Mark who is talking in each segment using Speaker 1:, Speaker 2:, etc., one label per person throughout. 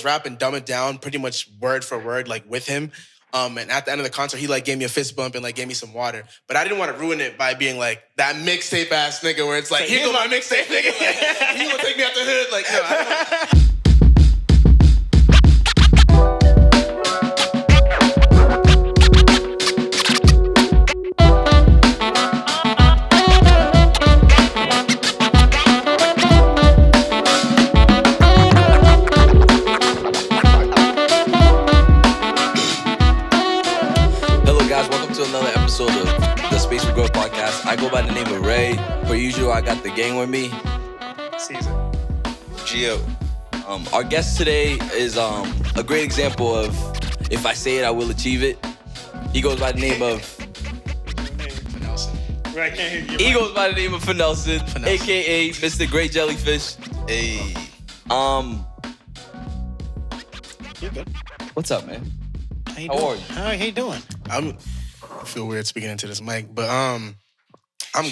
Speaker 1: rap and dumb it down pretty much word for word, like with him. And at the end of the concert, he like gave me a fist bump and like gave me some water. But I didn't want to ruin it by being like that mixtape ass nigga where it's like, here go my mixtape nigga. Like, he gonna take me out the hood. Like, no, I don't.
Speaker 2: Episode of the Spacefourgrowth podcast. I go by the name of Ray. Per usual, I got the gang with me.
Speaker 3: Caesar.
Speaker 4: Gio.
Speaker 2: Our guest today is a great example of if I say it, I will achieve it. He goes by the name of
Speaker 3: Fanelson. Right, I can't hear you.
Speaker 2: He goes by the name of Fanelson, aka Mr. Gray Jellyfish.
Speaker 4: Hey.
Speaker 3: You good?
Speaker 2: What's up, man?
Speaker 3: How are you? How you doing?
Speaker 1: I feel weird speaking into this mic, but I'm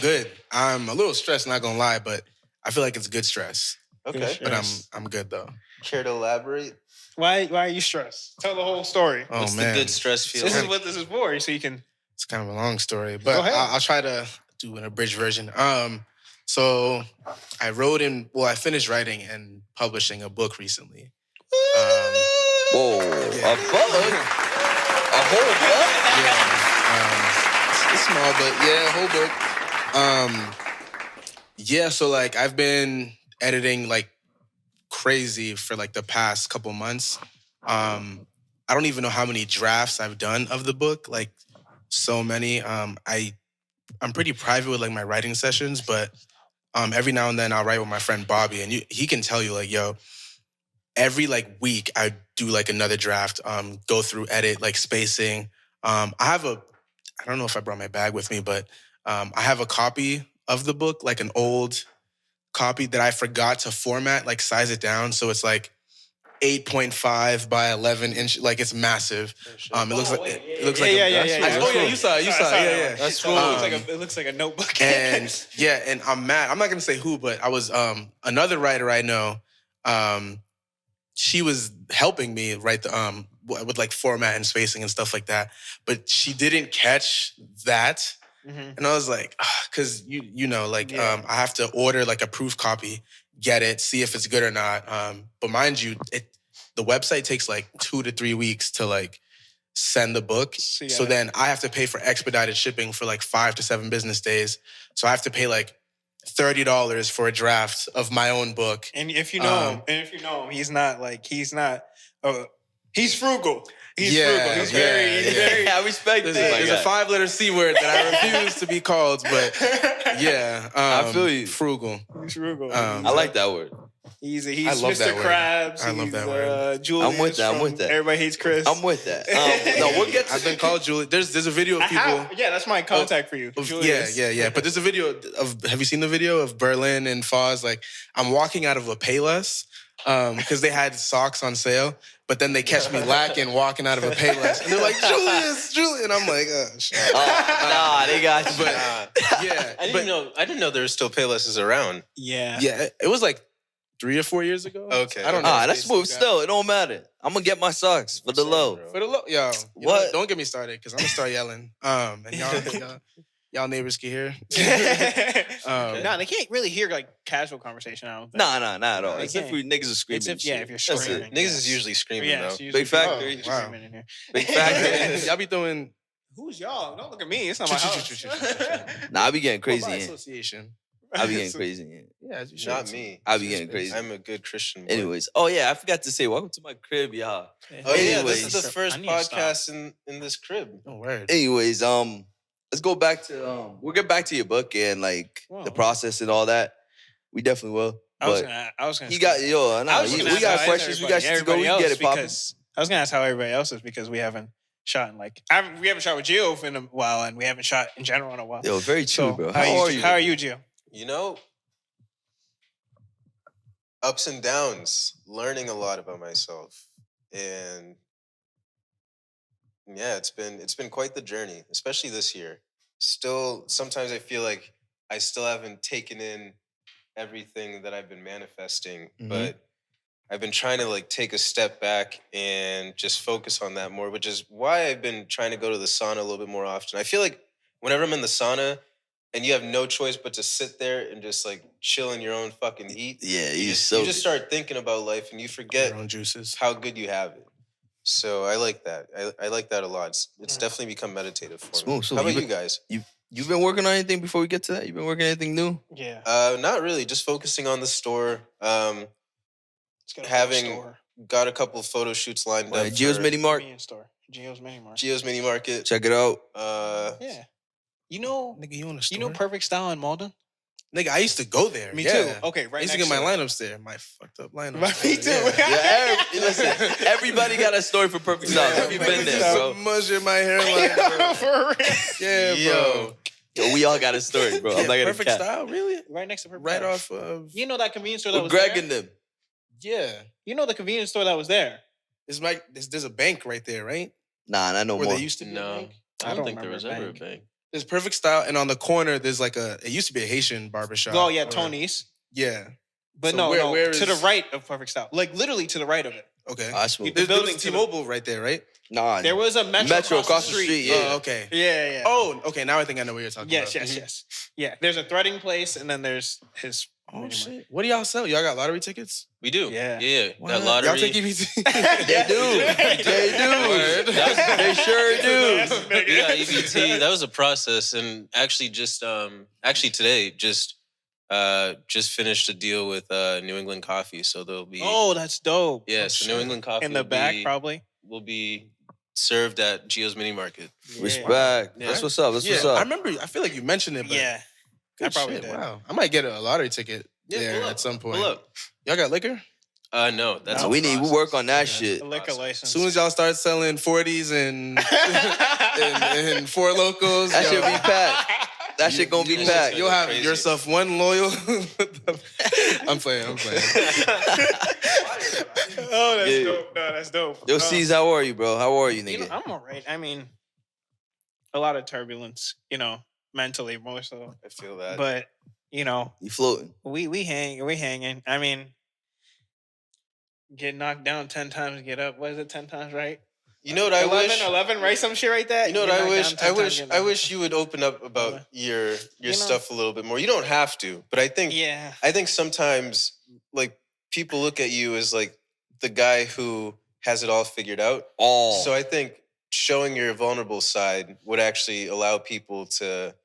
Speaker 1: good. I'm a little stressed, not gonna lie, but I feel like it's good stress.
Speaker 4: Okay.
Speaker 1: But I'm good though.
Speaker 4: Care to elaborate?
Speaker 3: Why are you stressed? Tell the whole story.
Speaker 1: Oh,
Speaker 4: What's
Speaker 1: man.
Speaker 4: the good stress feel?
Speaker 3: This is what this is for, so you can...
Speaker 1: It's kind of a long story,
Speaker 3: Go
Speaker 1: but
Speaker 3: ahead.
Speaker 1: I'll try to do an abridged version. So I finished writing and publishing a book recently.
Speaker 2: Whoa,
Speaker 1: Yeah.
Speaker 2: a book? A whole book?
Speaker 1: Yeah. It's small, but yeah, whole book. Yeah, so like I've been editing like crazy for like the past couple months. I don't even know how many drafts I've done of the book, like so many. I'm pretty private with like my writing sessions, but every now and then I'll write with my friend Bobby, and he can tell you like, yo, every like week I do like another draft, go through, edit, like spacing. I don't know if I brought my bag with me, but I have a copy of the book, like an old copy that I forgot to format, like size it down. So it's like 8.5 by 11 inch, like it's massive. It looks like
Speaker 3: Yeah.
Speaker 1: Oh yeah, you saw it. Yeah.
Speaker 4: That's cool.
Speaker 3: It looks like a notebook.
Speaker 1: And yeah, and I'm mad. I'm not gonna say who, but I was another writer I know. She was helping me write the with like format and spacing and stuff like that, but she didn't catch that.
Speaker 3: Mm-hmm.
Speaker 1: And I was like, because you know, like I have to order like a proof copy, get it, see if it's good or not. But mind you, the website takes like 2 to 3 weeks to like send the book. So then I have to pay for expedited shipping for like 5 to 7 business days. So I have to pay like $30 for a draft of my own book.
Speaker 3: And if you know him, he's frugal. He's frugal. He's very.
Speaker 2: I respect it.
Speaker 1: There's a 5-letter C word that I refuse to be called, but yeah.
Speaker 2: I feel you.
Speaker 1: Frugal.
Speaker 3: He's frugal.
Speaker 2: I like that word.
Speaker 3: He's
Speaker 1: love
Speaker 3: Mr.
Speaker 1: that word.
Speaker 3: Krabs.
Speaker 1: I love that word.
Speaker 3: Julius.
Speaker 2: I'm with that.
Speaker 3: Everybody Hates Chris.
Speaker 2: I'm with that. No, we'll get to
Speaker 1: I've been called Julius. There's a video of people.
Speaker 3: That's my contact for you. Julius.
Speaker 1: Yeah. But there's a video of. Have you seen the video of Berlin and Foz? Like I'm walking out of a Payless because they had socks on sale, but then they catch me lacking walking out of a Payless, and they're like Julius, and I'm like,
Speaker 2: nah, they got you.
Speaker 1: But yeah,
Speaker 4: I didn't know there were still Paylesses around.
Speaker 3: Yeah.
Speaker 1: It was like 3 or 4 years ago.
Speaker 4: Okay.
Speaker 1: I don't know.
Speaker 2: That's smooth. Still, it don't matter. I'm gonna get my socks for the low.
Speaker 1: For the low, yo.
Speaker 2: What?
Speaker 1: Don't get me started because I'm gonna start yelling. And y'all niggas can hear.
Speaker 3: No, they can't really hear like casual conversation. I don't think.
Speaker 2: Nah, not at all.
Speaker 3: They
Speaker 2: Except for
Speaker 3: can't.
Speaker 2: niggas are screaming.
Speaker 3: If you're
Speaker 2: That's
Speaker 3: screaming.
Speaker 2: it.
Speaker 4: Niggas is usually screaming though.
Speaker 3: it's usually
Speaker 2: Big factory.
Speaker 3: usually
Speaker 1: Wow.
Speaker 3: screaming in here.
Speaker 2: Big factor.
Speaker 1: Y'all be doing.
Speaker 3: Who's y'all? Don't look at me. It's not my house.
Speaker 2: Nah, I be getting crazy.
Speaker 1: By
Speaker 2: in.
Speaker 1: association.
Speaker 2: I be getting crazy. In.
Speaker 1: Yeah, as you should.
Speaker 4: Not me.
Speaker 2: I be getting crazy.
Speaker 4: I'm a good Christian boy.
Speaker 2: Anyways, oh yeah, I forgot to say, welcome to my crib, y'all.
Speaker 4: Oh yeah,
Speaker 2: Anyways.
Speaker 4: this is the first
Speaker 3: I need to stop.
Speaker 4: podcast in this crib.
Speaker 1: No word.
Speaker 2: Anyways, let's go back to we'll get back to your book and like the process and all that. We definitely will.
Speaker 3: I was gonna.
Speaker 2: You got we got questions. We got shit to go. We can get it popping.
Speaker 3: I was gonna ask how everybody else is because we haven't shot in we haven't shot with Gio in a while, and we haven't shot in general in a while.
Speaker 2: Yo, very true, bro.
Speaker 3: How are you? How are you, Gio?
Speaker 4: You know, ups and downs, learning a lot about myself. And yeah, it's been quite the journey, especially this year. Still, sometimes I feel like I still haven't taken in everything that I've been manifesting, but I've been trying to like take a step back and just focus on that more, which is why I've been trying to go to the sauna a little bit more often. I feel like whenever I'm in the sauna and you have no choice but to sit there and just like chill in your own fucking heat,
Speaker 2: Yeah,
Speaker 4: you just start thinking about life and you forget
Speaker 1: Your own juices.
Speaker 4: how good you have it. So I like that. I like that a lot. It's definitely become meditative for me. How about you guys?
Speaker 2: You've been working on anything before we get to that? You've been working on anything new?
Speaker 3: Yeah.
Speaker 4: Not really. Just focusing on the store. Got a couple of photo shoots lined up.
Speaker 2: Geo's Mini Mart.
Speaker 3: Store. Geo's Mini Mart.
Speaker 4: Geo's Mini Market.
Speaker 2: Check it out.
Speaker 3: Yeah. You know,
Speaker 1: Nigga, you on a store?
Speaker 3: you know Perfect Style in Malden?
Speaker 1: Nigga, I used to go there.
Speaker 3: Me
Speaker 1: yeah.
Speaker 3: too. Okay, right
Speaker 1: I used to
Speaker 3: next
Speaker 1: get my
Speaker 3: to it.
Speaker 1: lineups there. My fucked up lineups.
Speaker 3: Me too.
Speaker 1: Yeah.
Speaker 2: Listen, everybody got a story for Perfect Style. Have you been there,
Speaker 1: So
Speaker 2: bro?
Speaker 1: much in my hairline.
Speaker 3: For real.
Speaker 1: Yeah, bro.
Speaker 2: Yo, we all got a story, bro. I'm not gonna
Speaker 1: Perfect
Speaker 2: cap.
Speaker 1: style, really?
Speaker 3: Right next to Perfect
Speaker 1: Right
Speaker 3: Style.
Speaker 1: off of.
Speaker 3: You know that convenience store that
Speaker 2: With
Speaker 3: was
Speaker 2: Greg
Speaker 3: there?
Speaker 2: and them.
Speaker 1: Yeah.
Speaker 3: You know the convenience store that was there?
Speaker 1: There's a bank right there, right?
Speaker 2: Nah, not no
Speaker 1: Where
Speaker 2: more.
Speaker 1: there used to be a
Speaker 4: No,
Speaker 1: bank.
Speaker 4: I don't think there
Speaker 3: remember
Speaker 4: was
Speaker 3: a
Speaker 4: ever a
Speaker 3: bank.
Speaker 4: bank.
Speaker 1: There's Perfect Style, and on the corner there's like it used to be a Haitian barbershop.
Speaker 3: Oh yeah,
Speaker 1: or-
Speaker 3: Tony's.
Speaker 1: Yeah.
Speaker 3: But
Speaker 1: So
Speaker 3: no,
Speaker 1: where
Speaker 3: to
Speaker 1: is-
Speaker 3: the right of Perfect Style. Like literally to the right of it.
Speaker 1: Okay.
Speaker 2: I smoke.
Speaker 3: The
Speaker 1: There's
Speaker 3: building
Speaker 1: building
Speaker 3: to the-
Speaker 1: T-Mobile right there, right?
Speaker 2: Nah,
Speaker 3: There was a Metro
Speaker 2: across the street. Yeah.
Speaker 1: Oh, okay.
Speaker 3: Yeah, yeah.
Speaker 1: Oh, okay. Now I think I know what you're talking
Speaker 3: yes,
Speaker 1: about.
Speaker 3: yes, yes. Yeah, there's a threading place, and then there's his.
Speaker 1: Oh
Speaker 3: Mini Mart.
Speaker 1: shit! What do y'all sell? Y'all got lottery tickets?
Speaker 4: We do.
Speaker 3: Yeah.
Speaker 4: Yeah.
Speaker 1: What?
Speaker 4: That lottery.
Speaker 1: Y'all take EBT?
Speaker 3: They
Speaker 2: do. They do.
Speaker 4: Word.
Speaker 2: They sure do.
Speaker 4: Yeah, EVT. That was a process, and actually, today, just finished a deal with New England Coffee, so there'll be
Speaker 3: Oh, that's dope.
Speaker 4: yeah. So New England Coffee
Speaker 3: In the back, probably.
Speaker 4: will be served at Geo's Mini Market.
Speaker 2: Respect.
Speaker 4: Yeah.
Speaker 2: That's what's up. That's
Speaker 1: Yeah,
Speaker 2: what's
Speaker 1: I
Speaker 2: up.
Speaker 1: remember. I feel like you mentioned it. But
Speaker 3: Yeah.
Speaker 1: good
Speaker 3: I probably
Speaker 1: shit,
Speaker 3: did.
Speaker 1: Wow, I might get a lottery ticket
Speaker 4: Yeah,
Speaker 1: there
Speaker 4: pull up,
Speaker 1: at some point.
Speaker 4: Pull up.
Speaker 1: Y'all got liquor?
Speaker 4: No, that's
Speaker 3: No,
Speaker 4: a
Speaker 2: we
Speaker 4: process.
Speaker 2: work on that shit.
Speaker 3: A liquor
Speaker 1: As
Speaker 3: license.
Speaker 1: soon as y'all start selling 40s and Four Locals,
Speaker 2: That
Speaker 1: yo,
Speaker 2: shit be packed. That shit gonna be
Speaker 4: you-
Speaker 2: packed.
Speaker 1: you'll have
Speaker 4: Crazy.
Speaker 1: yourself one loyal. I'm playing.
Speaker 3: Oh, that's
Speaker 2: Yeah.
Speaker 3: dope. No, that's dope.
Speaker 2: Yo, C's, how are you, bro? How are you,
Speaker 3: You know,
Speaker 2: nigga?
Speaker 3: I'm all right. I mean, a lot of turbulence, mentally more so.
Speaker 4: I feel that.
Speaker 3: But,
Speaker 2: You floating?
Speaker 3: we hanging. I mean, get knocked down 10 times, get up. What is it, 10 times, right?
Speaker 4: You know what I
Speaker 3: 11,
Speaker 4: wish?
Speaker 3: 11, right? Some shit like that.
Speaker 4: You know what
Speaker 3: Get
Speaker 4: I
Speaker 3: knocked
Speaker 4: wish?
Speaker 3: down 10
Speaker 4: I
Speaker 3: times,
Speaker 4: wish.
Speaker 3: get
Speaker 4: I
Speaker 3: knocked
Speaker 4: wish you would open up about your
Speaker 3: know-
Speaker 4: stuff a little bit more. You don't have to, but I think
Speaker 3: down. Yeah.
Speaker 4: I think sometimes like people look at you as like the guy who has it all figured out.
Speaker 2: Oh,
Speaker 4: So I think showing your vulnerable side would actually allow people to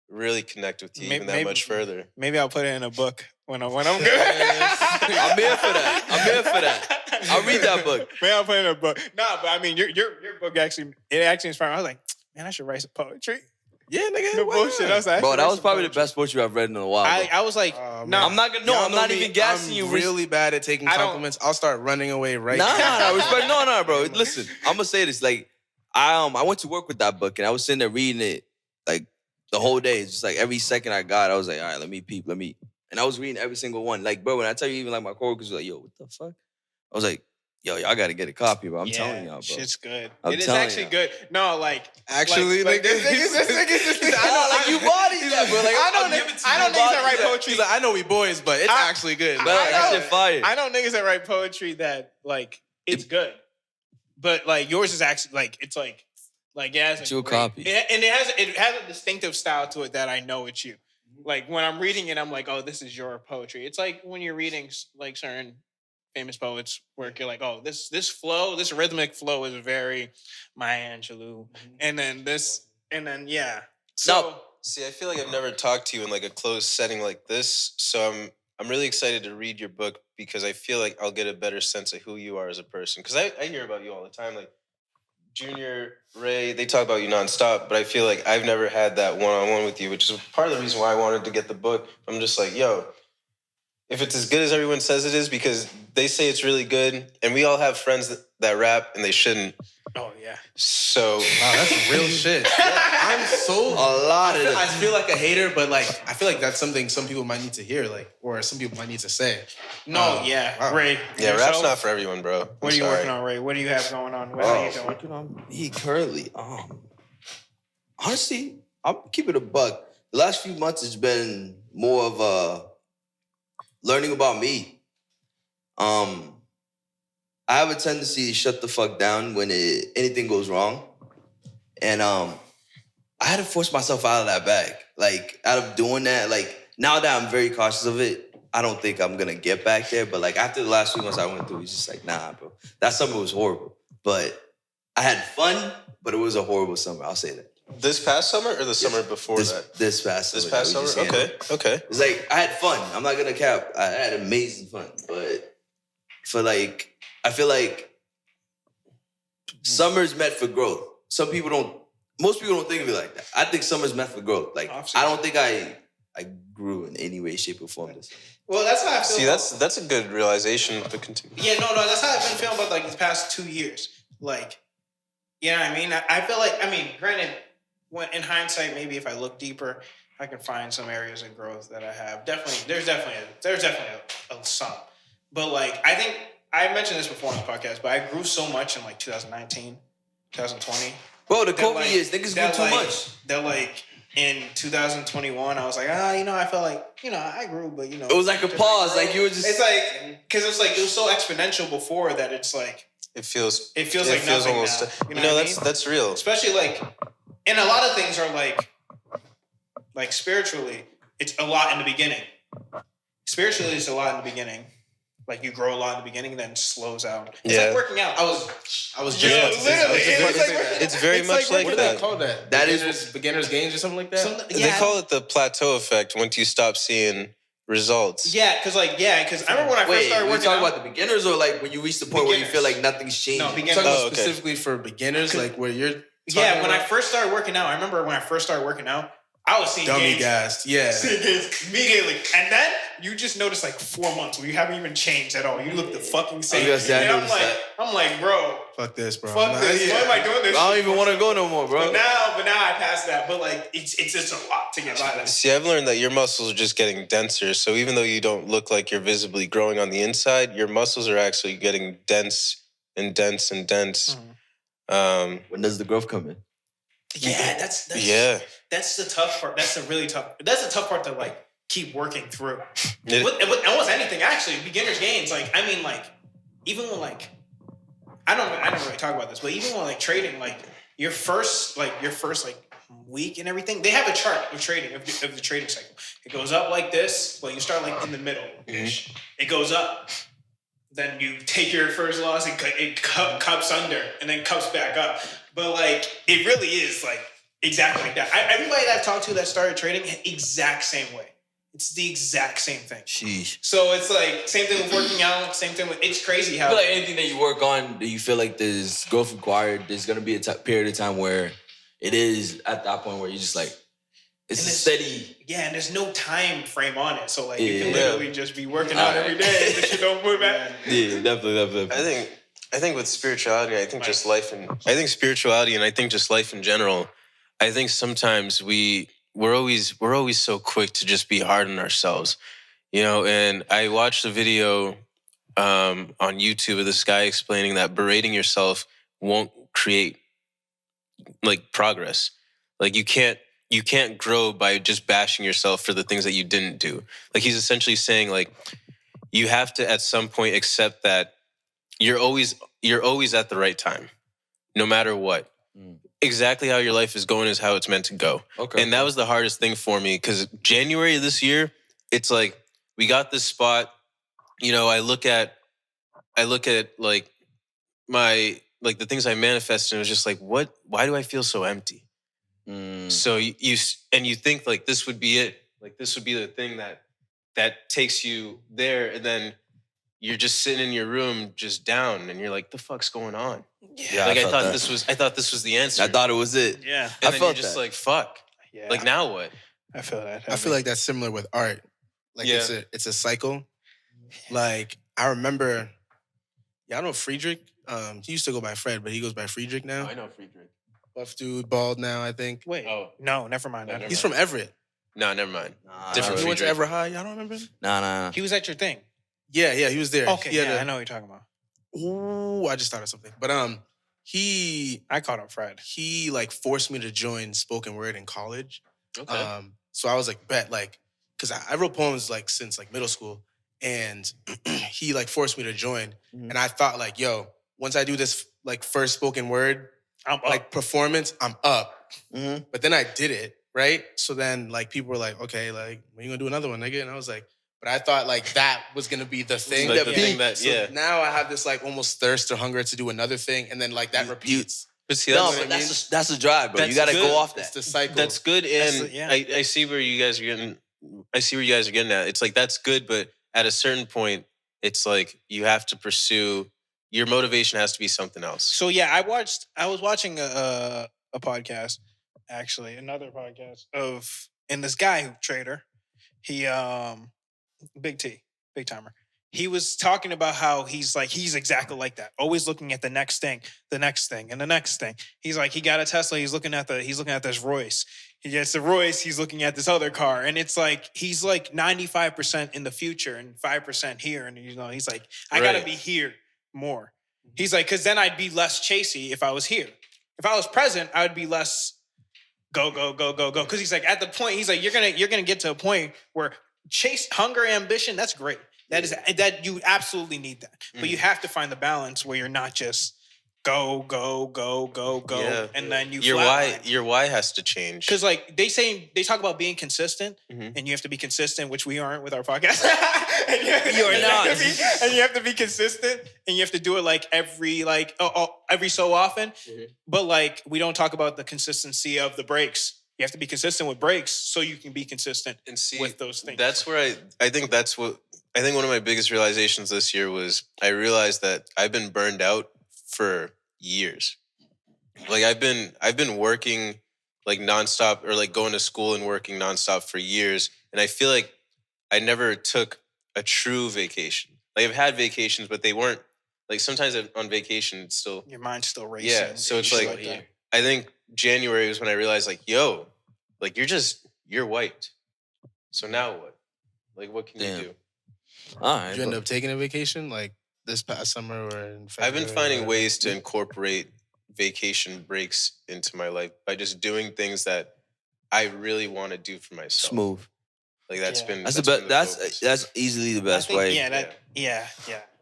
Speaker 4: really connect with you even that much further.
Speaker 3: Maybe I'll put it in a book when I'm good.
Speaker 2: I'm here for that. I'm here for that. I'll read that book.
Speaker 3: Maybe I'll put it in a book. Nah, but I mean, your book actually inspired me. I was like, man, I should write some poetry.
Speaker 1: Yeah, nigga.
Speaker 3: No
Speaker 1: why
Speaker 3: bullshit.
Speaker 1: not?
Speaker 3: I was like, I
Speaker 2: Bro,
Speaker 3: should
Speaker 2: that
Speaker 3: write
Speaker 2: was
Speaker 3: some
Speaker 2: probably the
Speaker 3: poetry.
Speaker 2: best poetry I've read in a while. Bro.
Speaker 3: I was like,
Speaker 1: Oh,
Speaker 3: no,
Speaker 2: I'm not gonna. No,
Speaker 1: Y'all
Speaker 2: I'm
Speaker 1: know
Speaker 2: not
Speaker 1: me,
Speaker 2: even gassing
Speaker 1: I'm
Speaker 2: you.
Speaker 1: really bad at taking
Speaker 3: I don't-
Speaker 1: compliments. I'll start running away right
Speaker 2: Nah,
Speaker 1: now.
Speaker 2: respect. No, bro. Listen, I'm gonna say this. Like, I went to work with that book and I was sitting there reading it like the whole day. It's just like every second I got, I was like, all right, let me peep. And I was reading every single one. Like, bro, when I tell you, even like my coworkers were like, yo, what the fuck? I was like, yo, y'all gotta get a copy, bro. I'm telling y'all, bro.
Speaker 3: Shit's good.
Speaker 2: I'm
Speaker 3: It is
Speaker 2: telling
Speaker 3: actually
Speaker 2: y'all.
Speaker 3: good. No, like
Speaker 1: Actually,
Speaker 3: like this nigga.
Speaker 2: I know, like, you bodied that, bro. Like,
Speaker 3: I know
Speaker 2: I'll give it to
Speaker 3: I
Speaker 2: you,
Speaker 3: know
Speaker 2: you
Speaker 3: niggas that
Speaker 2: bodied
Speaker 3: write
Speaker 2: that.
Speaker 3: poetry.
Speaker 1: He's like, I know we boys, but it's actually good.
Speaker 2: But
Speaker 3: I
Speaker 2: that
Speaker 3: know.
Speaker 2: shit fire.
Speaker 3: I know niggas that write poetry that like it's good, but like yours is actually like it's like it has
Speaker 2: It's your
Speaker 3: great-
Speaker 2: copy.
Speaker 3: and it has a distinctive style to it that I know it's you. Like when I'm reading it, I'm like, oh, this is your poetry. It's like when you're reading like certain famous poets' work, you're like, oh, this flow, this rhythmic flow is very Maya Angelou, and then yeah. So
Speaker 4: See, I feel like I've never talked to you in like a closed setting like this, so I'm really excited to read your book because I feel like I'll get a better sense of who you are as a person. Because I hear about you all the time, like Junior, Ray, they talk about you nonstop, but I feel like I've never had that one-on-one with you, which is part of the reason why I wanted to get the book. I'm just like, yo, if it's as good as everyone says it is, because they say it's really good, and we all have friends that rap and they shouldn't.
Speaker 3: oh yeah.
Speaker 4: So
Speaker 1: Wow, that's real shit. I'm so
Speaker 2: A lot of
Speaker 1: I
Speaker 2: it.
Speaker 1: feel like a hater, but like I feel like that's something some people might need to hear, like, or some people might need to say.
Speaker 3: No, yeah,
Speaker 1: wow.
Speaker 3: Ray.
Speaker 4: yeah,
Speaker 3: yourself?
Speaker 4: rap's not for everyone, bro.
Speaker 3: What are you working on, Ray? What do you have going on? What are you doing?
Speaker 2: Working on me currently. Honestly, I'll keep it a buck. The last few months has been more of learning about me. I have a tendency to shut the fuck down when anything goes wrong. And I had to force myself out of that bag. Like, out of doing that, like, now that I'm very cautious of it, I don't think I'm gonna get back there. But like, after the last 3 months I went through, it's just like, nah, bro. That summer was horrible. But I had fun, but it was a horrible summer. I'll say that.
Speaker 4: This past summer or the summer before that?
Speaker 2: This past summer.
Speaker 4: This past summer? Okay.
Speaker 2: It's like, I had fun. I'm not gonna cap. I had amazing fun. But for like, I feel like summer's meant for growth. Most people don't think of it like that. I think summer's meant for growth. Like, I don't think I grew in any way, shape, or form this summer.
Speaker 3: Well, that's how I feel.
Speaker 4: See, that's a good realization to continue.
Speaker 3: Yeah, no, that's how I've been feeling about like the past 2 years. Like, you know what I mean? I feel like, granted, when in hindsight, maybe if I look deeper, I can find some areas of growth that I have. There's definitely a some. But like, I think I mentioned this before on the podcast, but I grew so much in like 2019, 2020.
Speaker 2: Bro, the COVID years, niggas grew too much.
Speaker 3: That like in 2021, I was like, I felt like, I grew, but
Speaker 2: it was like a pause. Like you were just.
Speaker 3: It's like, because it's like it was so exponential before that it's like.
Speaker 4: It feels
Speaker 3: like nothing
Speaker 4: almost.
Speaker 3: Now.
Speaker 4: That's real.
Speaker 3: Especially like, and a lot of things are like spiritually, it's a lot in the beginning. Spiritually, it's a lot in the beginning. Like you grow a lot in the beginning, then slows out. It's like working out. I was just
Speaker 1: literally.
Speaker 4: It's very much like
Speaker 1: what
Speaker 4: that.
Speaker 1: do they call that?
Speaker 2: That is
Speaker 1: beginner's gains or something like that.
Speaker 4: They call it the plateau effect once you stop seeing results.
Speaker 3: Yeah, because I remember when I first started working out.
Speaker 2: Are you talking about the beginners or like when you reach the point where you feel like nothing's changing?
Speaker 3: No, beginners.
Speaker 1: I'm talking about specifically for beginners, like where you're.
Speaker 3: Yeah, when I first started working out, I remember when I first started working out, I was seeing
Speaker 1: dummy
Speaker 3: gains.
Speaker 1: gassed, yeah.
Speaker 3: Seeing gains immediately. And then you just notice like 4 months where you haven't even changed at all. You look the fucking same. And I'm like, bro.
Speaker 1: Fuck this, bro.
Speaker 3: Fuck this. Why am I doing this?
Speaker 2: I don't even want to go no more, bro.
Speaker 3: But now I passed that. But like, it's just a lot to get by that.
Speaker 4: See, I've learned that your muscles are just getting denser. So even though you don't look like you're visibly growing on the inside, your muscles are actually getting dense and dense and dense.
Speaker 2: Mm-hmm. When does the growth come in?
Speaker 3: Yeah, that's the tough part. That's the tough part to like keep working through. With almost anything, actually, beginner's gains. Like, even when like, I don't really talk about this, but even when like trading, like your first week and everything, they have a chart of trading of the trading cycle. It goes up like this. Well, you start like in the middle. Mm-hmm. It goes up. Then you take your first loss, it cups under, and then cups back up. But like, it really is like exactly like that. Everybody that I've talked to that started trading, exact same way. It's the exact same thing.
Speaker 2: Sheesh.
Speaker 3: So it's like same thing with working out, same thing with. It's crazy how.
Speaker 2: I feel like anything that you work on, do you feel like there's growth required? There's gonna be a period of time where it is at that point where you're just like, it's a steady.
Speaker 3: Yeah, and there's no time frame on it, so like you can literally just be working out every day. That you don't move back.
Speaker 2: Yeah, definitely.
Speaker 4: I think with spirituality, I think spirituality and I think just life in general, I think sometimes we're always so quick to just be hard on ourselves, and I watched a video on YouTube of this guy explaining that berating yourself won't create like progress. Like you can't grow by just bashing yourself for the things that you didn't do. Like he's essentially saying like you have to at some point accept that you're always at the right time, no matter what. Exactly how your life is going is how it's meant to go. Okay. And that was the hardest thing for me because January of this year, it's like we got this spot. I look at like my like the things I manifested, and it was just like, what? Why do I feel so empty? So you think like this would be it, like this would be the thing that takes you there, and then you're just sitting in your room just down and you're like, the fuck's going on? Yeah. Like I thought this was the answer.
Speaker 2: I thought it was it.
Speaker 3: Yeah.
Speaker 2: then
Speaker 3: And
Speaker 2: you're just like, fuck. Yeah. Like now what?
Speaker 3: I feel that.
Speaker 1: I feel like that's similar with art. Like it's a cycle. Like I remember, I know Friedrich. He used to go by Fred, but he goes by Friedrich now.
Speaker 2: I know Friedrich.
Speaker 1: Buff dude, bald now, I think.
Speaker 3: Wait. Oh. No, never mind.
Speaker 1: He's from Everett.
Speaker 4: No, never mind.
Speaker 1: Different. He went to Everett High. Y'all don't remember him?
Speaker 2: Nah.
Speaker 3: He was at your thing.
Speaker 1: Yeah, he was there.
Speaker 3: Okay, I know what you're talking about.
Speaker 1: Ooh, I just thought of something. But
Speaker 3: I called him Fred.
Speaker 1: He like forced me to join spoken word in college.
Speaker 2: Okay.
Speaker 1: So I was like, bet, like, because I wrote poems like since like middle school, and he like forced me to join.
Speaker 2: Mhm.
Speaker 1: And I thought like, yo, once I do this like first spoken word
Speaker 3: I'm up.
Speaker 1: like performance, I'm up.
Speaker 2: Mhm.
Speaker 1: But then I did it, right? So then like people were like, okay, like when you gonna do another one, nigga? And I was like, but I thought like that was gonna be the thing.
Speaker 4: Like the thing that,
Speaker 1: So
Speaker 4: yeah.
Speaker 1: now I have this like almost thirst or hunger to do another thing, and then like that repeats.
Speaker 4: But see,
Speaker 2: No,
Speaker 4: that's,
Speaker 2: but that's the drive, bro. You
Speaker 4: That's
Speaker 2: gotta
Speaker 4: good.
Speaker 2: go off
Speaker 1: It's
Speaker 2: that.
Speaker 1: the cycle.
Speaker 4: that's good, and
Speaker 3: the- yeah.
Speaker 4: I see where you guys are getting. I see where you guys are getting at. It's like that's good, but at a certain point, it's like you have to pursue. Your motivation has to be something else.
Speaker 3: So yeah, I was watching a podcast, actually, another podcast and this guy trader, he big timer. He was talking about how he's exactly like that, always looking at the next thing, and the next thing. He's like, he got a Tesla, he's looking at this Royce. He gets the Royce, he's looking at this other car, and it's like he's like 95% in the future and 5% here, and he's like, I gotta
Speaker 4: Right.
Speaker 3: be here more. He's like, because then I'd be less chasey if I was here. If I was present, I would be less go. Because he's like, at the point, he's like, you're gonna get to a point where chase, hunger, ambition, that's great. That you absolutely need that. But you have to find the balance where you're not just go,
Speaker 4: Yeah.
Speaker 3: and then you
Speaker 4: Your why has to change.
Speaker 3: because like they talk about being consistent,
Speaker 2: Mhm.
Speaker 3: and you have to be consistent, which we aren't with our podcast. And
Speaker 2: You are not.
Speaker 3: and you have to be consistent, and you have to do it like every so often.
Speaker 2: Mhm.
Speaker 3: But like we don't talk about the consistency of the breaks. You have to be consistent with breaks so you can be consistent
Speaker 4: And see,
Speaker 3: with those things.
Speaker 4: that's where I think one of my biggest realizations this year was I realized that I've been burned out for years. Like I've been working like nonstop, or like going to school and working nonstop for years, and I feel like I never took a true vacation. Like I've had vacations, but they weren't like, sometimes on vacation it's still,
Speaker 3: Your mind's still racing.
Speaker 4: yeah. So it's
Speaker 3: Shit
Speaker 4: like,
Speaker 3: that.
Speaker 4: I think January was when I realized like, yo, like you're wiped. So now what? Like what can
Speaker 2: Damn.
Speaker 4: you do?
Speaker 2: All right.
Speaker 1: Did you end
Speaker 2: bro.
Speaker 1: up taking a vacation like this past summer or in February?
Speaker 4: I've been finding ways to incorporate vacation breaks into my life by just doing things that I really want to do for myself.
Speaker 2: Smooth.
Speaker 4: Like that's
Speaker 3: Yeah.
Speaker 4: been
Speaker 2: That's
Speaker 4: been
Speaker 2: the
Speaker 4: focus.
Speaker 2: best. That's easily the
Speaker 3: I
Speaker 2: best
Speaker 3: think,
Speaker 2: way.
Speaker 3: yeah.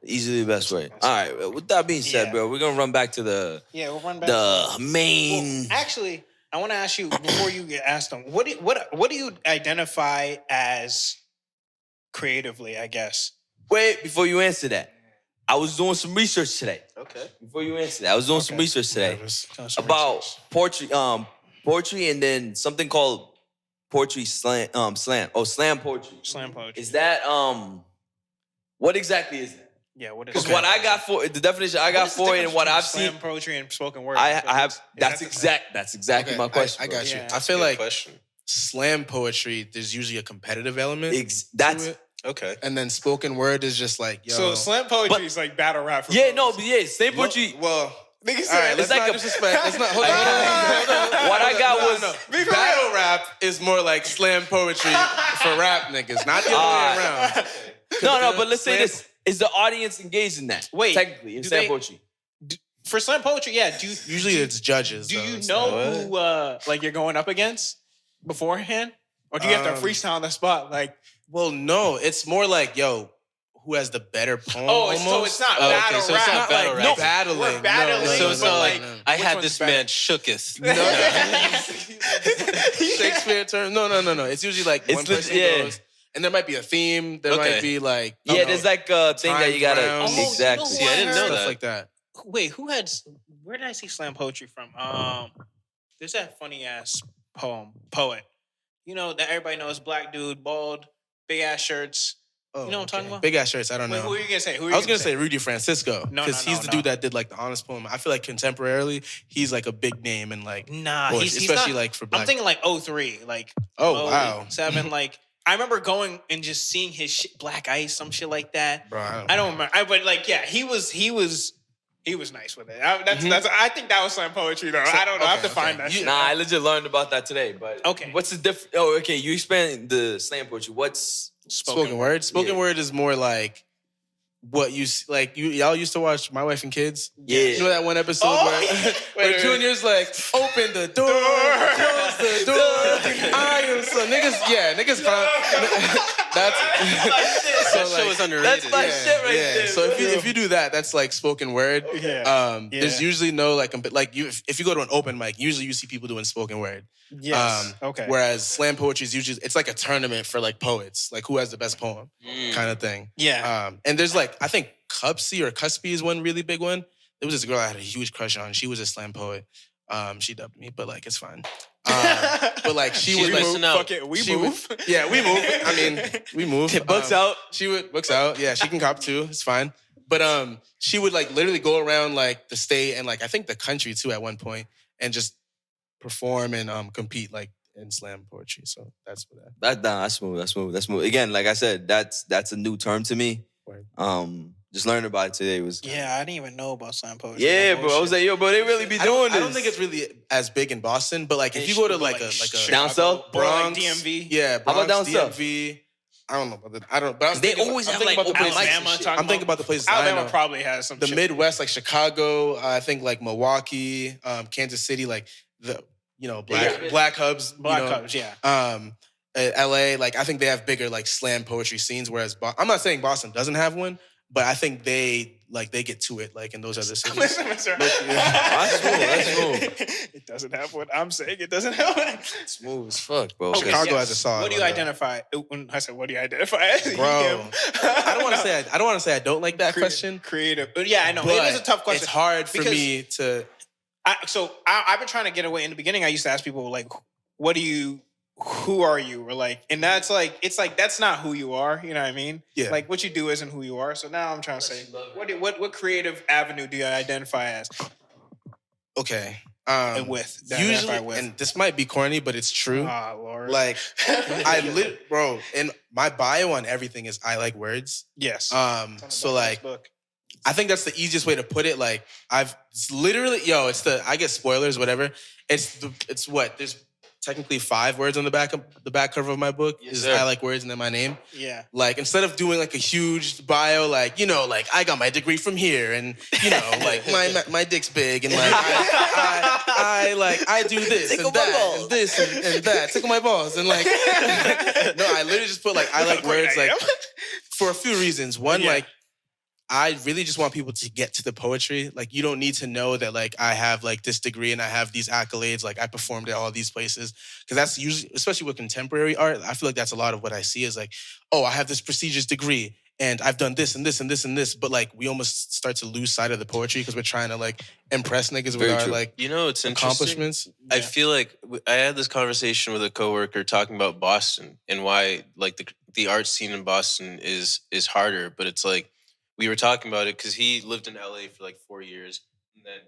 Speaker 2: Easily the best way. All right. With that being said,
Speaker 3: Yeah.
Speaker 2: bro, we're gonna run back to the
Speaker 3: Yeah, we'll run back.
Speaker 2: main.
Speaker 3: Well, actually, I want to ask you before you get asked them. What do you identify as creatively? I guess.
Speaker 2: Wait, before you answer that, I was doing some research today.
Speaker 4: Okay.
Speaker 2: Before you answer that, I was doing some
Speaker 3: Okay.
Speaker 2: research today
Speaker 1: Nervous.
Speaker 2: about poetry, and then something called poetry slam. Slam poetry.
Speaker 3: Slam poetry.
Speaker 2: Is that what exactly is that?
Speaker 3: Yeah. What is?
Speaker 2: Because
Speaker 3: that?
Speaker 2: what I got for the definition I got
Speaker 3: What is the
Speaker 2: for it and
Speaker 3: difference
Speaker 2: what
Speaker 3: between
Speaker 2: I've
Speaker 3: slam
Speaker 2: seen,
Speaker 3: poetry and spoken word.
Speaker 2: I have.
Speaker 3: Is
Speaker 2: That's
Speaker 3: that the-
Speaker 2: exactly
Speaker 1: Okay,
Speaker 2: my question.
Speaker 1: I
Speaker 2: bro.
Speaker 1: got you.
Speaker 3: Yeah.
Speaker 1: I feel
Speaker 4: Good
Speaker 1: like
Speaker 4: question.
Speaker 1: slam poetry, there's usually a competitive element.
Speaker 2: That's
Speaker 1: to it.
Speaker 4: Okay.
Speaker 1: And then spoken word is just like, yo.
Speaker 3: So slam poetry
Speaker 2: But-
Speaker 3: is like battle rap. For
Speaker 2: yeah, no,
Speaker 3: poets.
Speaker 2: but yeah, slam poetry.
Speaker 1: Well,
Speaker 3: Niggas
Speaker 1: all right,
Speaker 3: said
Speaker 1: let's
Speaker 2: like
Speaker 1: not
Speaker 2: a-
Speaker 1: disrespect. Let's not. Hold on.
Speaker 2: What I got was-
Speaker 3: Be for
Speaker 1: battle rap is more like slam poetry for rap niggas, not the other way around.
Speaker 2: No, but let's say
Speaker 1: Slam-
Speaker 2: this: is the audience engaged in that?
Speaker 3: Wait,
Speaker 2: technically, in
Speaker 3: do
Speaker 2: slam
Speaker 3: they-
Speaker 2: poetry.
Speaker 3: For slam poetry, yeah.
Speaker 1: Usually it's judges.
Speaker 3: Do
Speaker 1: though.
Speaker 3: you
Speaker 1: It's
Speaker 3: know
Speaker 1: not-
Speaker 3: who like you're going up against beforehand, or do you have to freestyle on the spot? Like,
Speaker 1: Well, no, it's more like, yo, who has the better poem?
Speaker 3: oh, it's, so
Speaker 1: almost?
Speaker 3: it's not
Speaker 4: Oh, okay,
Speaker 3: battle
Speaker 4: so
Speaker 3: rap.
Speaker 4: it's not battle
Speaker 3: like,
Speaker 4: rap.
Speaker 3: no,
Speaker 1: battling.
Speaker 3: We're battling.
Speaker 1: No,
Speaker 4: So it's
Speaker 3: but
Speaker 4: not like
Speaker 1: no.
Speaker 4: I
Speaker 3: which
Speaker 4: had
Speaker 3: one's
Speaker 4: this
Speaker 3: better?
Speaker 4: man shooketh.
Speaker 1: Shakespeare term. No. It's usually like
Speaker 2: It's
Speaker 1: one person
Speaker 2: yeah.
Speaker 1: goes, and there might be a theme. There
Speaker 4: Okay.
Speaker 1: might be like,
Speaker 2: Yeah, there's like a thing that you gotta
Speaker 1: Time rounds.
Speaker 2: exactly.
Speaker 3: Oh, you
Speaker 4: See, I didn't know
Speaker 1: stuff
Speaker 4: that.
Speaker 1: like that.
Speaker 3: Wait, who had? Where did I see slam poetry from? There's that funny ass poet. You know that everybody knows, black dude, bald, big ass shirts.
Speaker 1: Oh,
Speaker 3: You know what I'm talking about?
Speaker 1: Big ass shirts. I don't
Speaker 3: Wait,
Speaker 1: know.
Speaker 3: who are you gonna say?
Speaker 1: I was gonna say Rudy Francisco
Speaker 3: No,
Speaker 1: because
Speaker 3: no,
Speaker 1: he's the
Speaker 3: no.
Speaker 1: dude that did like the honest poem. I feel like contemporarily he's like a big name and like
Speaker 3: Nah,
Speaker 1: poetry,
Speaker 3: he's
Speaker 1: especially
Speaker 3: not,
Speaker 1: like for black.
Speaker 3: I'm thinking like 03, like
Speaker 1: Oh, wow.
Speaker 3: 07. Like I remember going and just seeing his shit, Black Ice, some shit like that.
Speaker 1: Bro,
Speaker 3: I don't remember. But like, yeah, he was nice with it. I think that was slam poetry though. I don't know. I have to
Speaker 1: okay,
Speaker 3: find
Speaker 1: okay.
Speaker 3: that shit.
Speaker 2: Nah, I legit learned about that today. But
Speaker 3: Okay.
Speaker 2: what's the difference? Oh, okay. You explain the slam poetry. What's
Speaker 1: spoken word. Spoken
Speaker 2: Yeah.
Speaker 1: word is more like what you like. Y'all used to watch My Wife and Kids.
Speaker 2: Yeah.
Speaker 1: You know that one episode
Speaker 3: Oh,
Speaker 1: where,
Speaker 3: yeah.
Speaker 1: where
Speaker 3: Wait.
Speaker 1: Junior's like, open the door, close the door. I am so niggas. Yeah, niggas.
Speaker 4: That show is underrated.
Speaker 2: That's my shit right there.
Speaker 1: So if you do that, that's like spoken word. There's usually no like if you go to an open mic, usually you see people doing spoken word.
Speaker 3: Yes. Okay.
Speaker 1: Whereas slam poetry is usually it's like a tournament for like poets, like who has the best poem, kind of thing.
Speaker 3: Yeah.
Speaker 1: And there's like I think Cupsy or Cuspy is one really big one. There was this girl I had a huge crush on. She was a slam poet. She dubbed me, but like it's fine. But like she was like,
Speaker 3: fuck it, we move.
Speaker 1: Yeah, we move. I mean, we move.
Speaker 2: Books out.
Speaker 1: She would books out. Yeah, she can cop too. It's fine. But she would like literally go around like the state and like I think the country too at one point and just perform and compete like in slam poetry. So that's what that.
Speaker 2: That's smooth. Again, like I said, that's a new term to me.
Speaker 1: Right.
Speaker 2: Just learning about it today was.
Speaker 3: Yeah, I didn't even know about slam poetry.
Speaker 2: Yeah, bro. I was like, yo, bro, they really be doing this.
Speaker 1: I don't think it's really as big in Boston, but like if you go to like a
Speaker 2: down south,
Speaker 1: Bronx,
Speaker 3: like DMV.
Speaker 1: Yeah, Bronx,
Speaker 2: how about down south?
Speaker 1: DMV. I don't know about that. I don't. But I was
Speaker 2: they
Speaker 1: thinking
Speaker 2: always
Speaker 1: about,
Speaker 2: have like
Speaker 1: about the
Speaker 2: open
Speaker 1: places.
Speaker 2: mics.
Speaker 1: I'm thinking about the places.
Speaker 3: Alabama
Speaker 1: I know.
Speaker 3: probably has some.
Speaker 1: The
Speaker 3: shit.
Speaker 1: Midwest, like Chicago. I think like Milwaukee, Kansas City, like the black hubs.
Speaker 3: Hubs, yeah.
Speaker 1: LA, like I think they have bigger like slam poetry scenes. Whereas I'm not saying Boston doesn't have one, but I think they get to it like in those other cities.
Speaker 3: Listen,
Speaker 2: That's cool.
Speaker 3: It doesn't have what I'm saying. It doesn't have what.
Speaker 2: Smooth as fuck, bro.
Speaker 3: Okay,
Speaker 1: Chicago has a song.
Speaker 3: What do you identify? When I said, what do you identify as?
Speaker 1: Bro, I don't want to say I don't like that question.
Speaker 3: Creative, but yeah, I know
Speaker 1: But
Speaker 3: it is a tough question.
Speaker 1: It's hard for me to.
Speaker 3: I've been trying to get away. In the beginning, I used to ask people like, who are you? Or like, and that's like, it's like, that's not who you are. You know what I mean?
Speaker 1: Yeah.
Speaker 3: Like what you do isn't who you are. So now I'm trying to say, what creative avenue do you identify as?
Speaker 1: Okay.
Speaker 3: Usually,
Speaker 1: and this might be corny, but it's true.
Speaker 3: Oh, Lord.
Speaker 1: Like, bro, and my bio on everything is I like words.
Speaker 3: Yes.
Speaker 1: So like, I think that's the easiest way to put it. Like, it's literally, I get spoilers, whatever. It's what? There's technically 5 words on the back cover of my book.
Speaker 2: Yes,
Speaker 1: is
Speaker 2: sir.
Speaker 1: I like words and then my name.
Speaker 3: Yeah.
Speaker 1: Like, instead of doing like a huge bio, like, like I got my degree from here and, like my dick's big and like I do this
Speaker 2: Tickle
Speaker 1: and
Speaker 2: my
Speaker 1: that
Speaker 2: balls.
Speaker 1: and this and that. Tickle my balls. And like, no, I literally just put like I like words like for a few reasons. One, like, I really just want people to get to the poetry. Like, you don't need to know that, like, I have, like, this degree and I have these accolades. Like, I performed at all these places. Because that's usually, especially with contemporary art, I feel like that's a lot of what I see is, like, oh, I have this prestigious degree and I've done this and this and this and this. But, like, we almost start to lose sight of the poetry because we're trying to, like, impress niggas with our, like,
Speaker 4: it's
Speaker 1: accomplishments.
Speaker 4: I feel like I had this conversation with a coworker talking about Boston and why, like, the art scene in Boston is harder. But it's, like, we were talking about it because he lived in LA for like 4 years, and then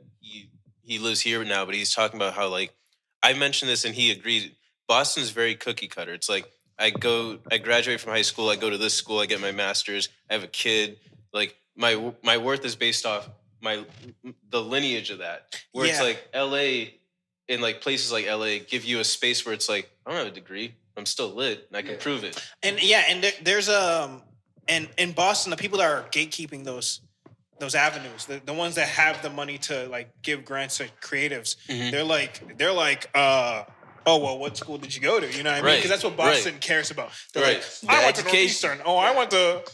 Speaker 4: he lives here now. But he's talking about how, like, I mentioned this and he agreed. Boston's very cookie cutter. It's like I graduate from high school, I go to this school, I get my master's, I have a kid. Like my worth is based off the lineage of that. Where it's like LA, in like places like LA, give you a space where it's like I don't have a degree, I'm still lit, and I can prove it.
Speaker 3: And there's And in Boston, the people that are gatekeeping those avenues, the ones that have the money to like give grants to creatives, they're like, oh well, what school did you go to? You know what I mean? Because that's what Boston cares about. They're like, I went to Northeastern. Oh, I went to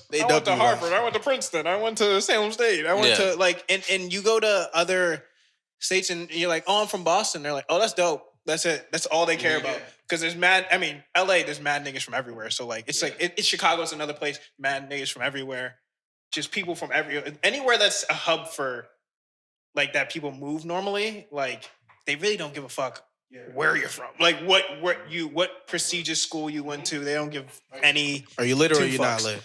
Speaker 3: Harvard. I went to Princeton. I went to Salem State. I went to like, and you go to other states and you're like, oh, I'm from Boston. They're like, oh, that's dope. That's it. That's all they care about. Because there's LA, there's mad niggas from everywhere. So like, it's like, it's Chicago's another place, mad niggas from everywhere. Just people from anywhere that's a hub for like that people move normally, like they really don't give a fuck where you're from. Like what prestigious school you went to. They don't give any.
Speaker 1: Are you lit or are you not lit?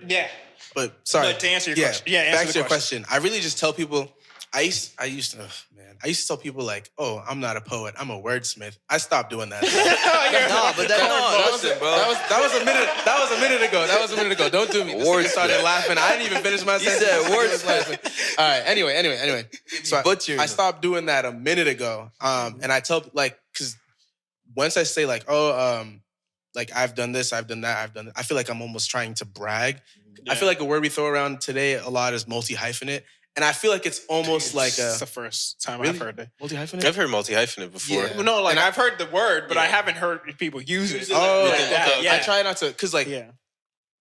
Speaker 3: Yeah.
Speaker 1: But sorry.
Speaker 3: But to answer your question. Yeah,
Speaker 1: back to your question. I really just tell people, I used to tell people like, oh, I'm not a poet, I'm a wordsmith. I stopped doing that. That was a minute ago. Don't do me. This nigga started laughing. I didn't even finish my sentence. Wordsmith. All right. Anyway. So I stopped doing that a minute ago. And I tell like, because once I say like, oh, like I've done this, I've done that, I feel like I'm almost trying to brag. Yeah. I feel like a word we throw around today a lot is multi-hyphenate. And I feel like it's almost
Speaker 3: it's the first time I've heard it.
Speaker 1: Multi-hyphenate?
Speaker 4: I've heard multi-hyphenate before.
Speaker 3: Yeah. No, like I've heard the word, but I haven't heard people use it.
Speaker 1: Oh,
Speaker 3: like that.
Speaker 1: okay. Yeah. I try not to, because like,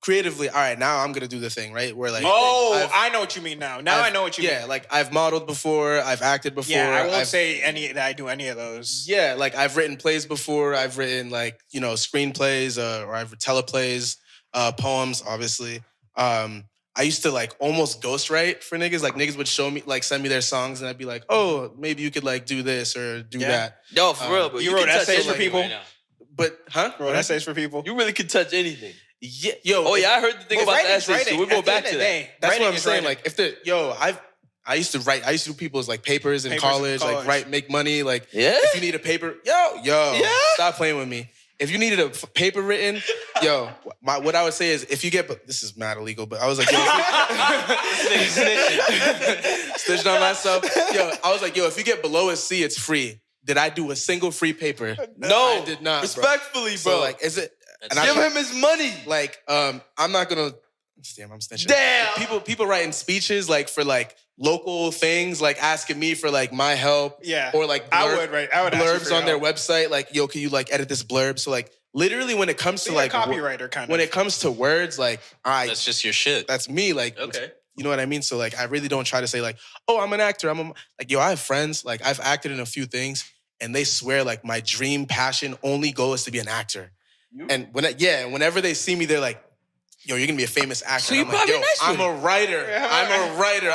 Speaker 1: creatively, all right, now I'm gonna do the thing, right? Where like,
Speaker 3: I know what you mean now. I know what you mean.
Speaker 1: Yeah, like I've modeled before, I've acted before.
Speaker 3: Yeah, I won't say that I do any of those.
Speaker 1: Yeah, like I've written plays before. I've written like, you know, screenplays or I've teleplays, poems, obviously. I used to like almost ghostwrite for niggas. Like niggas would show me, like send me their songs and I'd be like, oh, maybe you could like do this or do that.
Speaker 2: Yo, for real, but
Speaker 3: you
Speaker 2: you
Speaker 3: wrote
Speaker 2: can touch
Speaker 3: essays for
Speaker 2: anything
Speaker 3: people?
Speaker 2: right now.
Speaker 1: But, huh?
Speaker 3: Wrote essays for people?
Speaker 2: You really could touch anything.
Speaker 1: Yeah, yo.
Speaker 2: Oh yeah, I heard the thing about the
Speaker 3: writing's
Speaker 2: essays, so
Speaker 3: writing.
Speaker 2: we'll go
Speaker 3: At the
Speaker 2: back
Speaker 3: end of
Speaker 2: to
Speaker 3: the
Speaker 2: that.
Speaker 3: day,
Speaker 1: That's
Speaker 3: writing
Speaker 1: what I'm
Speaker 3: is
Speaker 1: saying.
Speaker 3: writing.
Speaker 1: Like, if I used to write. I used to do people's like papers in college, like write, make money. Like,
Speaker 2: Yeah?
Speaker 1: if you need a paper,
Speaker 2: Yeah?
Speaker 1: stop playing with me. If you needed a paper written, what I would say is if you get, this is mad illegal, but I was like, yo, snitching on myself. Yo, I was like, yo, if you get below a C, it's free. Did I do a single free paper?
Speaker 2: No,
Speaker 1: I did not.
Speaker 2: Respectfully,
Speaker 1: Bro.
Speaker 2: bro.
Speaker 1: So like, is it? And
Speaker 2: Give him his money.
Speaker 1: Like, I'm not gonna. Damn, I'm snitching.
Speaker 2: Damn.
Speaker 1: People writing speeches like for like local things, like asking me for like my help.
Speaker 3: Yeah.
Speaker 1: Or like
Speaker 3: I would ask you
Speaker 1: blurbs
Speaker 3: for
Speaker 1: on their
Speaker 3: help.
Speaker 1: website. Like, yo, can you like edit this blurb? So like, literally, when it comes to
Speaker 3: You're
Speaker 1: like
Speaker 3: a copywriter kind of.
Speaker 1: when it comes to words, like,
Speaker 4: That's just your shit.
Speaker 1: that's me. Like,
Speaker 4: Okay.
Speaker 1: you know what I mean? So like, I really don't try to say like, oh, I'm an actor. Like, yo, I have friends. Like, I've acted in a few things, and they swear like my dream passion only goal is to be an actor. And whenever they see me, they're like, yo, you're gonna be a famous actor.
Speaker 2: So
Speaker 1: And
Speaker 2: you're
Speaker 1: I'm like,
Speaker 2: probably
Speaker 1: yo,
Speaker 2: nice with
Speaker 1: I'm a writer.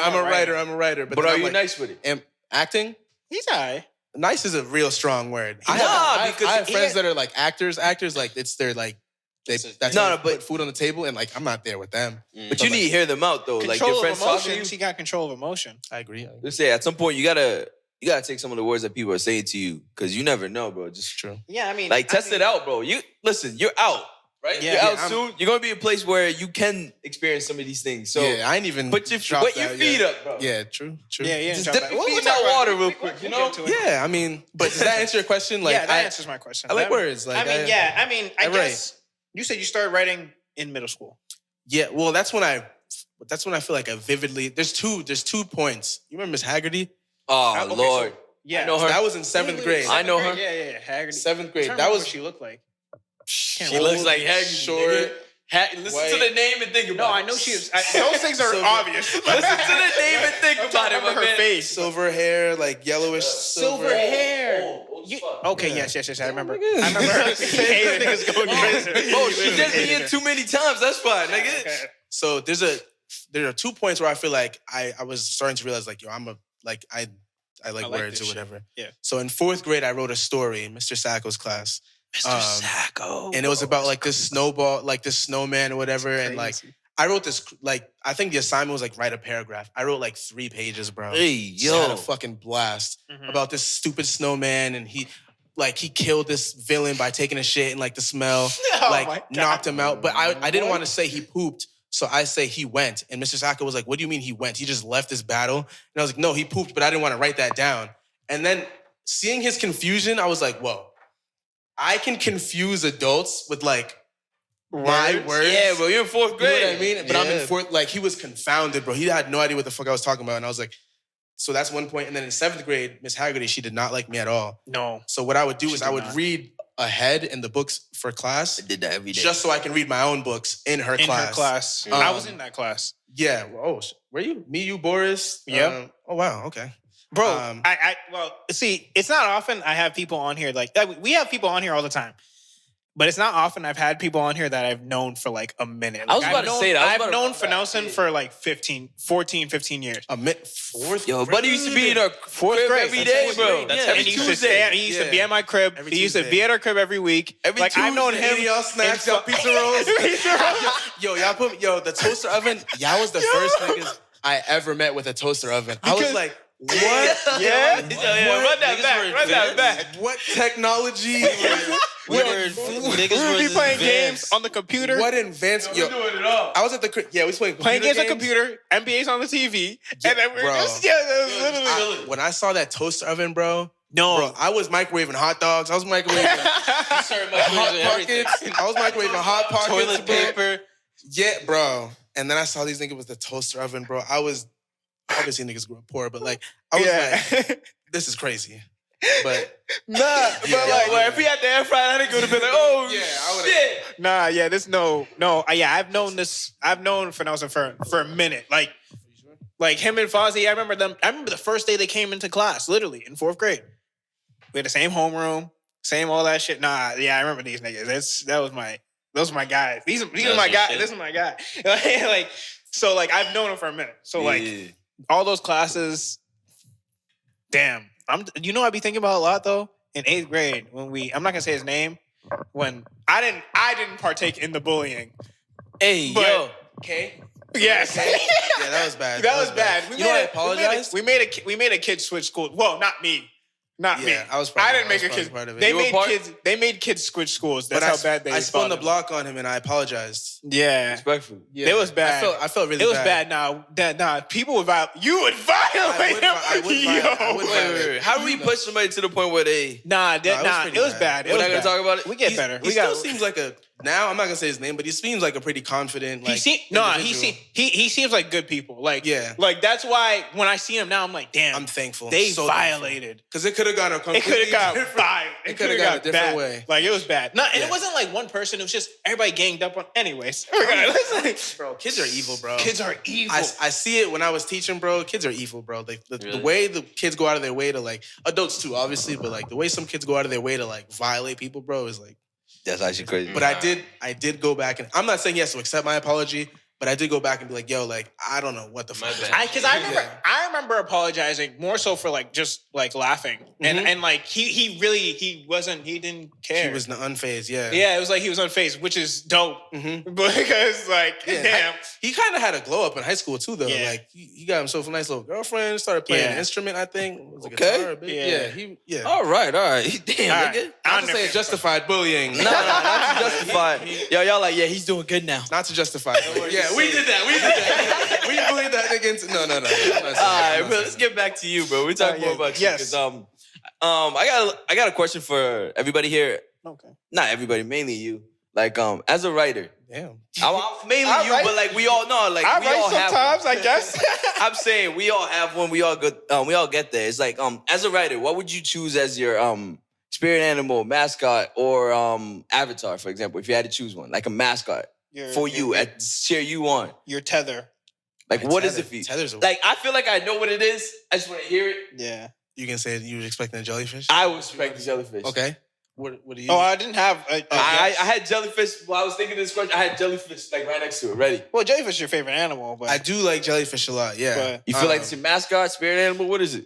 Speaker 1: I'm a writer.
Speaker 2: But
Speaker 1: then
Speaker 2: are
Speaker 1: I'm
Speaker 2: you
Speaker 1: like,
Speaker 2: nice with it?
Speaker 1: acting?
Speaker 3: He's alright.
Speaker 1: Nice is a real strong word.
Speaker 2: Nah,
Speaker 1: I
Speaker 2: because
Speaker 1: have
Speaker 2: he
Speaker 1: friends
Speaker 2: had-
Speaker 1: that are like actors, like it's their like that's
Speaker 2: No,
Speaker 1: how
Speaker 2: no,
Speaker 1: they
Speaker 2: but-
Speaker 1: put food on the table, and like I'm not there with them.
Speaker 2: But you need to hear them out though. Like
Speaker 3: Control
Speaker 2: your
Speaker 3: of
Speaker 2: friends talking to you.
Speaker 3: emotions. He got control of emotion.
Speaker 1: I agree.
Speaker 2: Let's say at some point you gotta take some of the words that people are saying to you because you never know, bro. Just
Speaker 1: True.
Speaker 3: Yeah, I mean,
Speaker 2: like test it out, bro. You listen. You're out, right?
Speaker 3: Yeah.
Speaker 2: You're out
Speaker 1: Yeah, I'm-
Speaker 2: soon. You're gonna be in a place where you can experience some of these things. So
Speaker 1: yeah, I ain't even
Speaker 2: put your
Speaker 1: dropped
Speaker 2: feet
Speaker 1: that yet.
Speaker 2: up, bro.
Speaker 1: Yeah, true.
Speaker 3: Yeah, yeah.
Speaker 2: Just
Speaker 3: jump
Speaker 2: dip
Speaker 3: back.
Speaker 2: your
Speaker 3: We'll
Speaker 2: feet in
Speaker 3: talk
Speaker 2: that
Speaker 3: about
Speaker 2: water
Speaker 3: it.
Speaker 2: real
Speaker 3: We'll
Speaker 2: quick, you
Speaker 3: get
Speaker 2: know?
Speaker 3: to it.
Speaker 1: Yeah, I mean, but does that answer your question? Like,
Speaker 3: Yeah, that answers my question.
Speaker 1: I like words. Like,
Speaker 3: I
Speaker 1: I
Speaker 3: guess you said you started writing in middle school.
Speaker 1: Yeah, well, that's when I feel like I vividly. There's two points. You remember Miss Haggerty?
Speaker 2: Oh
Speaker 3: Okay,
Speaker 2: Lord,
Speaker 3: Yeah,
Speaker 2: I know her.
Speaker 1: That was in seventh grade.
Speaker 2: I know her.
Speaker 3: Yeah, Haggerty.
Speaker 1: Seventh grade.
Speaker 3: I'm trying to
Speaker 1: That
Speaker 3: remember
Speaker 1: was
Speaker 3: what she looked like.
Speaker 2: She looks like Haggy.
Speaker 1: short.
Speaker 2: Listen
Speaker 1: white.
Speaker 2: to the name and think about
Speaker 3: No,
Speaker 2: it.
Speaker 3: I know she was. Those things are
Speaker 1: Silver.
Speaker 3: obvious.
Speaker 2: Listen to the name and think
Speaker 3: I'm
Speaker 2: about
Speaker 3: trying to
Speaker 2: it, my
Speaker 3: remember her
Speaker 2: man.
Speaker 3: face.
Speaker 1: Silver hair, like yellowish
Speaker 3: Silver hair.
Speaker 2: Old as fuck.
Speaker 3: Okay,
Speaker 1: Yeah.
Speaker 3: yes, I remember.
Speaker 1: Yeah.
Speaker 3: I remember her. This nigga's going crazy.
Speaker 2: Oh, she just be in too many times. That's fine, nigga.
Speaker 3: Okay.
Speaker 1: So there are 2 points where I feel like I was starting to realize like, yo, I like
Speaker 3: like
Speaker 1: words
Speaker 3: this
Speaker 1: or
Speaker 3: shit.
Speaker 1: whatever.
Speaker 3: Yeah.
Speaker 1: So in 4th grade, I wrote a story in Mr. Sacco's class.
Speaker 2: Mr. Sacco.
Speaker 1: And it was about like this snowball, like this snowman or whatever. And like I wrote this, like, I think the assignment was like write a paragraph. I wrote like 3 pages, bro.
Speaker 2: Hey,
Speaker 1: Just had
Speaker 2: yo.
Speaker 1: a fucking blast
Speaker 3: Mhm.
Speaker 1: about this stupid snowman, and he killed this villain by taking a shit and like the smell
Speaker 3: Oh my
Speaker 1: like
Speaker 3: God.
Speaker 1: knocked him out. But I didn't want to say he pooped, so I say he went. And Mr. Sacco was like, "What do you mean he went? He just left this battle?" And I was like, "No, he pooped," but I didn't want to write that down. And then seeing his confusion, I was like, "Whoa, I can confuse adults with like my words."
Speaker 2: Yeah, bro, you're in 4th
Speaker 1: You know
Speaker 2: grade.
Speaker 1: what I mean? But I'm in
Speaker 2: Yeah.
Speaker 1: 4th, like he was confounded, bro. He had no idea what the fuck I was talking about. And I was like, so that's one point. And then in 7th grade, Miss Haggerty, she did not like me at all.
Speaker 3: No.
Speaker 1: So what I would do
Speaker 3: She
Speaker 1: is
Speaker 3: did
Speaker 1: I would
Speaker 3: not.
Speaker 1: read ahead in the books for class
Speaker 2: I did that every day.
Speaker 1: just so I can read my own books in her
Speaker 3: In
Speaker 1: class.
Speaker 3: her class.
Speaker 1: Um,
Speaker 3: I was in that class.
Speaker 1: Yeah. Oh, were you? Me, you, Boris?
Speaker 3: Yep.
Speaker 1: Oh, wow. Okay.
Speaker 3: Bro,
Speaker 1: Um,
Speaker 3: well, see, it's not often I have people on here like we have people on here all the time. But it's not often I've had people on here that I've known for like a minute.
Speaker 2: I was
Speaker 3: Like,
Speaker 2: about to say that. I was
Speaker 3: I've
Speaker 2: about to
Speaker 3: known
Speaker 2: bring that up.
Speaker 3: Fanelson for like 15 years.
Speaker 1: 4th
Speaker 2: Yo,
Speaker 1: grade?
Speaker 2: buddy used to be in our
Speaker 3: 4th
Speaker 2: crib
Speaker 3: grade.
Speaker 2: every
Speaker 3: That's
Speaker 2: day,
Speaker 3: fourth
Speaker 2: bro.
Speaker 3: grade.
Speaker 4: That's
Speaker 2: Yeah,
Speaker 4: every
Speaker 3: And he used,
Speaker 2: Tuesday.
Speaker 3: he used to
Speaker 1: Yeah.
Speaker 3: be at my crib.
Speaker 1: Every
Speaker 3: He used to
Speaker 1: Tuesday.
Speaker 3: be at our crib every week.
Speaker 2: Every
Speaker 3: like I've known
Speaker 2: Tuesday.
Speaker 3: him.
Speaker 1: Y'all snacks, y'all pizza rolls. Yo, the toaster oven. Y'all was the first niggas I ever met with a toaster oven. I was
Speaker 3: Because-
Speaker 1: like, what?
Speaker 3: Yeah?
Speaker 2: Run that
Speaker 4: Niggas
Speaker 2: back.
Speaker 4: were
Speaker 2: Run that
Speaker 4: advanced.
Speaker 2: back.
Speaker 1: What technology?
Speaker 4: Niggas
Speaker 3: We
Speaker 4: were
Speaker 3: be playing
Speaker 4: advanced.
Speaker 3: games on the computer.
Speaker 1: What advanced? Yo,
Speaker 2: doing it all.
Speaker 1: I was at the we was playing
Speaker 3: Playing games on
Speaker 1: computer.
Speaker 3: computer. NBA's on the TV.
Speaker 1: Yeah,
Speaker 3: and then we're
Speaker 1: bro.
Speaker 3: just, that was literally.
Speaker 1: When I saw that toaster oven, bro,
Speaker 3: No.
Speaker 1: I was microwaving hot dogs. I was microwaving hot pockets. I was microwaving hot pockets.
Speaker 4: Toilet
Speaker 1: bro.
Speaker 4: paper.
Speaker 1: Yeah, bro. And then I saw these niggas with the toaster oven, bro. I was obviously niggas grew up poor, but like I was like, this is crazy. But
Speaker 3: Nah, but
Speaker 2: Well, if he had the air fryer, I think it would have been like, oh
Speaker 1: Yeah, I would've-
Speaker 2: shit.
Speaker 3: nah, yeah, this no. Yeah, I've known Fanelson for a minute. Like him and Fozzie, I remember them. I remember the first day they came into class, literally in 4th grade. We had the same homeroom, same all that shit. Nah, yeah, I remember these niggas. Those are my guys. These are my guys.
Speaker 2: shit.
Speaker 3: This is my guy. So I've known him for a minute. So all those classes, damn. I'd be thinking about a lot though. In 8th grade, when I'm not gonna say his name, when I didn't partake in the bullying.
Speaker 2: Hey,
Speaker 3: But-
Speaker 2: yo.
Speaker 1: okay.
Speaker 3: Yes.
Speaker 1: Yeah, that was bad.
Speaker 3: That was bad.
Speaker 1: You know what? I apologized.
Speaker 3: We made a kid switch schools. Well, not me. Not me.
Speaker 1: Yeah, I was probably-
Speaker 3: I didn't
Speaker 1: I
Speaker 3: make
Speaker 1: was
Speaker 3: a kid.
Speaker 1: probably part of it.
Speaker 3: They
Speaker 2: You were
Speaker 3: made
Speaker 2: part-
Speaker 3: kids. They made kids switch schools. That's
Speaker 1: But
Speaker 3: how bad they.
Speaker 1: I spun the
Speaker 3: fought.
Speaker 1: block on him and I apologized.
Speaker 3: Yeah.
Speaker 2: Respectful.
Speaker 3: It was bad.
Speaker 1: I felt really bad.
Speaker 3: It was bad. Nah, people would violate. You would violate him.
Speaker 1: I would violate.
Speaker 2: Wait. How do we push somebody to the point where they...
Speaker 3: Nah,
Speaker 1: it was pretty
Speaker 3: it was
Speaker 1: bad.
Speaker 3: bad. It
Speaker 2: We're
Speaker 3: was
Speaker 2: not going
Speaker 3: bad.
Speaker 2: to talk about it?
Speaker 3: We get
Speaker 1: He's-
Speaker 3: better.
Speaker 1: He
Speaker 3: We
Speaker 1: still
Speaker 3: got.
Speaker 1: seems like
Speaker 3: Now
Speaker 1: I'm not gonna say his name, but he seems like a pretty confident. Like,
Speaker 3: he seems like good people. Like
Speaker 1: Yeah.
Speaker 3: Like that's why when I see him now, I'm like, damn.
Speaker 1: I'm thankful.
Speaker 3: They
Speaker 1: So
Speaker 3: violated.
Speaker 1: because it could have gone a
Speaker 3: It
Speaker 1: completely
Speaker 3: could have got
Speaker 1: different-
Speaker 3: violent.
Speaker 1: It could have gone a different
Speaker 3: bad.
Speaker 1: way.
Speaker 3: Like it was bad. No, and
Speaker 1: Yeah.
Speaker 3: it wasn't like one person. It was just everybody ganged up on. Anyways, regardless.
Speaker 1: Bro, kids are evil, bro.
Speaker 3: Kids are evil.
Speaker 1: I see it when I was teaching, bro. Kids are evil, bro. Like the
Speaker 2: Really?
Speaker 1: way the kids go out of their way to like adults too, obviously, but like the way some kids go out of their way to like violate people, bro, is like.
Speaker 2: That's actually crazy.
Speaker 1: But I did go back and I'm not saying yes to accept my apology, but I did go back and be like, yo, like I don't know what the fuck.
Speaker 4: bad.
Speaker 3: Because I remember apologizing more so for like just like laughing and like he didn't care.
Speaker 1: He was unfazed, yeah.
Speaker 3: Yeah, it was like he was unfazed, which is dope.
Speaker 1: Mhm.
Speaker 3: Because like
Speaker 1: Yeah,
Speaker 3: damn.
Speaker 1: He kind of had a glow up in high school too, though.
Speaker 3: Yeah.
Speaker 1: Like he got himself a nice little girlfriend, started playing an
Speaker 3: Yeah.
Speaker 1: instrument. I think it was a
Speaker 2: Okay.
Speaker 1: guitar. A bit.
Speaker 3: Yeah.
Speaker 1: Yeah.
Speaker 2: All right. Damn,
Speaker 3: All
Speaker 2: nigga.
Speaker 3: right.
Speaker 1: Not to say it justified bullying.
Speaker 2: No, not to justify. Y'all like, yeah, he's doing good now.
Speaker 1: Not to justify. It. Yeah, we did that. We bullied that nigga into. No. I'm not saying
Speaker 2: All
Speaker 1: that.
Speaker 2: right,
Speaker 1: I'm not
Speaker 2: bro. Let's
Speaker 1: saying
Speaker 2: get back to you, bro. We talk
Speaker 3: yeah.
Speaker 2: more about you.
Speaker 3: Yes.
Speaker 2: 'Cause, I got a question for everybody here.
Speaker 3: Okay.
Speaker 2: Not everybody, mainly you. Like, as a writer,
Speaker 1: that. Damn.
Speaker 2: mainly
Speaker 3: I
Speaker 2: you,
Speaker 3: write-
Speaker 2: but like we all know, like
Speaker 3: I
Speaker 2: we
Speaker 3: write
Speaker 2: all
Speaker 3: sometimes,
Speaker 2: have.
Speaker 3: I guess.
Speaker 2: I'm saying we all have one. We all get there. It's like, as a writer, what would you choose as your spirit animal, mascot, or avatar, for example, if you had to choose one, like a mascot for you at cheer you on?
Speaker 3: Your tether.
Speaker 2: Like, what is it for you?
Speaker 1: Tether's a,
Speaker 2: Like, I feel like I know what it is. I just want to hear it.
Speaker 3: Yeah.
Speaker 1: you can say you were expecting a jellyfish.
Speaker 2: I would expect the jellyfish.
Speaker 1: Okay. What do you?
Speaker 3: Oh, I didn't have.
Speaker 2: I had jellyfish. While I was thinking of this question, I had jellyfish like right next to it, ready.
Speaker 3: well, jellyfish is your favorite animal, but
Speaker 1: I do like jellyfish a lot. Yeah.
Speaker 3: But-
Speaker 2: You feel like it's your mascot, spirit animal? What is it?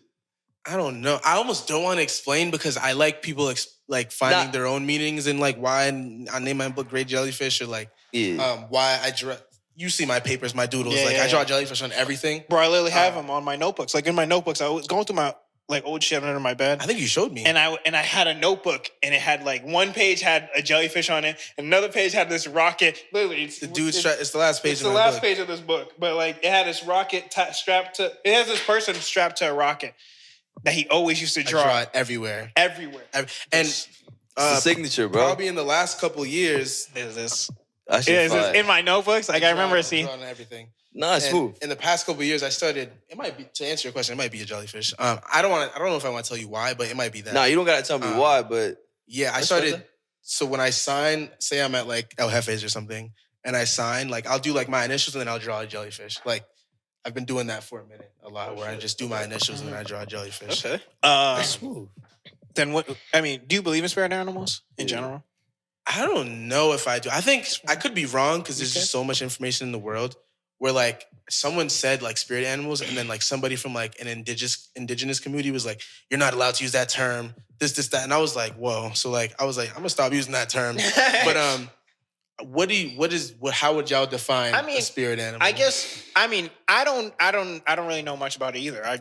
Speaker 1: I don't know. I almost don't want to explain because I like people like finding
Speaker 2: Nah.
Speaker 1: their own meanings in like why I name my book Gray Jellyfish or like
Speaker 2: Yeah.
Speaker 1: why I draw. You see my papers, my doodles.
Speaker 3: Yeah,
Speaker 1: like
Speaker 3: yeah,
Speaker 1: I draw
Speaker 3: yeah.
Speaker 1: jellyfish on everything.
Speaker 3: bro, I literally have them on my notebooks. Like in my notebooks, I was going through my like old shit under my bed.
Speaker 1: I think you showed me.
Speaker 3: And I had a notebook, and it had like one page had a jellyfish on it, and another page had this rocket. Literally, it's
Speaker 1: the dude, it's the last page
Speaker 3: It's
Speaker 1: of
Speaker 3: the
Speaker 1: my
Speaker 3: last
Speaker 1: book.
Speaker 3: page of this book, but like it had this rocket strapped to. It has this person strapped to a rocket that he always used to
Speaker 1: I
Speaker 3: draw,
Speaker 1: draw it everywhere.
Speaker 3: everywhere.
Speaker 1: And
Speaker 2: It's the signature, bro.
Speaker 1: probably in the last couple of years,
Speaker 3: There's this.
Speaker 2: That shit
Speaker 3: It's
Speaker 2: fire.
Speaker 3: in my notebooks. Like I remember seeing.
Speaker 1: drawing everything.
Speaker 2: Nah, it's smooth.
Speaker 1: And in the past couple of years, I started. It might be to answer your question. It might be a jellyfish. I don't know if I want to tell you why, but it might be that.
Speaker 2: Nah, you don't gotta tell me why, but
Speaker 1: Yeah, I
Speaker 2: That's
Speaker 1: started.
Speaker 2: better.
Speaker 1: So when I sign, say I'm at like El Jefe's or something, and I sign, like I'll do like my initials and then I'll draw a jellyfish. Like I've been doing that for a minute a lot, where I just do my initials and then I draw a jellyfish.
Speaker 2: okay.
Speaker 1: Smooth.
Speaker 3: Then what? I mean, do you believe in spirit animals in general?
Speaker 1: I don't know if I do. I think I could be wrong because there's just so much information in the world where like someone said like spirit animals and then like somebody from like an indigenous community was like, you're not allowed to use that term, this, that. And I was like, whoa. So like, I was like, I'm gonna stop using that term. But how would y'all define a spirit animal?
Speaker 3: I guess. I mean, I don't really know much about it either. I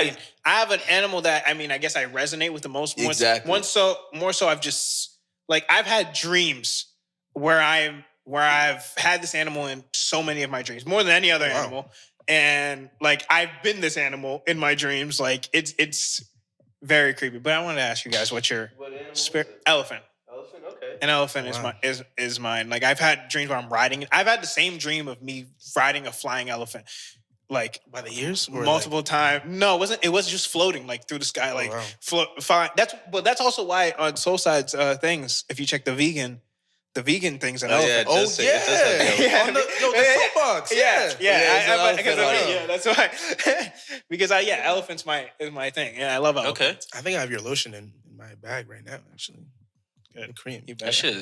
Speaker 3: mean, I have an animal that I guess I resonate with the most.
Speaker 2: Exactly.
Speaker 3: More so, I've just like I've had dreams where I've had this animal in so many of my dreams, more than any other animal, and like I've been this animal in my dreams. Like it's very creepy. But I wanted to ask you guys, what's your spirit? Elephant.
Speaker 4: Elephant, okay.
Speaker 3: An elephant is mine. Like I've had dreams where I'm riding. I've had the same dream of me riding a flying elephant. like
Speaker 1: By the ears? Or
Speaker 3: multiple times. No, it wasn't. It was just floating like through the sky, like
Speaker 1: wow.
Speaker 3: fine. That's also why on Soulside's things, if you check the vegan things and
Speaker 4: Oh yeah, it
Speaker 3: elephants.
Speaker 4: does say, it does have the elephant.
Speaker 3: Yeah.
Speaker 1: On the soapbox.
Speaker 3: Yeah,
Speaker 2: Yeah, it's an elephant.
Speaker 3: yeah, that's why. Because elephants is my thing. Yeah, I love elephants.
Speaker 5: Okay.
Speaker 1: I think I have your lotion in my bag right now, actually.
Speaker 3: Good.
Speaker 1: The cream.
Speaker 3: You
Speaker 5: That shit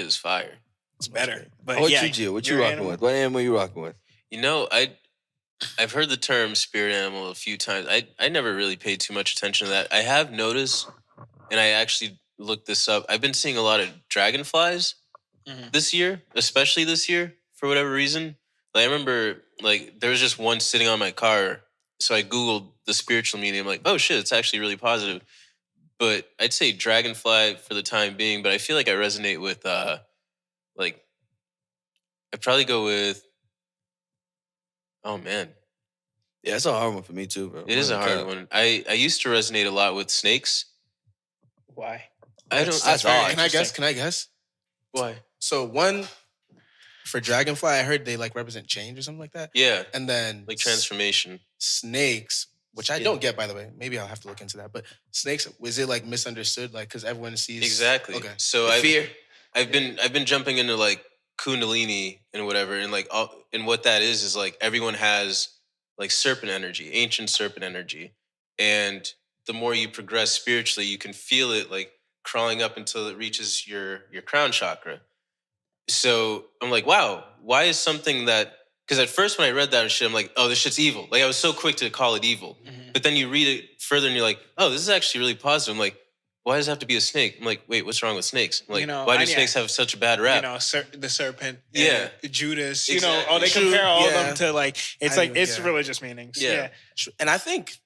Speaker 5: is fire.
Speaker 3: It's better. But
Speaker 2: What
Speaker 3: yeah,
Speaker 2: you, Jill? What you
Speaker 3: your
Speaker 2: rocking
Speaker 3: animal-
Speaker 2: with? What animal you rocking with?
Speaker 5: You know, I've heard the term spirit animal a few times. I never really paid too much attention to that. I have noticed, and I actually looked this up. I've been seeing a lot of dragonflies this year, especially this year for whatever reason. Like, I remember, like, there was just one sitting on my car, so I googled the spiritual meaning. I'm like, oh shit, it's actually really positive. But I'd say dragonfly for the time being. But I feel like I resonate with like, I'd probably go with. Oh man,
Speaker 2: Yeah, it's a hard one for me too, bro.
Speaker 5: it is a hard one. I used to resonate a lot with snakes.
Speaker 3: Why?
Speaker 5: I don't.
Speaker 2: That's
Speaker 3: very
Speaker 2: hard.
Speaker 1: Can I guess?
Speaker 3: interesting.
Speaker 1: Can I guess?
Speaker 5: Why?
Speaker 1: So one for dragonfly, I heard they like represent change or something like that.
Speaker 5: Yeah,
Speaker 1: And then
Speaker 5: like transformation.
Speaker 1: snakes, which I
Speaker 5: Yeah.
Speaker 1: don't get, by the way. Maybe I'll have to look into that. But snakes, was it like misunderstood? Like, because everyone sees
Speaker 5: Exactly.
Speaker 1: Okay.
Speaker 5: So I've been jumping into like Kundalini and whatever, and like and what that is like everyone has like serpent energy, ancient serpent energy, and the more you progress spiritually, you can feel it like crawling up until it reaches your crown chakra. So I'm like, wow, why is something that? Because at first when I read that shit, I'm like, oh, this shit's evil. Like I was so quick to call it evil, but then you read it further and you're like, oh, this is actually really positive. I'm like, why does it have to be a snake? I'm like, wait, what's wrong with snakes? I'm like,
Speaker 3: You know,
Speaker 5: why do
Speaker 3: I-
Speaker 5: snakes have such a bad rap?
Speaker 3: You know, the serpent.
Speaker 5: Yeah.
Speaker 3: Judas. You
Speaker 5: Exactly.
Speaker 3: know, they
Speaker 1: True,
Speaker 3: compare all of
Speaker 1: yeah.
Speaker 3: them to like it's
Speaker 1: I
Speaker 3: like
Speaker 1: know,
Speaker 3: it's
Speaker 1: yeah.
Speaker 3: religious meanings.
Speaker 5: Yeah.
Speaker 1: And I think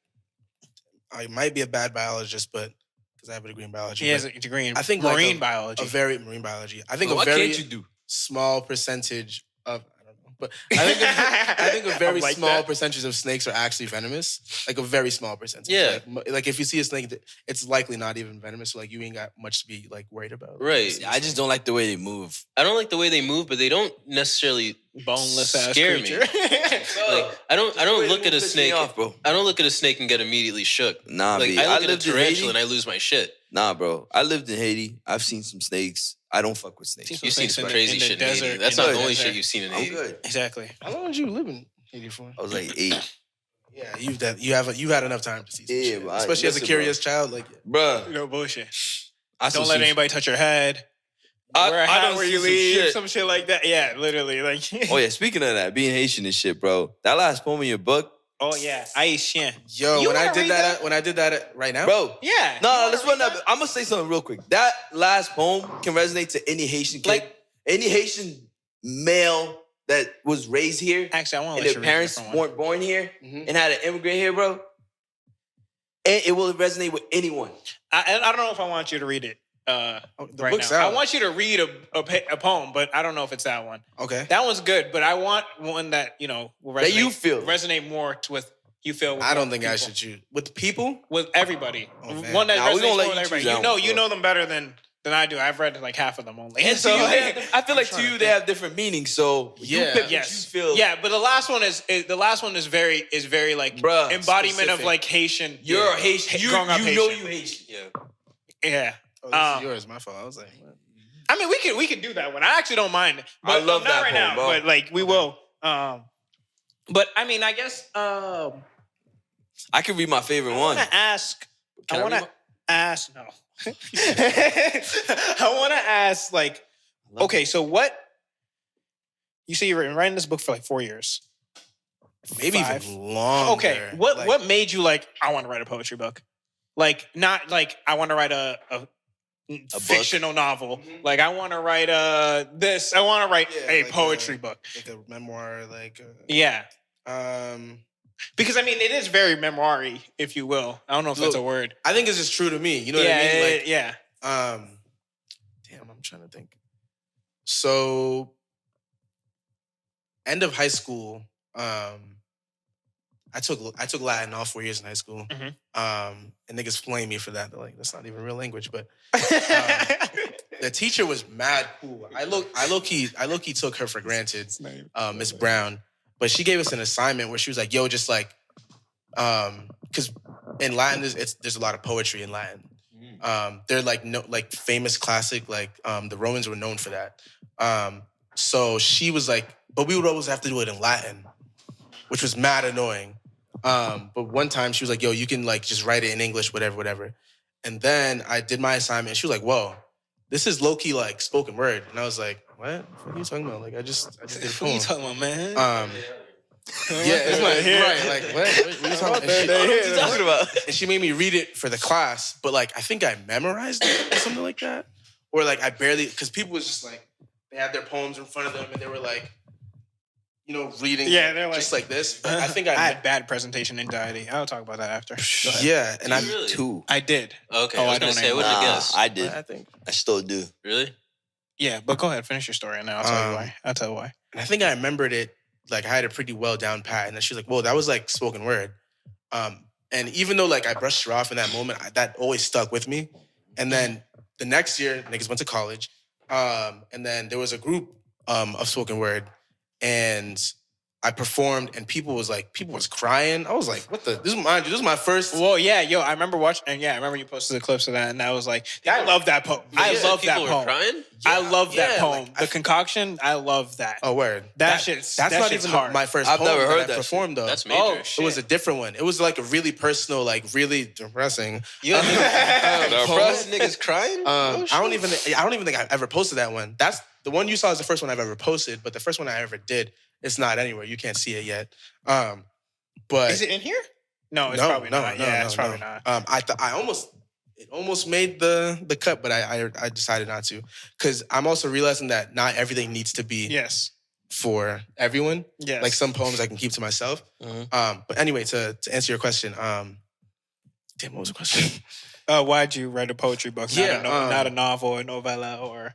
Speaker 1: I might be a bad biologist, but because I have a degree in biology.
Speaker 3: He
Speaker 1: but
Speaker 3: has a degree in
Speaker 1: I think like
Speaker 3: marine
Speaker 1: a
Speaker 3: biology.
Speaker 1: very marine biology. I think
Speaker 2: What
Speaker 1: a very
Speaker 2: can't you do?
Speaker 1: small percentage of I don't know, but I think a very
Speaker 3: I like
Speaker 1: small
Speaker 3: that.
Speaker 1: percentage of snakes are actually venomous. Like a very small percentage.
Speaker 5: Yeah.
Speaker 1: Like if you see a snake, it's likely not even venomous. So like you ain't got much to be like worried about.
Speaker 5: Right.
Speaker 2: I just don't like the way they move.
Speaker 5: I don't like the way they move, but they don't necessarily
Speaker 3: Boneless ass
Speaker 5: scare me.
Speaker 3: creature.
Speaker 5: Like I don't look at a snake.
Speaker 2: Off, bro.
Speaker 5: I don't look at a snake and get immediately shook.
Speaker 2: Nah,
Speaker 5: Like
Speaker 2: B.
Speaker 5: I look at a
Speaker 2: lived in
Speaker 5: tarantula
Speaker 2: Haiti.
Speaker 5: and I lose my shit.
Speaker 2: Nah, bro. I lived in Haiti. I've seen some snakes. I don't fuck with snakes.
Speaker 3: Seen
Speaker 5: You've seen
Speaker 3: snakes
Speaker 5: some
Speaker 3: in the-
Speaker 5: crazy
Speaker 3: in the
Speaker 5: shit in Haiti.
Speaker 3: desert,
Speaker 5: That's
Speaker 3: in
Speaker 5: not
Speaker 3: the
Speaker 5: the only
Speaker 3: desert.
Speaker 5: shit you've seen in
Speaker 2: I'm
Speaker 5: Haiti.
Speaker 2: good.
Speaker 3: Exactly.
Speaker 1: How long did you live in Haiti for?
Speaker 2: I was like 8.
Speaker 1: Yeah, you've had enough time to see some
Speaker 2: Yeah,
Speaker 1: shit.
Speaker 2: but I-
Speaker 1: Especially as a
Speaker 2: listen,
Speaker 1: curious child. Like
Speaker 2: Bruh.
Speaker 3: No bullshit.
Speaker 2: I
Speaker 3: Don't
Speaker 2: saw
Speaker 3: let
Speaker 2: some-
Speaker 3: anybody touch your head.
Speaker 2: I-
Speaker 3: Wear a
Speaker 2: I
Speaker 3: hat
Speaker 2: done
Speaker 3: where
Speaker 2: seen
Speaker 3: you
Speaker 2: some
Speaker 3: leave,
Speaker 2: shit.
Speaker 3: some shit like that. Yeah, literally. Like
Speaker 2: Oh yeah, speaking of that, being Haitian and shit, bro. That last poem in your book,
Speaker 3: Oh yeah, Haitian.
Speaker 1: yo,
Speaker 3: You
Speaker 1: when I
Speaker 3: wanna
Speaker 1: did
Speaker 3: read
Speaker 1: that, when I did that right now,
Speaker 2: bro.
Speaker 3: Yeah.
Speaker 2: No, let's run that. I'm gonna say something real quick. That last poem can resonate to any Haitian kid,
Speaker 3: Like-
Speaker 2: any Haitian male that was raised here
Speaker 3: Actually, I want
Speaker 2: and
Speaker 3: to let
Speaker 2: their
Speaker 3: you read a
Speaker 2: parents
Speaker 3: different one.
Speaker 2: weren't born here
Speaker 1: Mhm.
Speaker 2: and had to immigrate here, bro. And it will resonate with anyone.
Speaker 3: I don't know if I want you to read it
Speaker 1: Oh, the
Speaker 3: right
Speaker 1: book's
Speaker 3: now.
Speaker 1: out.
Speaker 3: I want you to read a poem, but I don't know if it's that one.
Speaker 1: Okay.
Speaker 3: That one's good, but I want one that will resonate,
Speaker 2: That you feel.
Speaker 3: resonate more with you feel. With
Speaker 1: I don't
Speaker 3: more
Speaker 1: think I
Speaker 3: people.
Speaker 1: should choose with people.
Speaker 3: With everybody.
Speaker 1: Oh, man.
Speaker 3: One that
Speaker 2: Nah, we
Speaker 3: resonates
Speaker 2: gonna
Speaker 3: more
Speaker 2: let
Speaker 3: with
Speaker 2: you
Speaker 3: everybody.
Speaker 2: choose that
Speaker 3: You know,
Speaker 2: one,
Speaker 3: you
Speaker 2: bro.
Speaker 3: know them better than I do. I've read like half of them only.
Speaker 2: And
Speaker 3: So,
Speaker 2: to you, I feel like
Speaker 1: trying
Speaker 2: to
Speaker 1: to
Speaker 2: you they have different meanings. So you
Speaker 1: Yeah.
Speaker 2: pick what
Speaker 3: yes,
Speaker 2: you feel.
Speaker 3: yeah, but the last one is very like
Speaker 2: Bruh,
Speaker 3: embodiment of
Speaker 2: specific.
Speaker 3: like Haitian.
Speaker 2: You're a Haitian. You
Speaker 3: growing up
Speaker 2: know
Speaker 3: Haitian.
Speaker 2: you Haitian.
Speaker 5: Yeah.
Speaker 3: Yeah.
Speaker 1: Oh, this is
Speaker 3: Um,
Speaker 1: yours. My fault. I was like, what?
Speaker 3: I mean, we could do that one. I actually don't mind.
Speaker 2: I
Speaker 3: But
Speaker 2: love
Speaker 3: not
Speaker 2: that
Speaker 3: right
Speaker 2: poem,
Speaker 3: now.
Speaker 2: bro.
Speaker 3: But like we will. But I mean, I guess
Speaker 2: I can read my favorite
Speaker 3: I
Speaker 2: one.
Speaker 3: want to ask.
Speaker 2: Can
Speaker 3: I
Speaker 2: I
Speaker 3: want to
Speaker 2: read
Speaker 3: ask. No. I want to ask. Like, okay, so what? You say you're writing this book for like 4 years.
Speaker 1: Maybe
Speaker 3: 5.
Speaker 1: even longer.
Speaker 3: Okay, what
Speaker 1: Like,
Speaker 3: what made you like? I want to write a poetry book. Like not like I want to write a fictional novel. Like I want to write this. I want to write
Speaker 1: Yeah,
Speaker 3: a
Speaker 1: like
Speaker 3: poetry book.
Speaker 1: like a memoir, like
Speaker 3: Yeah.
Speaker 1: um.
Speaker 3: Because I mean, it is very memoir-y, if you will. I don't know if that's a
Speaker 1: Look,
Speaker 3: word.
Speaker 1: I think it's just true to me. You know
Speaker 3: yeah,
Speaker 1: what I mean? Like,
Speaker 3: yeah.
Speaker 1: Damn, I'm trying to think. So, end of high school, I took Latin all 4 years in high school.
Speaker 3: Mhm.
Speaker 1: And niggas flame me for that. They're like, that's not even real language. But the teacher was mad cool. I low key took her for granted, Miss Brown. But she gave us an assignment where she was like, yo, just like, because in Latin, there's a lot of poetry in Latin. They're like famous classic, like the Romans were known for that. So she was like, but we would always have to do it in Latin, which was mad annoying. But one time she was like, yo, you can like just write it in English, whatever. And then I did my assignment and she was like, whoa, this is low-key like spoken word. And I was like, what are you talking about? Like I just did a poem.
Speaker 3: What are you talking about, man?
Speaker 1: Yeah, it's like, right, like, what are you talking about?
Speaker 2: What are you talking about?
Speaker 1: And she made me read it for the class, but like, I think I memorized it or something like that. Or like, I barely, because people was just like, they had their poems in front of them and they were like, you know, reading
Speaker 3: they're like,
Speaker 1: just like this. But I think
Speaker 3: I had bad presentation anxiety. I'll talk about that after.
Speaker 1: Yeah, and I
Speaker 5: really?
Speaker 2: Too.
Speaker 3: I did.
Speaker 5: Okay,
Speaker 3: Oh,
Speaker 5: I was
Speaker 3: I
Speaker 5: gonna
Speaker 3: don't
Speaker 5: say, I wouldn't have guessed.
Speaker 2: I did.
Speaker 1: I think.
Speaker 2: I still do.
Speaker 5: Really?
Speaker 3: Yeah, but go ahead, finish your story and then I'll tell you why. I'll tell you why.
Speaker 1: And I think I remembered it, like I had it pretty well down pat. And then she was like, whoa, that was like spoken word. And even though like I brushed her off in that moment, that always stuck with me. And then the next year, niggas went to college. And then there was a group of spoken word. And I performed and people was crying. I was like, what the, this is my first.
Speaker 3: Well, yeah, yo, I remember watching, and yeah, I remember you posted the clips of that, and I was like, I love that poem. I love that
Speaker 5: People were
Speaker 3: poem.
Speaker 5: crying?
Speaker 3: I love that
Speaker 1: yeah,
Speaker 3: poem.
Speaker 1: like,
Speaker 3: the concoction, I love that.
Speaker 1: Oh, word.
Speaker 3: That's
Speaker 1: not
Speaker 3: shit's
Speaker 1: even
Speaker 3: hard.
Speaker 1: my first
Speaker 2: I've
Speaker 1: poem
Speaker 2: never heard
Speaker 1: I
Speaker 2: that
Speaker 1: performed though.
Speaker 5: That's major.
Speaker 1: It was a different one. It was like a really personal, like really depressing.
Speaker 2: You depressed niggas crying?
Speaker 1: I don't even think I've ever posted that one. That's the one you saw is the first one I've ever posted, but the first one I ever did, it's not anywhere. You can't see it yet. But
Speaker 3: Is it in here? No, it's probably not. Yeah, it's probably not.
Speaker 1: It almost made the cut, but I decided not to because I'm also realizing that not everything needs to be
Speaker 3: Yes.
Speaker 1: for everyone.
Speaker 3: Yes.
Speaker 1: Like some poems I can keep to myself. But anyway, to answer your question, damn, what was the question?
Speaker 3: Why'd you write a poetry book?
Speaker 1: Yeah,
Speaker 3: Not a novel or novella or.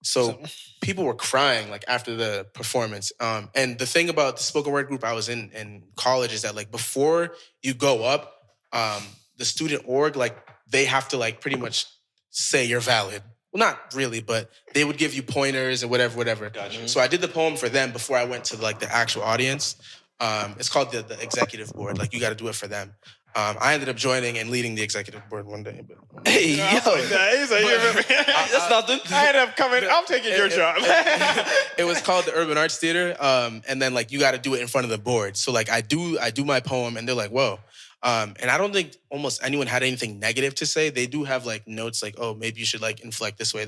Speaker 1: So people were crying like after the performance. And the thing about the spoken word group I was in college is that like before you go up, the student org, like they have to like pretty much say you're valid. Well, not really, but they would give you pointers and whatever.
Speaker 4: Gotcha.
Speaker 1: So I did the poem for them before I went to like the actual audience. It's called the executive board. Like you got to do it for them. I ended up joining and leading the executive board one day. But
Speaker 2: Hey, yo.
Speaker 3: That's
Speaker 2: nothing.
Speaker 3: I ended up coming. I'm taking your job.
Speaker 1: It was called the Urban Arts Theater, and then like you got to do it in front of the board. So like I do my poem, and they're like, "Whoa!" And I don't think almost anyone had anything negative to say. They do have like notes like, "Oh, maybe you should like inflect this way."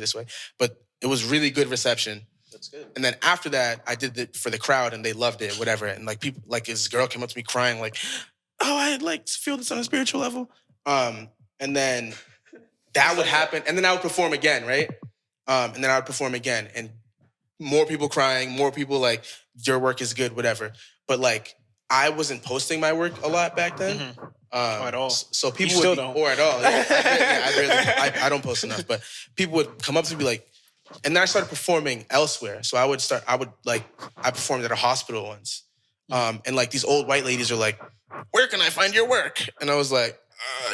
Speaker 1: But it was really good reception.
Speaker 4: That's good.
Speaker 1: And then after that, I did it for the crowd, and they loved it, whatever. And like people, like this girl came up to me crying, like, "Oh, I like feel this on a spiritual level." And then that would happen, and then I would perform again, right? And then I would perform again, and more people crying, more people like, "Your work is good," whatever. But like, I wasn't posting my work a lot back then.
Speaker 3: Or at all.
Speaker 1: So people
Speaker 3: You still
Speaker 1: would
Speaker 3: don't.
Speaker 1: or at all. Yeah, I don't post enough, but people would come up to me like, and then I started performing elsewhere. So I performed at a hospital once. And like these old white ladies are like, "Where can I find your work?" And I was like,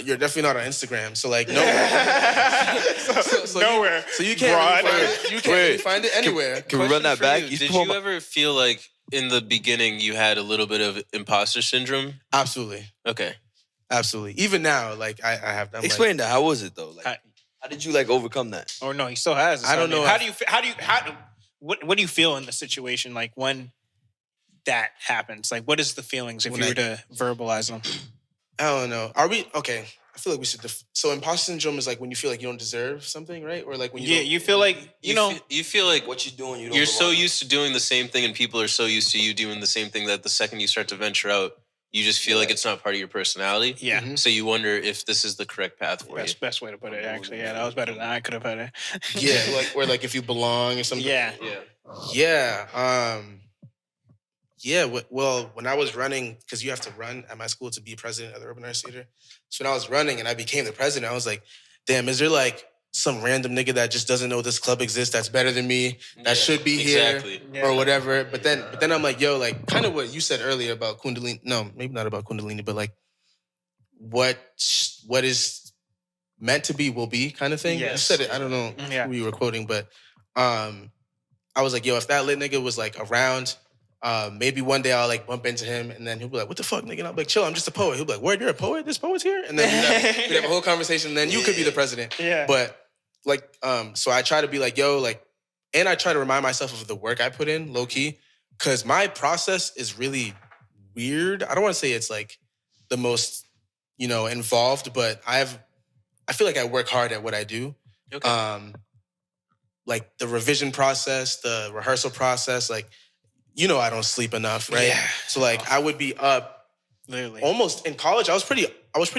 Speaker 1: "You're definitely not on Instagram." So like, nowhere. so
Speaker 3: Nowhere.
Speaker 1: You can't really find it. You can't really find it anywhere.
Speaker 2: Can we run that
Speaker 5: For
Speaker 2: back?
Speaker 5: you, did you ever feel like in the beginning you had a little bit of imposter syndrome?
Speaker 1: Absolutely.
Speaker 5: Okay.
Speaker 1: Absolutely. Even now, like I have that.
Speaker 2: Explain that. How was it though? Like,
Speaker 3: I-
Speaker 2: how did you like overcome that?
Speaker 3: Or no, he still has.
Speaker 1: I don't know
Speaker 3: How do you? What do you feel in the situation like when that happens? Like, what is the feelings if
Speaker 1: When
Speaker 3: you were to verbalize them?
Speaker 1: I don't know. Are we okay? I feel like we should. So imposter syndrome is like when you feel like you don't deserve something, right? Or like when you
Speaker 3: Yeah,
Speaker 1: don't,
Speaker 3: you feel like
Speaker 5: you feel like
Speaker 2: What you doing? You don't
Speaker 5: you're so
Speaker 2: belong.
Speaker 5: used to doing the same thing, and people are so used to you doing the same thing that the second you start to venture out, you just feel like it's not part of your personality.
Speaker 3: Yeah.
Speaker 1: Mhm.
Speaker 5: So you wonder if this is the correct path for you.
Speaker 3: Best way to put it, actually. Yeah, that was better than I could have put it.
Speaker 1: Yeah, like or like if you belong or something.
Speaker 3: Yeah.
Speaker 5: Yeah.
Speaker 1: Well, when I was running, because you have to run at my school to be president of the Urban Arts Theater. So when I was running and I became the president, I was like, damn, is there like some random nigga that just doesn't know this club exists that's better than me, that should be
Speaker 5: Exactly.
Speaker 3: Yeah.
Speaker 1: or whatever. But then I'm like, yo, like kind of what you said earlier about Kundalini. No, maybe not about Kundalini, but like what is meant to be will be kind of thing. You
Speaker 3: Yes.
Speaker 1: said it. I don't know
Speaker 3: Yeah.
Speaker 1: who you were quoting, but I was like, yo, if that lit nigga was like around, Maybe one day I'll like bump into him, and then he'll be like, "What the fuck, nigga?" And I'll be like, "Chill, I'm just a poet." He'll be like, "Word, you're a poet? This poet's here?" And then we'd have a whole conversation. And then you could be the president.
Speaker 3: Yeah.
Speaker 1: But like, so I try to be like, yo, like, and I try to remind myself of the work I put in, low key, because my process is really weird. I don't want to say it's like the most, involved, but I feel like I work hard at what I do.
Speaker 5: Okay.
Speaker 1: Like the revision process, the rehearsal process, like, I don't sleep enough, right?
Speaker 3: Yeah.
Speaker 1: So like I would be up
Speaker 3: Literally.
Speaker 1: almost in college. I was pretty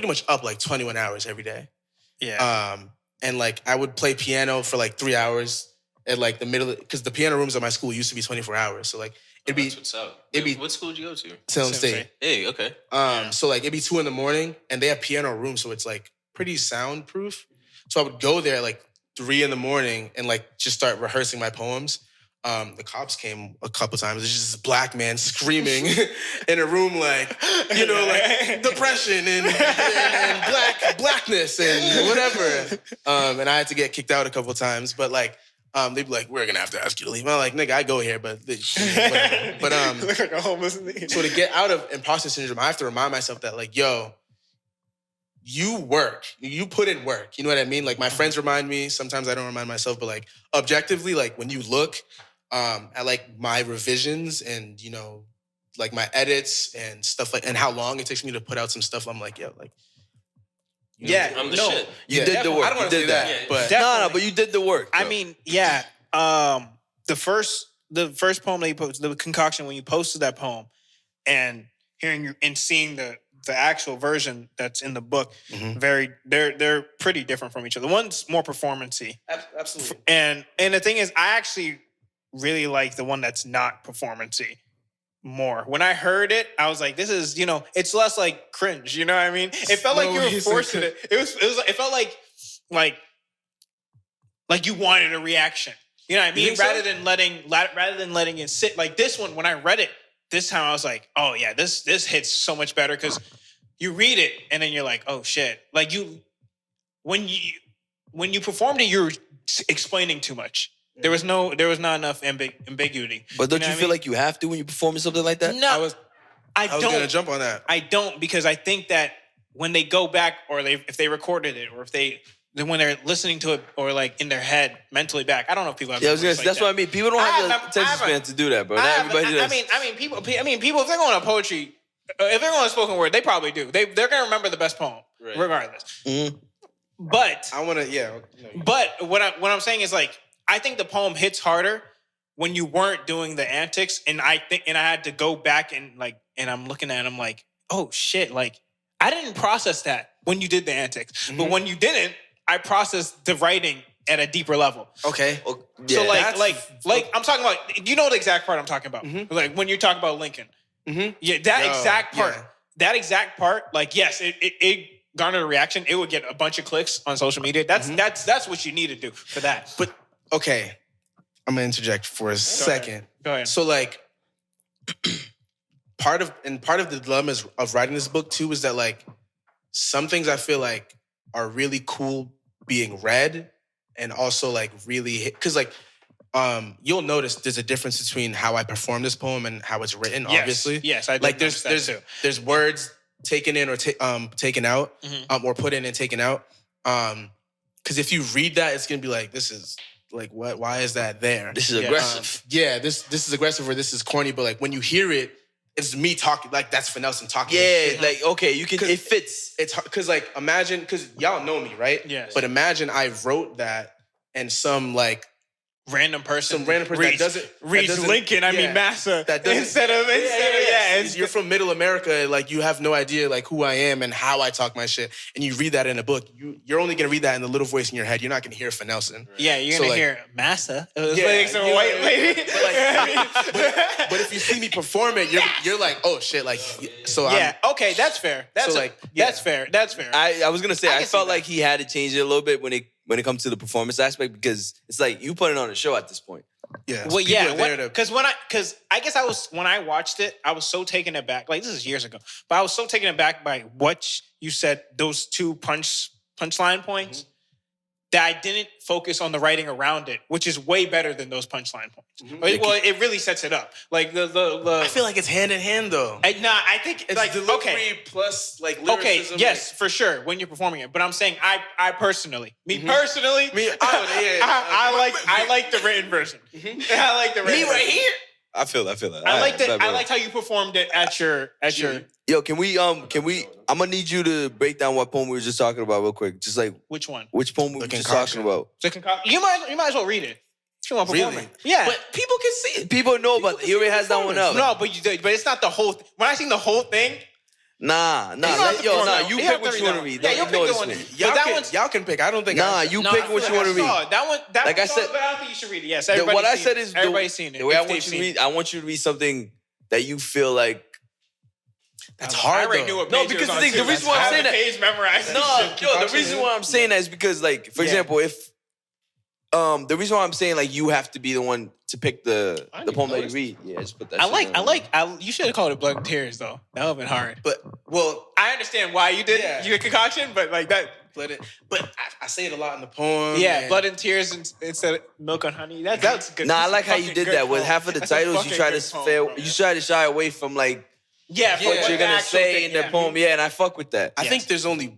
Speaker 1: much up like 21 hours every day.
Speaker 3: Yeah.
Speaker 1: And like I would play piano for like 3 hours at like the middle, because the piano rooms at my school used to be 24 hours. So like it'd be
Speaker 5: That's what's up.
Speaker 1: it'd be
Speaker 5: What school did you go to?
Speaker 1: Salem State.
Speaker 5: Hey, okay.
Speaker 1: So like it'd be 2 a.m, and they have piano rooms, so it's like pretty soundproof. So I would go there at like 3 a.m. and like just start rehearsing my poems. The cops came a couple times. There's just this black man screaming in a room like, like depression and blackness and whatever. And I had to get kicked out a couple times. But like, they'd be like, "We're gonna have to ask you to leave." I'm like, "Nigga, I go here, but whatever." But
Speaker 3: Look like a homeless nigga.
Speaker 1: so to get out of imposter syndrome, I have to remind myself that like, yo, you work, you put in work. You know what I mean? Like my friends remind me, sometimes I don't remind myself, but like objectively, like when you look at like my revisions and, like my edits and stuff like, and how long it takes me to put out some stuff, I'm like, yo, like,
Speaker 3: Yeah.
Speaker 5: I'm the
Speaker 3: no.
Speaker 5: shit.
Speaker 2: You did the work.
Speaker 1: I don't want to say that,
Speaker 5: Yeah.
Speaker 1: but
Speaker 2: No, but you did the work.
Speaker 3: I
Speaker 2: though.
Speaker 3: mean, yeah. The first poem that you posted, the concoction, when you posted that poem, and hearing you and seeing the actual version that's in the book,
Speaker 1: Mhm.
Speaker 3: they're pretty different from each other. One's more performance-y.
Speaker 1: absolutely.
Speaker 3: And the thing is, I actually really like the one that's not performance-y more. When I heard it, I was like, this is, it's less like cringe, you know what I mean? It felt like you were forcing it. It felt like you wanted a reaction. You know what I mean?
Speaker 1: think so?
Speaker 3: Rather than letting it sit. Like this one, when I read it this time, I was like, oh yeah, this hits so much better, because you read it and then you're like, oh shit. Like when you performed it, you were explaining too much. There was not enough ambiguity.
Speaker 2: But don't
Speaker 3: know
Speaker 2: you
Speaker 3: what I
Speaker 2: mean?
Speaker 3: mean?
Speaker 2: Like you have to when you perform something like that?
Speaker 3: No,
Speaker 1: I was
Speaker 3: I
Speaker 1: gonna
Speaker 3: don't.
Speaker 1: jump on that.
Speaker 3: I don't, because I think that when they go back, or if they recorded it, or when they're listening to it, or like in their head mentally back. I don't know if people have.
Speaker 2: Yeah, I was gonna,
Speaker 3: like
Speaker 2: that's
Speaker 3: that.
Speaker 2: what I mean. People don't have the
Speaker 3: I
Speaker 2: attention
Speaker 3: have a-
Speaker 2: span to do that, bro. Not everybody does.
Speaker 3: people. If they're going to poetry, if they're going to spoken word, they probably do. They're going to remember the best poem,
Speaker 5: Right.
Speaker 3: regardless.
Speaker 2: Mhm.
Speaker 3: But
Speaker 1: I want to, yeah.
Speaker 3: But what I'm saying is, like, I think the poem hits harder when you weren't doing the antics, and I had to go back and I'm looking at it, I'm like, oh shit, like I didn't process that when you did the antics, but when you didn't, I processed the writing at a deeper level.
Speaker 1: Okay.
Speaker 2: Oh,
Speaker 3: So
Speaker 2: yeah.
Speaker 3: like I'm talking about, the exact part I'm talking about, like when you talk about Lincoln, yeah, that exact part, like yes, it garnered a reaction. It would get a bunch of clicks on social media. That's what you need to do for that.
Speaker 1: But okay, I'm gonna interject for a second.
Speaker 3: Go ahead.
Speaker 1: So like, part of the dilemmas of writing this book too is that like some things I feel like are really cool being read, and also like really because like you'll notice there's a difference between how I perform this poem and how it's written.
Speaker 3: Yes.
Speaker 1: Obviously,
Speaker 3: Yes, I did
Speaker 1: like
Speaker 3: notice that too.
Speaker 1: there's words taken in or taken out, or put in and taken out. Because if you read that, it's gonna be like, this is like, what? Why is that there?
Speaker 2: This is aggressive.
Speaker 1: This is aggressive, or this is corny. But like when you hear it, it's me talking. Like that's Fanelson talking.
Speaker 2: Yeah, like okay, you can. It fits.
Speaker 1: It's because like imagine, because y'all know me, right?
Speaker 3: Yes.
Speaker 1: But imagine I wrote that and some
Speaker 3: Random person
Speaker 1: that doesn't
Speaker 3: Lincoln. I mean Massa.
Speaker 1: That doesn't
Speaker 3: instead of
Speaker 1: you're from Middle America, like you have no idea like who I am and how I talk my shit, and you read that in a book. You're only gonna read that in the little voice in your head. You're not gonna hear Fanelson.
Speaker 3: Yeah, you're
Speaker 1: So,
Speaker 3: gonna
Speaker 1: like,
Speaker 3: hear Massa. It was
Speaker 1: Yeah,
Speaker 3: like some
Speaker 1: you-
Speaker 3: white lady.
Speaker 1: But if you see me perform it, you're like, oh shit, like so.
Speaker 3: Yeah. Okay, that's fair. That's fair. That's fair.
Speaker 2: I was gonna say
Speaker 3: I
Speaker 2: I
Speaker 3: can
Speaker 2: felt
Speaker 3: see that.
Speaker 2: like he had to change it a little bit when it comes to the performance aspect, because it's like you put it on a show at this point.
Speaker 1: Yeah.
Speaker 3: Well,
Speaker 1: people
Speaker 3: yeah,
Speaker 1: are there to-
Speaker 3: because I guess when I watched it, I was so taken aback. Like this is years ago, but I was so taken aback by what you said. Those two punchline points. that I didn't focus on the writing around it, which is way better than those punchline points. Well, it really sets it up. Like
Speaker 1: I feel like it's hand in hand though.
Speaker 3: I think
Speaker 1: It's
Speaker 3: like
Speaker 1: delivery plus like lyricism.
Speaker 3: yes, for sure when you're performing it. But I'm saying I personally, personally, I like the written version. I like the written version.
Speaker 2: here. I feel that.
Speaker 3: I liked how you performed it at your.
Speaker 2: Yo, can we? I'm gonna need you to break down what poem we were just talking about real quick. Just like
Speaker 3: Which one?
Speaker 2: which poem we were just talking about.
Speaker 3: You might as well read it. If you want to perform
Speaker 1: Really?
Speaker 3: it. Yeah.
Speaker 1: But people can see it.
Speaker 2: People know, but he already has that one up.
Speaker 3: No, but it's not the whole. When I seen the whole thing,
Speaker 2: Nah.
Speaker 3: You don't have to perform that.
Speaker 2: You
Speaker 3: You
Speaker 2: pick
Speaker 3: have to
Speaker 2: what
Speaker 3: read
Speaker 2: you want to
Speaker 3: that
Speaker 2: read.
Speaker 3: one. Yeah, you'll pick the one.
Speaker 1: Y'all can pick. I don't think.
Speaker 2: Nah, you pick what you want to read.
Speaker 3: That
Speaker 2: Like I
Speaker 3: one,
Speaker 2: said-
Speaker 3: but I don't think you should read it. Yes,
Speaker 2: What I
Speaker 3: everybody's
Speaker 2: said
Speaker 3: seen
Speaker 2: is
Speaker 3: it. Everybody's seen it.
Speaker 2: The way I
Speaker 3: If they've
Speaker 2: want you to
Speaker 3: seen
Speaker 2: read,
Speaker 3: it.
Speaker 2: I want you to read something that you feel like.
Speaker 1: That's
Speaker 3: I
Speaker 1: hard
Speaker 3: already
Speaker 1: though.
Speaker 3: knew what
Speaker 2: No,
Speaker 3: page it
Speaker 2: because
Speaker 3: was
Speaker 2: the
Speaker 3: on,
Speaker 2: thing- the
Speaker 3: too.
Speaker 2: reason why I'm
Speaker 3: I have
Speaker 2: saying
Speaker 3: the
Speaker 2: that-
Speaker 3: page memorized.
Speaker 2: No, the reason why I'm saying that is because, like, for example, if the reason why I'm saying like you have to be the one to pick the poem that you read. Yeah, just put that.
Speaker 3: You should have called it Blood and Tears though. That would have been hard.
Speaker 1: But well,
Speaker 3: I understand why you did your concoction, but like that.
Speaker 1: but I say it a lot in the poem.
Speaker 3: Yeah,
Speaker 1: and-
Speaker 3: Blood and Tears instead of Milk and Honey. That's good.
Speaker 2: Nah, I
Speaker 3: That's
Speaker 2: like
Speaker 3: a
Speaker 2: how you
Speaker 3: fucking
Speaker 2: did
Speaker 3: good
Speaker 2: that with
Speaker 3: poem.
Speaker 2: half of the
Speaker 3: That's a
Speaker 2: titles. You
Speaker 3: fucking
Speaker 2: try
Speaker 3: good
Speaker 2: to
Speaker 3: poem,
Speaker 2: fail.
Speaker 3: bro.
Speaker 2: You try to shy away from like
Speaker 3: what
Speaker 2: what you're
Speaker 3: the
Speaker 2: gonna
Speaker 3: actual
Speaker 2: say
Speaker 3: thing-
Speaker 2: in the poem. Yeah, and I fuck with that.
Speaker 1: I think there's only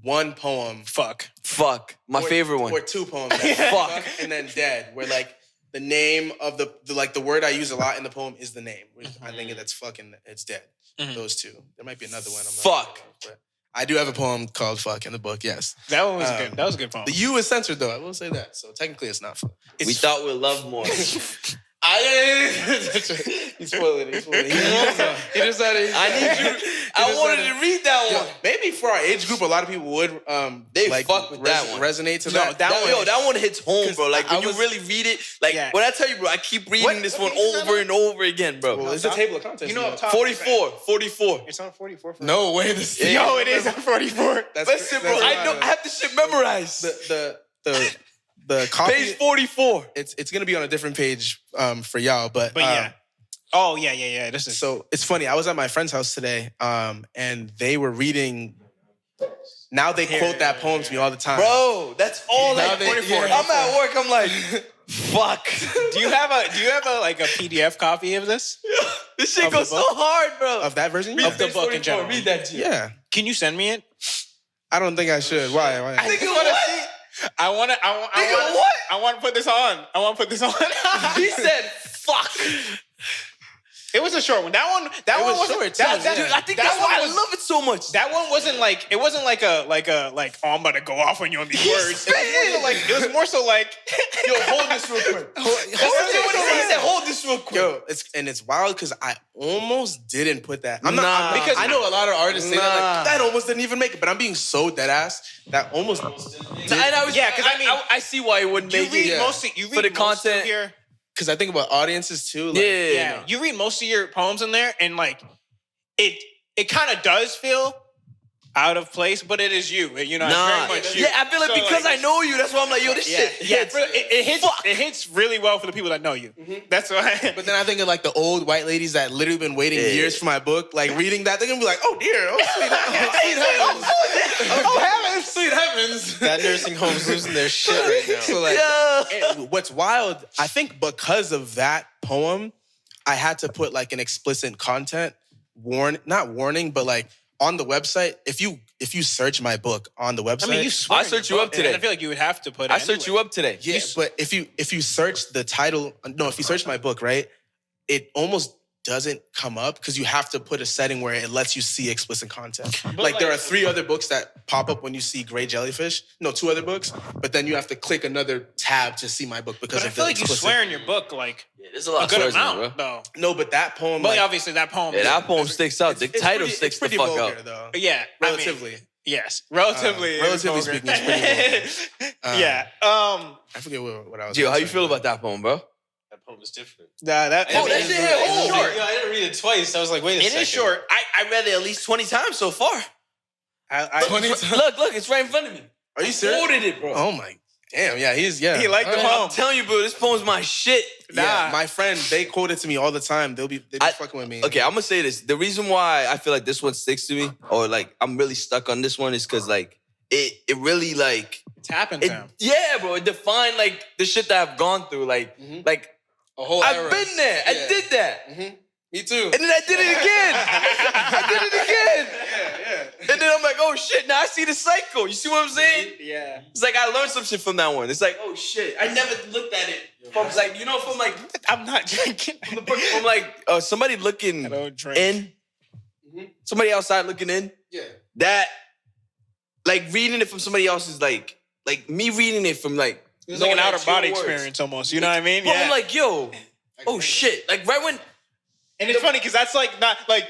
Speaker 1: one poem.
Speaker 3: Fuck.
Speaker 2: Fuck, my favorite one.
Speaker 1: Or two poems. That's fuck and then dead. Where like the name of the word I use a lot in the poem is the name. Which I think that's fucking. It's dead. Those two. There might be another one. I'm not
Speaker 2: Fuck.
Speaker 1: sure, but I do have a poem called "Fuck" in the book. Yes.
Speaker 3: That one was good. That was a good poem.
Speaker 1: The U is censored though. I will say that. So technically, it's not.
Speaker 2: We thought we'd love more.
Speaker 1: He's spoiling it. He decided.
Speaker 2: I need you. I wanted to read that one.
Speaker 1: Maybe for our age group, a lot of people would
Speaker 2: They
Speaker 1: like
Speaker 2: fuck with that one.
Speaker 1: resonate to
Speaker 3: No,
Speaker 1: that.
Speaker 2: That one hits home, bro. Like
Speaker 1: I
Speaker 2: when you
Speaker 1: was-
Speaker 2: really read it, like
Speaker 3: Yeah.
Speaker 2: when I tell you, bro, I keep reading this
Speaker 3: what
Speaker 2: one
Speaker 3: page is that
Speaker 2: over
Speaker 3: on?
Speaker 2: and over again, bro.
Speaker 1: Well, it's a table of contents.
Speaker 3: You know,
Speaker 1: man.
Speaker 3: up top.
Speaker 2: 44.
Speaker 3: It's on 44.
Speaker 1: No way. This
Speaker 3: Yo, it is on 44.
Speaker 2: Listen, bro, I have this shit memorized.
Speaker 1: The copy.
Speaker 2: Page 44.
Speaker 1: It's gonna be on a different page for y'all, but
Speaker 3: yeah. Oh, yeah. This is
Speaker 1: So it's funny. I was at my friend's house today, and they were reading. Now they quote that poem to me all the time,
Speaker 2: Bro, that's all
Speaker 1: Now
Speaker 2: like
Speaker 1: they-
Speaker 2: 44.
Speaker 1: yeah.
Speaker 2: I'm at work, I'm like, fuck.
Speaker 3: Do you have a like a PDF copy of this?
Speaker 2: This shit
Speaker 3: Of the
Speaker 2: goes so
Speaker 3: book?
Speaker 2: hard, bro.
Speaker 1: Of that version?
Speaker 3: Of the book in general.
Speaker 2: Read that shit.
Speaker 1: Yeah.
Speaker 3: Can you send me it?
Speaker 1: I don't think I should. Why?
Speaker 2: Nigga, what?
Speaker 3: I want
Speaker 2: Nigga, what?
Speaker 3: I want to put this on.
Speaker 2: He said, fuck.
Speaker 3: It was a short one. That one
Speaker 1: was
Speaker 3: wasn't
Speaker 1: short, too,
Speaker 2: Dude, I think
Speaker 3: that
Speaker 2: that's why
Speaker 3: one
Speaker 2: I
Speaker 3: was-
Speaker 2: love it so much.
Speaker 3: That one wasn't like it wasn't like oh I'm about to go off on you on these words. It was more so like
Speaker 2: Yo, hold this real quick. He said, hold this real quick.
Speaker 1: Yo, it's wild because I almost didn't put that. I'm
Speaker 2: Nah.
Speaker 1: not because I know a lot of artists say that
Speaker 2: Nah.
Speaker 1: like that almost didn't even make it, but I'm being so dead ass that almost
Speaker 2: And I mean, I see why it wouldn't
Speaker 3: you
Speaker 2: make
Speaker 3: read
Speaker 2: it.
Speaker 3: most
Speaker 2: For the content.
Speaker 1: because I think about audiences too. Like,
Speaker 2: Yeah.
Speaker 3: You read most of your poems in there, and like it kind of does feel out of place, but it is you. You know,
Speaker 2: Nah.
Speaker 3: it's very much you.
Speaker 2: Yeah, I feel like
Speaker 3: So,
Speaker 2: because I know you, that's why I'm like, yo, this shit.
Speaker 3: It hits really well for the people that know you. That's why.
Speaker 1: But then I think of like the old white ladies that literally been waiting years for my book, like reading that, they're gonna be like, oh dear, oh sweet heavens. Oh heavens, sweet heavens.
Speaker 5: That nursing home's losing their shit right now.
Speaker 1: So like, and what's wild, I think because of that poem, I had to put like an explicit content not warning, but like on the website, if you search my book on the website,
Speaker 3: I mean, you swear
Speaker 2: I searched you up today.
Speaker 3: I feel like you would have to put it.
Speaker 2: I searched you up today.
Speaker 1: yeah, but if you search the title, no, if you search my book, right, it almost doesn't come up because you have to put a setting where it lets you see explicit content. Like there are 3 other books that pop up when you see Gray Jellyfish. No, 2 other books, but then you have to click another tab to see my book because
Speaker 3: But I
Speaker 1: of
Speaker 3: feel
Speaker 1: the
Speaker 3: like you
Speaker 1: explicit.
Speaker 3: swear in your book like
Speaker 2: There's a lot
Speaker 3: a
Speaker 2: of
Speaker 3: good
Speaker 2: swears in it,
Speaker 3: amount,
Speaker 2: bro.
Speaker 3: though.
Speaker 1: No, but that poem,
Speaker 3: But
Speaker 1: like,
Speaker 3: obviously that poem.
Speaker 2: Yeah, that poem sticks out. The title sticks the fuck
Speaker 1: vulgar,
Speaker 2: out.
Speaker 1: though.
Speaker 3: Yeah,
Speaker 1: Relatively.
Speaker 3: I mean, yes, relatively.
Speaker 1: Relatively
Speaker 3: it's vulgar.
Speaker 1: speaking, it's pretty
Speaker 3: yeah.
Speaker 1: I forget what I was.
Speaker 2: Gio, how
Speaker 1: gonna
Speaker 2: you
Speaker 1: say.
Speaker 2: feel about that poem, bro?
Speaker 5: That poem is different.
Speaker 3: that
Speaker 2: Oh, that shit hit home.
Speaker 5: Short. I didn't read it twice. I was like, wait a
Speaker 3: It
Speaker 5: second.
Speaker 3: is short.
Speaker 2: I read it at least 20 times so far. Look, it's right in front of me.
Speaker 1: Are you serious?
Speaker 2: Quoted it, bro.
Speaker 1: Oh my, damn, yeah, he
Speaker 3: He liked the
Speaker 1: All right.
Speaker 3: poem.
Speaker 2: I'm telling you, bro, this poem's my shit.
Speaker 1: Yeah,
Speaker 3: Nah.
Speaker 1: my friend, they quote it to me all the time. They be fucking with me.
Speaker 2: Okay, I'm gonna say this. The reason why I feel like this one sticks to me, or like I'm really stuck on this one, is because like it really like
Speaker 3: It's happened to him.
Speaker 2: Yeah, bro. It defined like the shit that I've gone through. Like
Speaker 1: A whole
Speaker 2: I've
Speaker 1: era.
Speaker 2: been there. I
Speaker 1: Yeah.
Speaker 2: did that.
Speaker 1: Me too.
Speaker 2: And then I did it again. I did it again.
Speaker 1: Yeah.
Speaker 2: And then I'm like, oh shit, now I see the cycle. You see what I'm saying?
Speaker 3: Yeah.
Speaker 2: It's like I learned some shit from that one. It's like, oh shit. I never looked at it from like, from like,
Speaker 3: I'm not drinking.
Speaker 2: from like somebody looking
Speaker 3: I don't drink.
Speaker 2: in. Somebody outside looking in.
Speaker 1: Yeah.
Speaker 2: That, like reading it from somebody else is like me reading it from like,
Speaker 3: It's like an
Speaker 2: knowing
Speaker 3: outer
Speaker 2: that's your
Speaker 3: body
Speaker 2: words.
Speaker 3: experience almost. You know what I mean?
Speaker 2: But I'm like, yo, oh shit. Like right when,
Speaker 3: and it's funny because that's like not like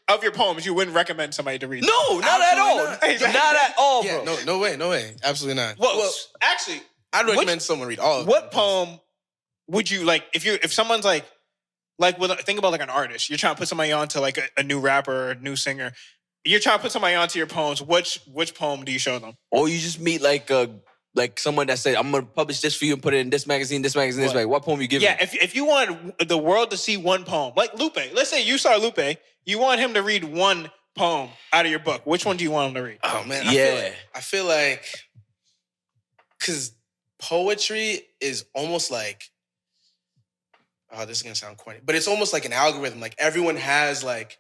Speaker 3: of your poems, you wouldn't recommend somebody to read.
Speaker 2: no, not at all.
Speaker 3: Absolutely not.
Speaker 2: Not at all,
Speaker 1: Yeah,
Speaker 2: bro.
Speaker 1: no way. Absolutely not.
Speaker 3: Well, actually,
Speaker 1: I'd recommend someone read all of
Speaker 3: what
Speaker 1: them.
Speaker 3: poem would you like if someone's like think about like an artist, you're trying to put somebody onto like a new rapper or a new singer, you're trying to put somebody onto your poems, which poem do you show them?
Speaker 2: Or you just meet like someone that said, I'm gonna publish this for you and put it in this magazine, this magazine, this magazine. What poem you give me?
Speaker 3: Yeah, if you want the world to see one poem, like Lupe, let's say you saw Lupe, you want him to read one poem out of your book. Which one do you want him to read?
Speaker 1: Oh man,
Speaker 2: Yeah.
Speaker 1: I feel like because poetry is almost like, oh, this is gonna sound corny, but it's almost like an algorithm. Like everyone has like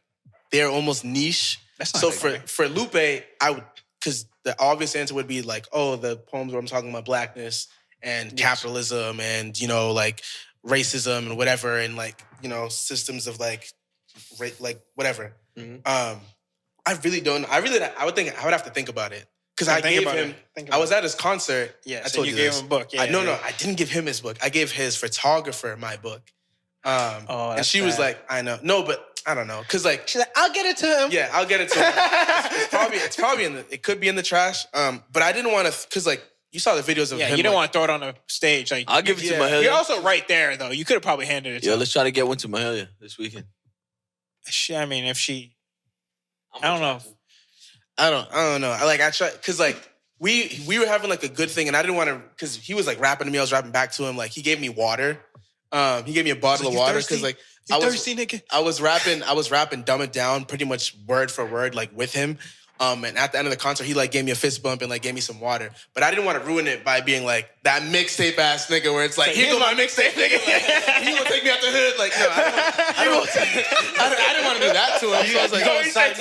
Speaker 1: their almost niche.
Speaker 3: That's not
Speaker 1: So
Speaker 3: good,
Speaker 1: for Lupe, I would, because the obvious answer would be like, oh, the poems where I'm talking about blackness and capitalism and like racism and whatever and like systems of like whatever. I really don't. I would have to think about it because I
Speaker 3: Think
Speaker 1: gave
Speaker 3: about
Speaker 1: him.
Speaker 3: it. Think
Speaker 1: I
Speaker 3: about
Speaker 1: was at his concert.
Speaker 3: Yeah,
Speaker 1: I
Speaker 3: so
Speaker 1: told
Speaker 3: you
Speaker 1: you
Speaker 3: gave
Speaker 1: this.
Speaker 3: him a book. Yeah,
Speaker 1: No, I didn't give him his book. I gave his photographer my book. And
Speaker 3: that's
Speaker 1: she was
Speaker 3: sad.
Speaker 1: like, I know. No, but I don't know. Cause like,
Speaker 3: she's like, I'll get it to him.
Speaker 1: yeah, I'll get it to him. It's probably it could be in the trash. But I didn't want to, cause like you saw the videos of
Speaker 3: Yeah,
Speaker 1: him.
Speaker 3: you don't
Speaker 1: like,
Speaker 3: want to throw it on the stage. Like
Speaker 2: I'll give it to
Speaker 1: Yeah.
Speaker 2: Mahalia.
Speaker 3: you're also right there though. You could have probably handed it to
Speaker 2: Yo,
Speaker 3: him.
Speaker 2: let's try to get one to Mahalia this weekend.
Speaker 3: I mean, if she, I don't know.
Speaker 1: I don't know. I tried, cause like we were having like a good thing, and I didn't want to, cause he was like rapping to me. I was rapping back to him. Like he gave me water. He gave me a bottle of water because like
Speaker 3: You thirsty, nigga?
Speaker 1: I was rapping Dumb It Down pretty much word for word like with him. And at the end of the concert, he like gave me a fist bump and like gave me some water. But I didn't want to ruin it by being like that mixtape ass nigga where it's like, here go my mixtape nigga. Like, he gonna take me out the hood. Like, no, I didn't want to do that to him. So I was like,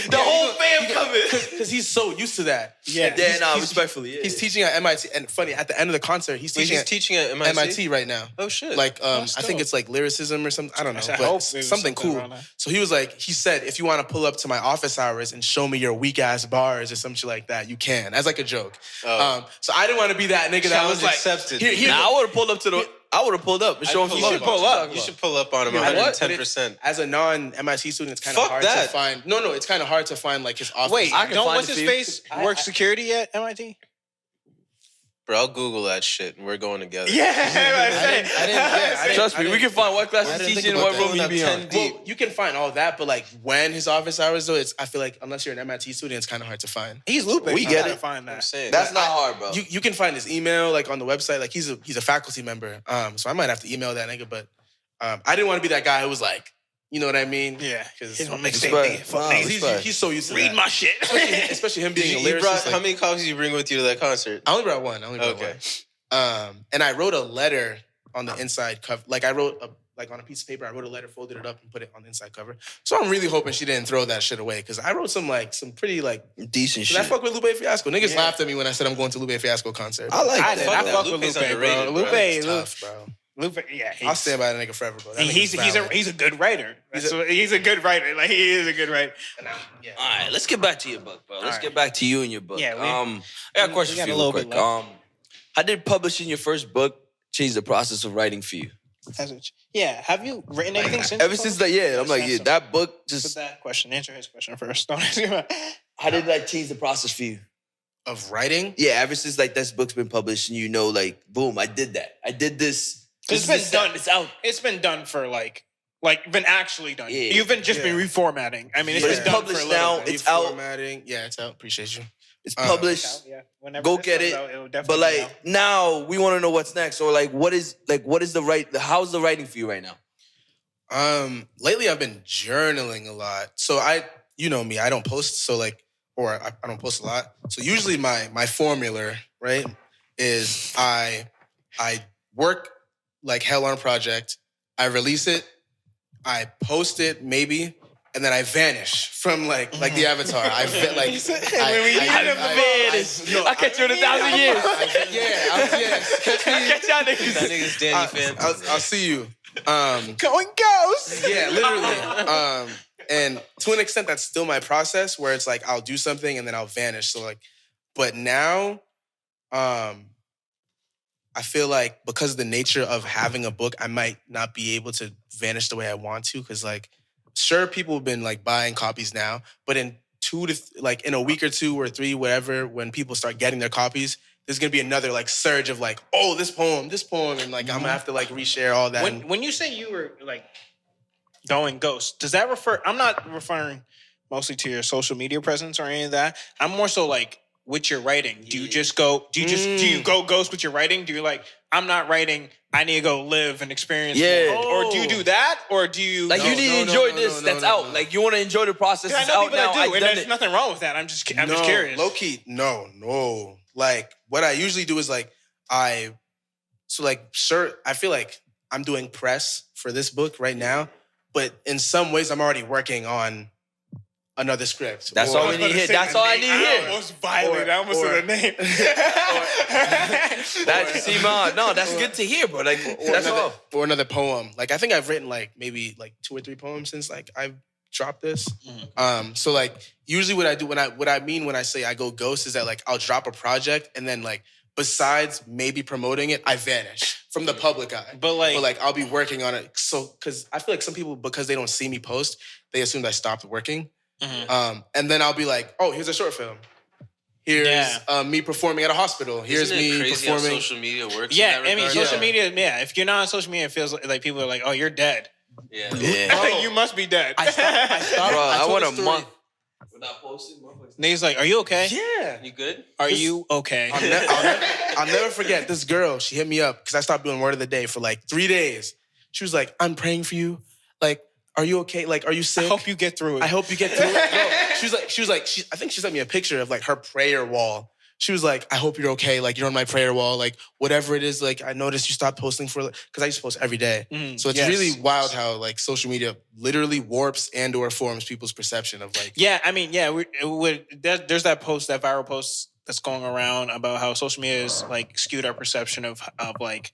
Speaker 2: The whole fam coming.
Speaker 1: because he's so used to that.
Speaker 3: Yeah.
Speaker 2: Respectfully. Yeah.
Speaker 1: He's teaching at MIT, and funny at the end of the concert, he's
Speaker 5: Wait,
Speaker 1: teaching
Speaker 5: he's
Speaker 1: at
Speaker 5: teaching at MIT?
Speaker 1: MIT right now.
Speaker 5: Oh shit!
Speaker 1: Like, I
Speaker 3: That's
Speaker 1: think
Speaker 3: dope.
Speaker 1: it's like lyricism or something. I don't know,
Speaker 3: I
Speaker 1: but
Speaker 3: hope it was
Speaker 1: something cool.
Speaker 3: around that.
Speaker 1: So he was like, he said, if you want to pull up to my office hours and show me your weak ass bars or some shit like that, you can, as like a joke.
Speaker 5: Oh.
Speaker 1: So I didn't want to be that nigga that
Speaker 5: Challenge
Speaker 1: was like,
Speaker 5: accepted.
Speaker 1: Here,
Speaker 2: Now I would have pulled up to the. I would have pulled up and shown him.
Speaker 5: You should pull up. You should pull up on him
Speaker 1: Yeah, what?
Speaker 5: 110%.
Speaker 1: As a non-MIT student, it's kind of
Speaker 5: Fuck
Speaker 1: hard
Speaker 5: that.
Speaker 1: to find. No, it's kind of hard to find like his office.
Speaker 3: Wait,
Speaker 2: I can
Speaker 3: don't
Speaker 2: find
Speaker 3: what's
Speaker 2: it
Speaker 3: his
Speaker 2: for you.
Speaker 3: face work security at MIT?
Speaker 5: Bro, I'll Google that shit and we're going together.
Speaker 2: Trust me, we can find what class
Speaker 1: I
Speaker 2: he's
Speaker 1: didn't
Speaker 2: teaching
Speaker 1: think
Speaker 2: and what
Speaker 1: about
Speaker 2: room
Speaker 1: that.
Speaker 2: he be on.
Speaker 5: 10 deep.
Speaker 1: Well, you can find all that, but like when his office hours though, I feel like unless you're an MIT student, it's kind of hard to find.
Speaker 3: He's looping.
Speaker 2: We get it.
Speaker 3: Find
Speaker 5: I'm
Speaker 3: that.
Speaker 5: saying.
Speaker 2: That's not hard, bro.
Speaker 1: You can find his email like on the website. Like he's a faculty member. So I might have to email that nigga, but I didn't want to be that guy who was like, you know what I mean?
Speaker 3: Yeah,
Speaker 1: because
Speaker 3: he's gonna make
Speaker 2: Respect.
Speaker 3: nigga. Fuck
Speaker 2: Wow,
Speaker 3: niggas.
Speaker 2: respect.
Speaker 1: he's so used to
Speaker 3: Read
Speaker 1: that.
Speaker 3: my shit.
Speaker 1: especially him being a
Speaker 5: You brought,
Speaker 1: lyricist.
Speaker 5: how
Speaker 1: Like,
Speaker 5: many copies did you bring with you to that concert?
Speaker 1: I only brought one.
Speaker 5: Okay.
Speaker 1: And I wrote a letter on the inside cover. Like I wrote on a piece of paper, I wrote a letter, folded it up, and put it on the inside cover. So I'm really hoping she didn't throw that shit away because I wrote some pretty
Speaker 2: Decent
Speaker 1: Cause I
Speaker 2: shit.
Speaker 1: fuck with Lupe Fiasco. Niggas
Speaker 3: Yeah.
Speaker 1: laughed at me when I said I'm going to Lupe Fiasco concert.
Speaker 2: I like
Speaker 3: I
Speaker 2: that.
Speaker 3: did. I
Speaker 5: that.
Speaker 3: fuck with
Speaker 5: Lupe's
Speaker 3: Lupe, bro.
Speaker 5: underrated, bro.
Speaker 3: Lupe,
Speaker 1: It's tough, bro.
Speaker 3: Lupe, yeah.
Speaker 1: I'll stand by the nigga forever, bro. That
Speaker 3: He's
Speaker 1: nigga's valid.
Speaker 3: a good writer. He's a good writer. Like he is a good writer.
Speaker 1: Yeah.
Speaker 2: All right, let's get back to your book, bro. Let's get back to you and your book.
Speaker 3: Yeah,
Speaker 2: I got a question
Speaker 3: we got
Speaker 2: for you
Speaker 3: a
Speaker 2: real
Speaker 3: little
Speaker 2: quick.
Speaker 3: bit left.
Speaker 2: How did publishing your first book change the process of writing for you?
Speaker 3: Yeah. Have you written anything since?
Speaker 2: Ever since that, yeah, I'm like, yeah, that book
Speaker 3: Put
Speaker 2: just.
Speaker 3: that question. Answer his question first. Don't ask him.
Speaker 2: How did that change the process for you?
Speaker 1: Of writing?
Speaker 2: Yeah, ever since like this book's been published and you know, like, boom, I did that. I did this.
Speaker 3: It's
Speaker 2: This
Speaker 3: been
Speaker 2: is
Speaker 3: done.
Speaker 2: It's out.
Speaker 3: It's been done for like been actually done.
Speaker 2: Yeah.
Speaker 3: You've been just been
Speaker 1: Yeah.
Speaker 3: reformatting. I mean, it's
Speaker 2: But
Speaker 3: been
Speaker 2: it's
Speaker 3: done
Speaker 2: published
Speaker 3: for a little
Speaker 2: now.
Speaker 3: bit.
Speaker 2: It's out.
Speaker 1: Formatting. Yeah, it's out. Appreciate you.
Speaker 2: It's published.
Speaker 3: Yeah. Whenever
Speaker 2: Go
Speaker 3: this
Speaker 2: get
Speaker 3: comes
Speaker 2: it.
Speaker 3: out, it'll definitely
Speaker 2: But
Speaker 3: be
Speaker 2: like
Speaker 3: out.
Speaker 2: now we want to know what's next. Or like what is how's the writing for you right now?
Speaker 1: Lately I've been journaling a lot. So you know me, I don't post. So like or I don't post a lot. So usually my formula, right, is I work like hell on a project. I release it. I post it maybe. And then I vanish from like the Avatar. I vanish.
Speaker 2: I catch you in 1,000 years.
Speaker 1: Catch
Speaker 2: y'all niggas.
Speaker 5: That nigga's Danny Phantom.
Speaker 1: I'll see you.
Speaker 3: Going ghost.
Speaker 1: Yeah, literally. And to an extent, that's still my process where it's like I'll do something and then I'll vanish. So like, but now, I feel like because of the nature of having a book, I might not be able to vanish the way I want to. Because like, sure, people have been like buying copies now, but in in a week or 2 or 3, whatever, when people start getting their copies, there's gonna be another like surge of like, oh, this poem, and like I'm gonna have to like reshare all that.
Speaker 3: When you say you were like going ghost, does that refer? I'm not referring mostly to your social media presence or any of that. I'm more so like with your writing. Do you just go? Do you go ghost with your writing? Do you like? I'm not writing. I need to go live and experience.
Speaker 2: Yeah.
Speaker 3: More. Or do you do that? Or do you
Speaker 2: like you need to enjoy this? That's out. Like you want to enjoy the process.
Speaker 3: I
Speaker 2: It's
Speaker 3: know
Speaker 2: out
Speaker 3: people
Speaker 2: now.
Speaker 3: that do, and there's
Speaker 2: it.
Speaker 3: nothing wrong with that. I'm just curious.
Speaker 1: Low key, no. Like what I usually do is like I feel like I'm doing press for this book right now, but in some ways I'm already working on another script.
Speaker 2: That's all we need here. That's all I need here.
Speaker 3: I almost violated. I almost said the name.
Speaker 2: That's good to hear, bro. Like that's all.
Speaker 1: Or another poem. Like I think I've written like maybe like 2 or 3 poems since like I've dropped this. So like usually what I do what I mean when I say I go ghost is that like I'll drop a project and then like besides maybe promoting it, I vanish from the public eye. But like I'll be working on it. So because I feel like some people, because they don't see me post, they assume I stopped working. And then I'll be like, oh, here's a short film. Here's me performing at a hospital. Here's
Speaker 5: Isn't it
Speaker 1: me
Speaker 5: crazy
Speaker 1: performing.
Speaker 5: how social media works.
Speaker 3: Yeah,
Speaker 5: in that
Speaker 3: I mean,
Speaker 5: regard?
Speaker 3: social media. Yeah, if you're not on social media, it feels like people are like, "Oh, you're dead."
Speaker 5: Yeah.
Speaker 1: Bro,
Speaker 3: You must be dead.
Speaker 1: I
Speaker 2: I want a
Speaker 1: story.
Speaker 2: month.
Speaker 5: We're not posting.
Speaker 3: Niggas like, "Are you okay?
Speaker 1: Yeah.
Speaker 5: You good?
Speaker 3: Are you okay?"
Speaker 1: I'll never forget this girl. She hit me up because I stopped doing Word of the Day for like 3 days. She was like, I'm praying for you. Like, are you okay? Like, are you sick?
Speaker 3: I hope you get through it.
Speaker 1: I hope you get through it. No, I think she sent me a picture of like her prayer wall. She was like, I hope you're okay. Like, you're on my prayer wall. Like, whatever it is, like, I noticed you stopped posting because I used to post every day. So it's really wild how like social media literally warps and or forms people's perception of like.
Speaker 3: Yeah, I mean, yeah, there's that post, that viral post that's going around about how social media has like skewed our perception of like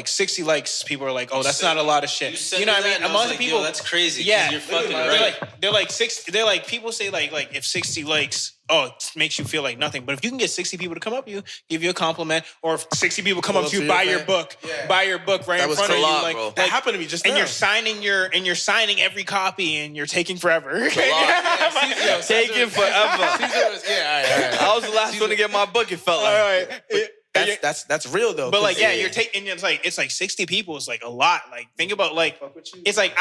Speaker 3: 60 likes. People are like, oh, that's not a lot of shit. You know what I mean?
Speaker 5: Among the people, that's crazy.
Speaker 3: Yeah,
Speaker 5: you're fucking right.
Speaker 3: They're like 60. They're like, people say like if 60 likes, oh, it makes you feel like nothing. But if you can get 60 people to come up to you, give you a compliment, or if 60 people come up to you, buy your book right in front of you, like
Speaker 2: bro.
Speaker 1: That happened to me just now.
Speaker 3: And you're signing every copy, and you're taking forever.
Speaker 2: Taking forever. I was the last one to get my book. It felt like.
Speaker 1: That's real though.
Speaker 3: But like, yeah, you're taking. It's like 60 people. It's like a lot. Like, think about like, it's like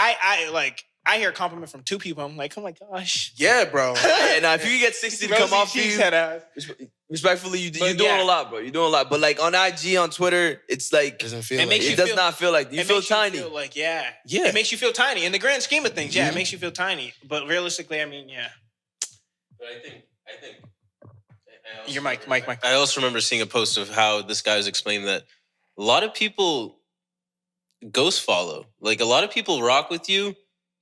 Speaker 3: I hear a compliment from 2 people. I'm like, oh my gosh.
Speaker 1: Yeah, bro.
Speaker 2: And if you get 60 to come off you, respectfully, you're doing a lot, bro. You're doing a lot. But like on IG, on Twitter, it's like it does not feel like you feel tiny.
Speaker 3: You feel like it makes you feel tiny in the grand scheme of things. Yeah, it makes you feel tiny. But realistically, I mean, yeah.
Speaker 5: But I think.
Speaker 3: Your mic.
Speaker 5: I also remember seeing a post of how this guy was explaining that a lot of people ghost follow. Like a lot of people rock with you,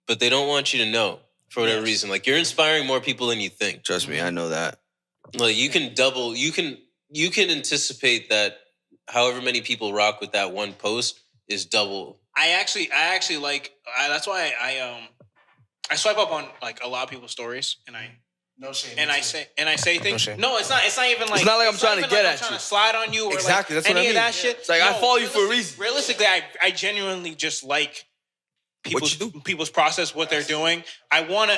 Speaker 5: but they don't want you to know for whatever reason. Like you're inspiring more people than you think.
Speaker 2: Trust me, I know that.
Speaker 5: Like you can anticipate that however many people rock with that one post is double.
Speaker 3: I actually like. That's why I swipe up on like a lot of people's stories, and I.
Speaker 1: No shame.
Speaker 3: And I say things. No, it's not even like.
Speaker 2: It's not like I'm trying to get at you.
Speaker 3: Trying to slide on you or
Speaker 1: exactly.
Speaker 3: Like
Speaker 1: that's
Speaker 3: any
Speaker 1: what I mean.
Speaker 3: of that shit.
Speaker 2: It's like I follow you for a reason.
Speaker 3: Realistically, I genuinely just like people's process, what they're doing. I want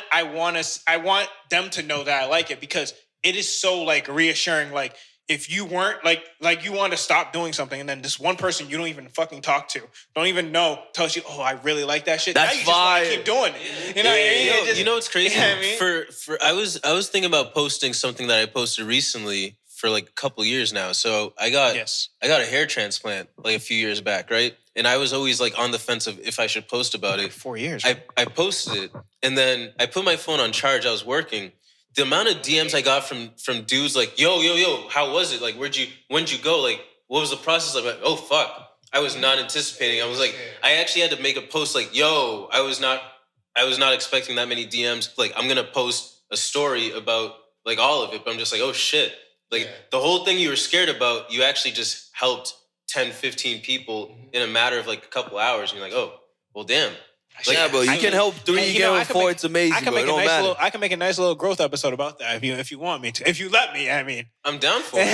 Speaker 3: them to know that I like it because it is so like reassuring. Like if you weren't like you want to stop doing something and then this one person you don't even fucking talk to, don't even know, tells you, oh, I really like that shit.
Speaker 2: That's
Speaker 3: now you just want to keep doing it. You know what I mean?
Speaker 5: You know what's crazy?
Speaker 3: You know what I mean?
Speaker 5: I was thinking about posting something that I posted recently for like a couple years now. So I got a hair transplant like a few years back, right? And I was always like on the fence of if I should post about it.
Speaker 3: 4 years.
Speaker 5: I posted it and then I put my phone on charge. I was working. the amount of DMs I got from dudes like, yo, how was it? Like, when'd you go? Like, what was the process like? Oh, fuck. I was not anticipating. I was like, I actually had to make a post like, yo, I was not expecting that many DMs. Like, I'm going to post a story about like all of it. But I'm just like, oh shit. Like the whole thing you were scared about, you actually just helped 10, 15 people in a matter of like a couple hours. And you're like, oh, well, damn.
Speaker 2: Like, yeah, bro, you can help 3, you can help 4. It's amazing.
Speaker 3: I can make a nice little growth episode about that if you want me to. If you let me, I mean.
Speaker 5: I'm down for it.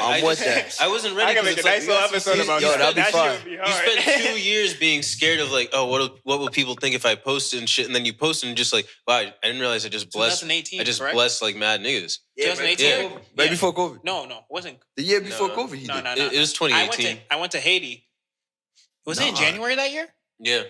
Speaker 2: I'm with that.
Speaker 5: I wasn't ready.
Speaker 3: I can make a nice little episode about that.
Speaker 2: That'd be fun.
Speaker 5: You spent 2 years being scared of like, oh, what will people think if I posted and shit, and then you posted and just like, wow, I didn't realize I just blessed.
Speaker 3: 2018,
Speaker 5: I just
Speaker 3: correct?
Speaker 5: blessed like mad niggas.
Speaker 3: Yeah, 2018.
Speaker 2: Yeah. Right before COVID.
Speaker 3: No, it wasn't.
Speaker 2: The year before COVID. He
Speaker 3: No.
Speaker 2: did.
Speaker 5: It was 2018.
Speaker 3: I went to Haiti. Was it in January that year?
Speaker 5: Yeah.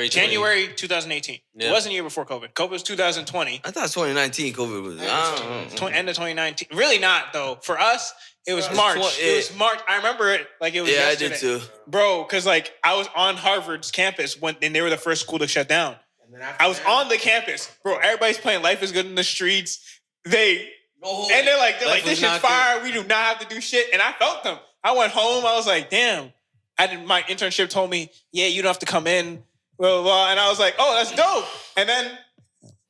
Speaker 3: January 2018.
Speaker 5: Yeah.
Speaker 3: It wasn't the year before COVID. COVID was 2020.
Speaker 2: I thought 2019 COVID was. I don't know.
Speaker 3: End of 2019. Really not though. For us, it was March. It was March. I remember it like it was yesterday.
Speaker 2: I did too.
Speaker 3: Bro, because like I was on Harvard's campus and they were the first school to shut down. I was on the campus. Bro, everybody's playing Life is Good in the streets. They're like, this shit's fire. We do not have to do shit. And I felt them. I went home. I was like, damn. My internship told me, yeah, you don't have to come in, blah, blah, blah. And I was like, oh, that's dope. And then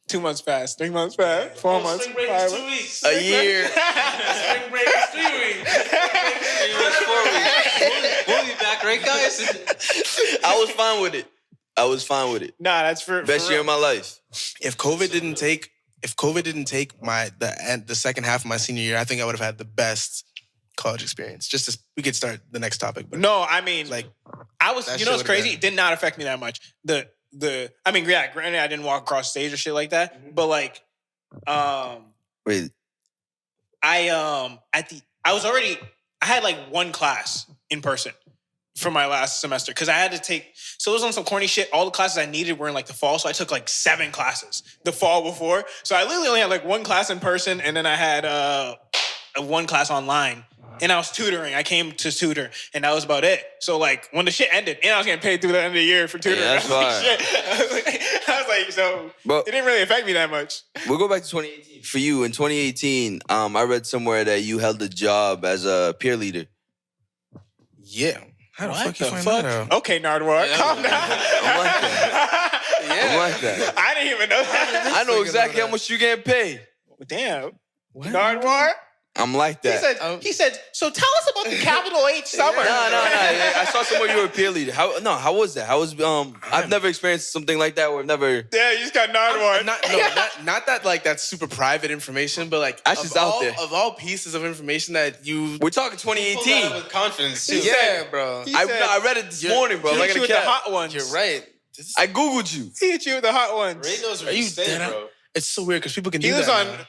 Speaker 3: 2 months passed, 3 months passed, 4 months,
Speaker 5: Spring break
Speaker 3: 5
Speaker 5: is 2
Speaker 3: months.
Speaker 5: weeks.
Speaker 2: A year.
Speaker 5: Spring break is 3 weeks. 3 months, 4 weeks. We'll be back, right, guys?
Speaker 2: I was fine with it.
Speaker 3: Nah, that's for
Speaker 2: Best year of my life.
Speaker 1: If COVID didn't take the second half of my senior year, I think I would have had the best college experience. Just as we could start the next topic. But
Speaker 3: no, I mean,
Speaker 1: like,
Speaker 3: I was, you know what's crazy?
Speaker 1: been.
Speaker 3: It did not affect me that much. I mean, yeah, granted, I didn't walk across stage or shit like that, but like,
Speaker 2: Wait.
Speaker 3: I had like one class in person for my last semester because I had to take, so it was on some corny shit. All the classes I needed were in like the fall, so I took like 7 classes the fall before. So I literally only had like one class in person, and then I had one class online. And I was tutoring. I came to tutor, and that was about it. So, like, when the shit ended, and I was getting paid through the end of the year for tutoring.
Speaker 2: Yeah, that's fine.
Speaker 3: I was like, so it didn't really affect me that much.
Speaker 2: We'll go back to 2018. For you, in 2018, I read somewhere that you held a job as a peer leader.
Speaker 1: Yeah. How the fuck you find
Speaker 3: fuck?
Speaker 1: that out?
Speaker 3: Okay, Nardwar, calm down.
Speaker 2: I like that. I like that.
Speaker 3: I didn't even know that.
Speaker 2: I know exactly how much you getting paid.
Speaker 3: Damn.
Speaker 1: What?
Speaker 3: Nardwar?
Speaker 2: I'm like that.
Speaker 3: He said, so tell us about the capital H summer.
Speaker 2: No. I saw somewhere you were a peer leader. How was that? How was I've never experienced something like that. We've never.
Speaker 3: Yeah, you just got Nardwar.
Speaker 1: Not that like that's super private information, but like
Speaker 2: that's just out there.
Speaker 1: Of all pieces of information that you
Speaker 2: We're talking 2018.
Speaker 5: With confidence, too.
Speaker 1: Yeah, bro.
Speaker 2: I read it this morning, bro. I'm not
Speaker 3: He hit
Speaker 2: gonna
Speaker 3: you with the
Speaker 2: cap.
Speaker 3: hot ones.
Speaker 1: You're right.
Speaker 2: I googled you.
Speaker 3: He hit you with the hot ones.
Speaker 5: Ray knows where
Speaker 1: Are
Speaker 5: you
Speaker 1: you
Speaker 5: stay,
Speaker 1: dead?
Speaker 5: bro.
Speaker 1: It's so weird because people can
Speaker 3: He
Speaker 1: do
Speaker 3: was
Speaker 1: that.
Speaker 3: on.
Speaker 1: now.